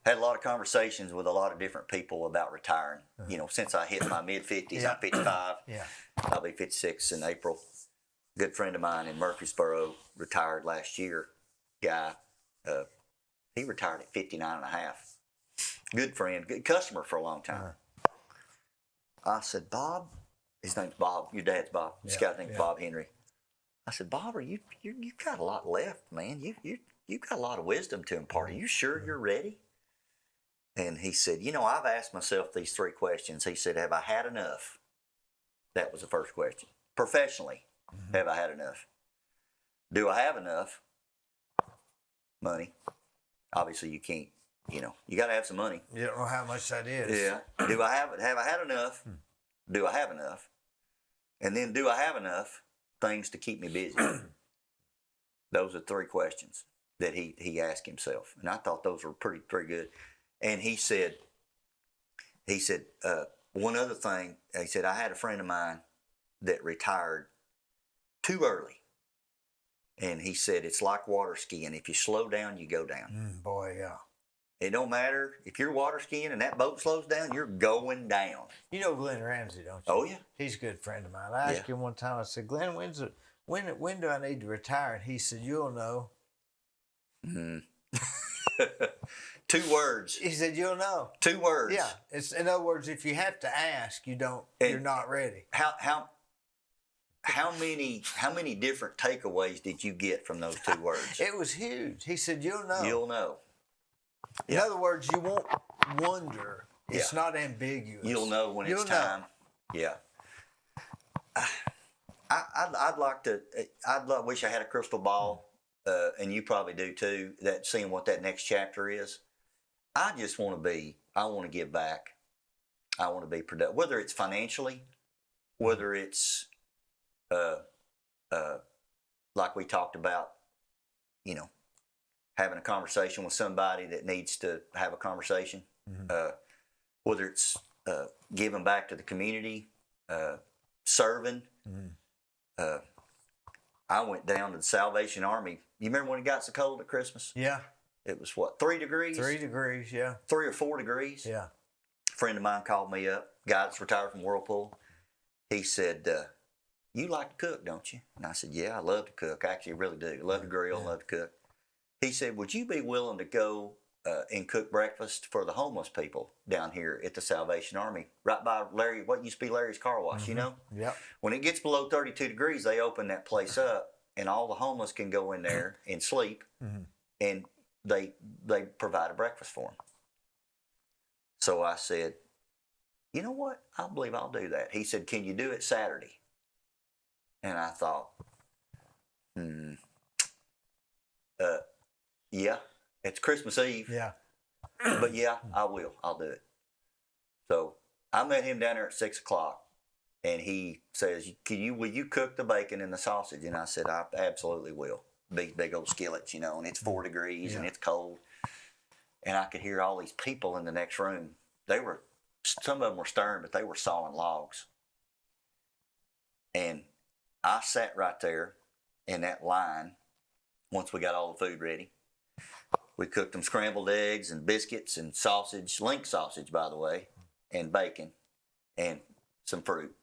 had a lot of conversations with a lot of different people about retiring. Since I hit my mid-50s, I'm 55. Yeah. I'll be 56 in April. Good friend of mine in Murfreesboro retired last year. Guy, he retired at 59 and a half. Good friend, good customer for a long time. I said, Bob, his name's Bob. Your dad's Bob. This guy named Bob Henry. I said, Bob, you've got a lot left, man. You've got a lot of wisdom to impart. Are you sure you're ready? And he said, I've asked myself these three questions. He said, have I had enough? That was the first question. Professionally, have I had enough? Do I have enough money? Obviously, you can't. You got to have some money. You don't know how much that is. Yeah. Have I had enough? Do I have enough? And then, do I have enough things to keep me busy? Those are three questions that he asked himself, and I thought those were pretty good. And he said, one other thing. He said, I had a friend of mine that retired too early. And he said, it's like water skiing. If you slow down, you go down. Boy, yeah. It don't matter. If you're water skiing and that boat slows down, you're going down. You know Glenn Ramsey, don't you? Oh, yeah. He's a good friend of mine. I asked him one time, I said, Glenn, when do I need to retire? And he said, you'll know. 2 words. He said, you'll know. 2 words. Yeah. It's, in other words, if you have to ask, you're not ready. How many different takeaways did you get from those 2 words? It was huge. He said, you'll know. You'll know. In other words, you won't wonder. It's not ambiguous. You'll know when it's time. Yeah. I'd wish I had a crystal ball, and you probably do too, that seeing what that next chapter is. I want to give back. I want to be productive, whether it's financially, whether it's, like we talked about, having a conversation with somebody that needs to have a conversation, whether it's giving back to the community, serving. I went down to the Salvation Army. You remember when it got so cold at Christmas? Yeah. It was what, 3 degrees? 3 degrees, yeah. 3 or 4 degrees. Yeah. A friend of mine called me up, guy that's retired from Whirlpool. He said, you like to cook, don't you? And I said, yeah, I love to cook. Actually, I really do. Love to grill, love to cook. He said, would you be willing to go and cook breakfast for the homeless people down here at the Salvation Army, right by Larry, what used to be Larry's car wash, you know? Yep. When it gets below 32 degrees, they open that place up, and all the homeless can go in there and sleep, and they provide a breakfast for them. So I said, you know what? I believe I'll do that. He said, can you do it Saturday? And I thought, yeah, it's Christmas Eve. Yeah. But yeah, I will. I'll do it. So I met him down there at 6 o'clock, and he says, will you cook the bacon and the sausage? And I said, I absolutely will. Big old skillets, you know, and it's 4 degrees and it's cold. And I could hear all these people in the next room. Some of them were stirring, but they were sawing logs. And I sat right there in that line once we got all the food ready. We cooked them scrambled eggs and biscuits and sausage, link sausage, by the way, and bacon and some fruit,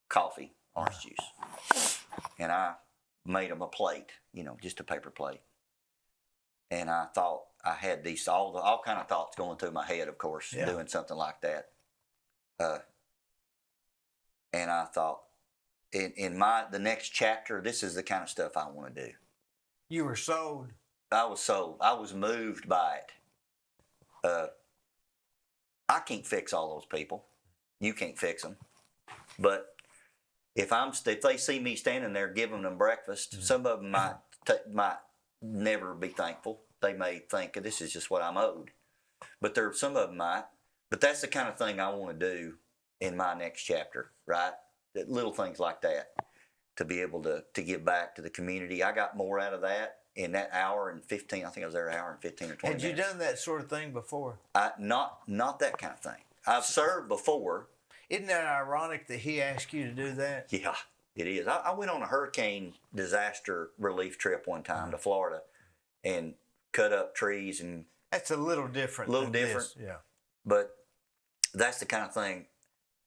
coffee, orange juice. And I made them a plate, you know, just a paper plate. And I thought I had these, all kind of thoughts going through my head, of course, doing something like that. And I thought, in the next chapter, this is the kind of stuff I want to do. You were sold. I was sold. I was moved by it. I can't fix all those people. You can't fix them. But if they see me standing there giving them breakfast, some of them might never be thankful. They may think this is just what I'm owed. But some of them might. But that's the kind of thing I want to do in my next chapter, right? Little things like that, to be able to give back to the community. I got more out of that in that hour and 15. I think I was there an hour and 15 or 20 minutes. Had you done that sort of thing before? Not that kind of thing. I've served before. Isn't that ironic that he asked you to do that? Yeah, it is. I went on a hurricane disaster relief trip one time to Florida and cut up trees, and that's a little different. This. Yeah. But that's the kind of thing.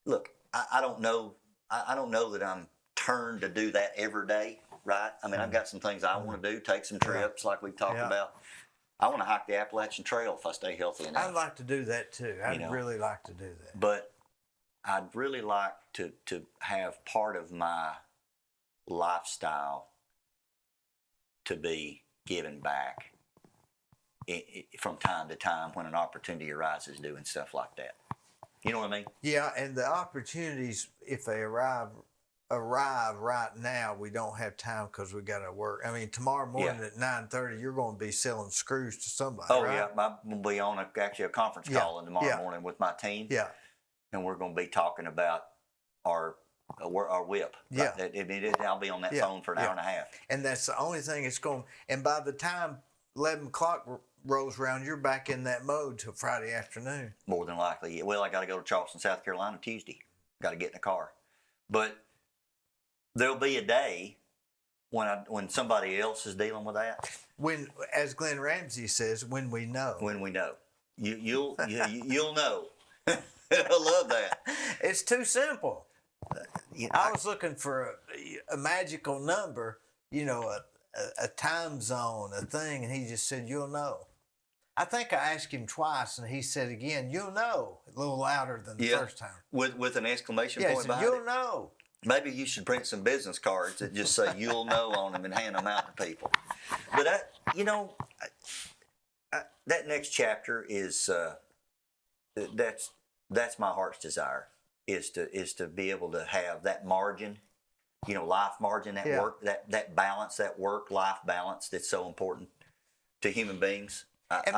Look, I don't know. I don't know that I'm turned to do that every day, right? I mean, I've got some things I want to do, take some trips like we've talked about. I want to hike the Appalachian Trail if I stay healthy enough. I'd like to do that too. I'd really like to do that. But I'd really like to have part of my lifestyle to be giving back from time to time when an opportunity arises, doing stuff like that. You know what I mean? Yeah, and the opportunities, if they arrive right now, we don't have time because we got to work. I mean, tomorrow morning at 9:30, you're going to be selling screws to somebody. Oh, right? Yeah, I'm going to be on actually a conference call tomorrow morning with my team. Yeah, and we're going to be talking about our whip. Yeah, I'll be on that phone for an hour and a half. And that's the only thing it's going. And by the time 11 o'clock rolls around, you're back in that mode till Friday afternoon. More than likely. Well, I got to go to Charleston, South Carolina Tuesday. Got to get in the car. But there'll be a day when somebody else is dealing with that. When, as Glenn Ramsey says, when we know. When we know. You'll know. I love that. It's too simple. I was looking for a magical number, a time zone, a thing, and he just said, you'll know. I think I asked him twice, and he said again, you'll know, a little louder than the first time. With an exclamation point behind it? You'll know. Maybe you should print some business cards that just say you'll know on them and hand them out to people. But, that next chapter is, that's my heart's desire, is to be able to have that margin, life margin, that work, that balance, that work-life balance that's so important to human beings. And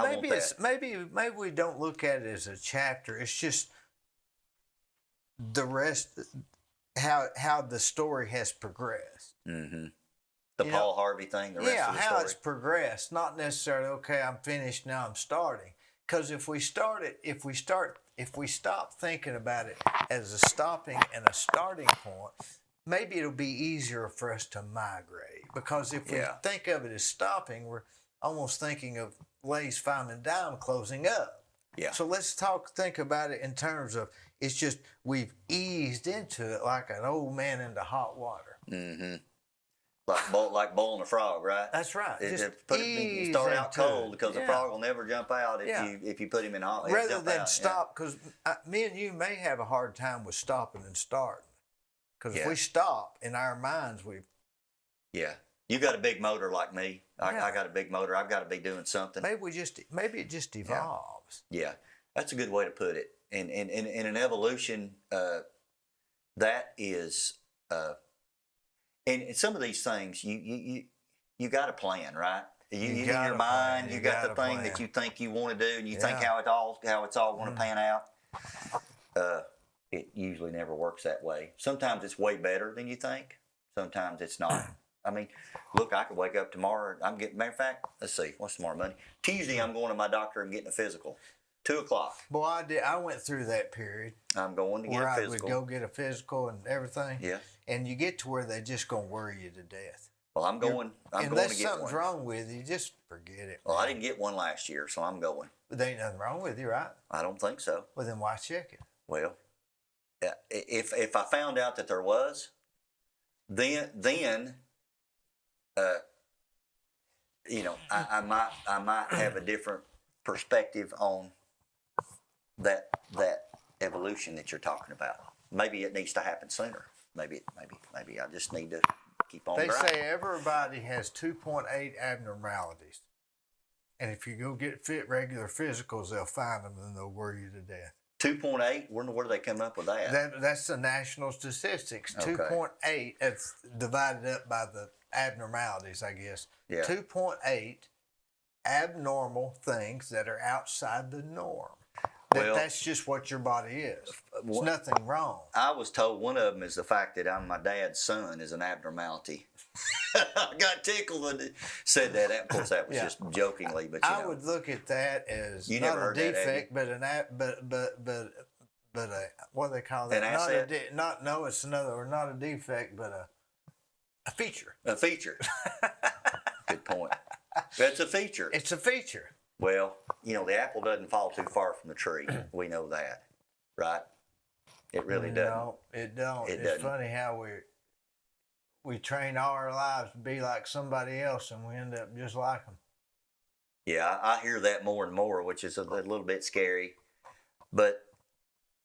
maybe we don't look at it as a chapter. It's just the rest, how the story has progressed. Mm-hmm. The Paul Harvey thing, the rest of the story. Yeah, how it's progressed. Not necessarily, okay, I'm finished, now I'm starting. Because if we stop thinking about it as a stopping and a starting point, maybe it'll be easier for us to migrate, because if we Yeah. think of it as stopping, we're almost thinking of Lay's Five and Dime closing up. Yeah. So let's think about it in terms of, it's just we've eased into it like an old man into hot water. Mm-hmm. Like boiling a frog, right? That's right. Just You start out ease cold into because it. the frog will never jump out if you put him in hot. He'll Rather jump than out, stop, because me and you may have a hard time with stopping and starting. Because if Yeah. we stop in our minds, Yeah. You got a big motor like me. Yeah. I got a big motor. I've got to be doing something. maybe it just evolves. Yeah, that's a good way to put it. And in an evolution, that is, and some of these things you got a plan, right? You in got your a mind, plan. you You got got the a thing plan. that you think you want to do, and you think Yeah. how it's all going to pan out. It usually never works that way. Sometimes it's way better than you think. Sometimes it's not. I mean, look, I could wake up tomorrow. Matter of fact, let's see, what's tomorrow, Monday? Tuesday, I'm going to my doctor and getting a physical. 2:00. Boy, I went through that period I'm going to get where a I would physical. go get a physical and everything. Yeah. And you get to where they're just going to worry you to death. Well, I'm going to Unless get something's one. wrong with you, just forget it. Well, I man. didn't get one last year, so I'm going. But there ain't nothing wrong with you, right? I don't think so. Well, then why check it? Well, if I found out that there was, then I might have a different perspective on that evolution that you're talking about. Maybe it needs to happen sooner. Maybe I just need to keep on They grinding. say everybody has 2.8 abnormalities. And if you go get regular physicals, they'll find them and they'll worry you to death. 2.8. Where do they come up with that? That's the national statistics. Okay. 2.8, it's divided up by the abnormalities, I guess. Yeah. 2.8 abnormal things that are outside the norm. That's just what your body is. There's nothing wrong. I was told one of them is the fact that I'm my dad's son is an abnormality. I got tickled when it said that. Of course, that was Yeah. just jokingly, but I would look at that as You not never a heard that, defect, but a what do they call that? An Not asset? it's another, or not a defect, but a feature. A feature. Good point. That's a feature. It's a feature. Well, the apple doesn't fall too far from the tree. We know that, right? It really doesn't. No, it don't. It It's doesn't. funny how we train all our lives to be like somebody else, and we end up just like them. Yeah, I hear that more and more, which is a little bit scary. But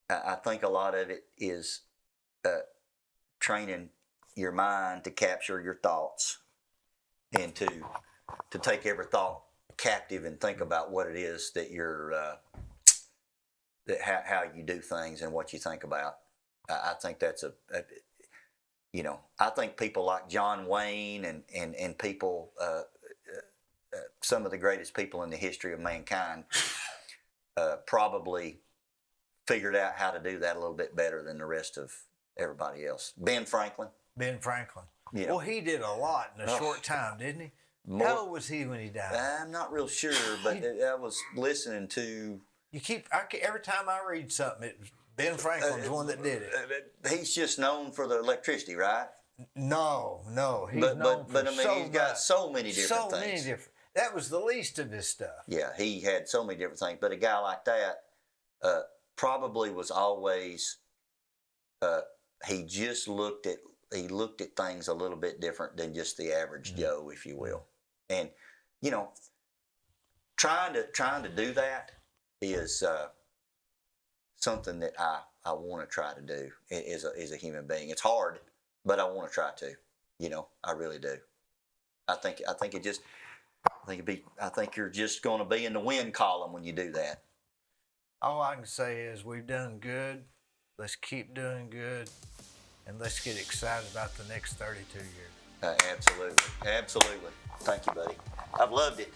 I think a lot of it is training your mind to capture your thoughts and to take every thought captive and think about what it is that you're how you do things and what you think about. I think that's I think people like John Wayne and people, some of the greatest people in the history of mankind, probably figured out how to do that a little bit better than the rest of everybody else. Ben Franklin. Ben Franklin. Yeah. Well, he did a lot in a short time, didn't he? How old was he when he died? I'm not real sure, but I was listening to. Every time I read something, Ben Franklin's the one that did it. He's just known for the electricity, right? No, he's But known for I mean, so he's got much. so many different So things. many different. That was the least of his stuff. Yeah, he had so many different things. But a guy like that probably was always. He just looked at things a little bit different than just the average Joe, if you will. And trying to do that is something that I want to try to do as a human being. It's hard, but I want to try to. I really do. I think you're just going to be in the win column when you do that. All I can say is we've done good. Let's keep doing good, and let's get excited about the next 32 years. Absolutely. Thank you, buddy. I've loved it.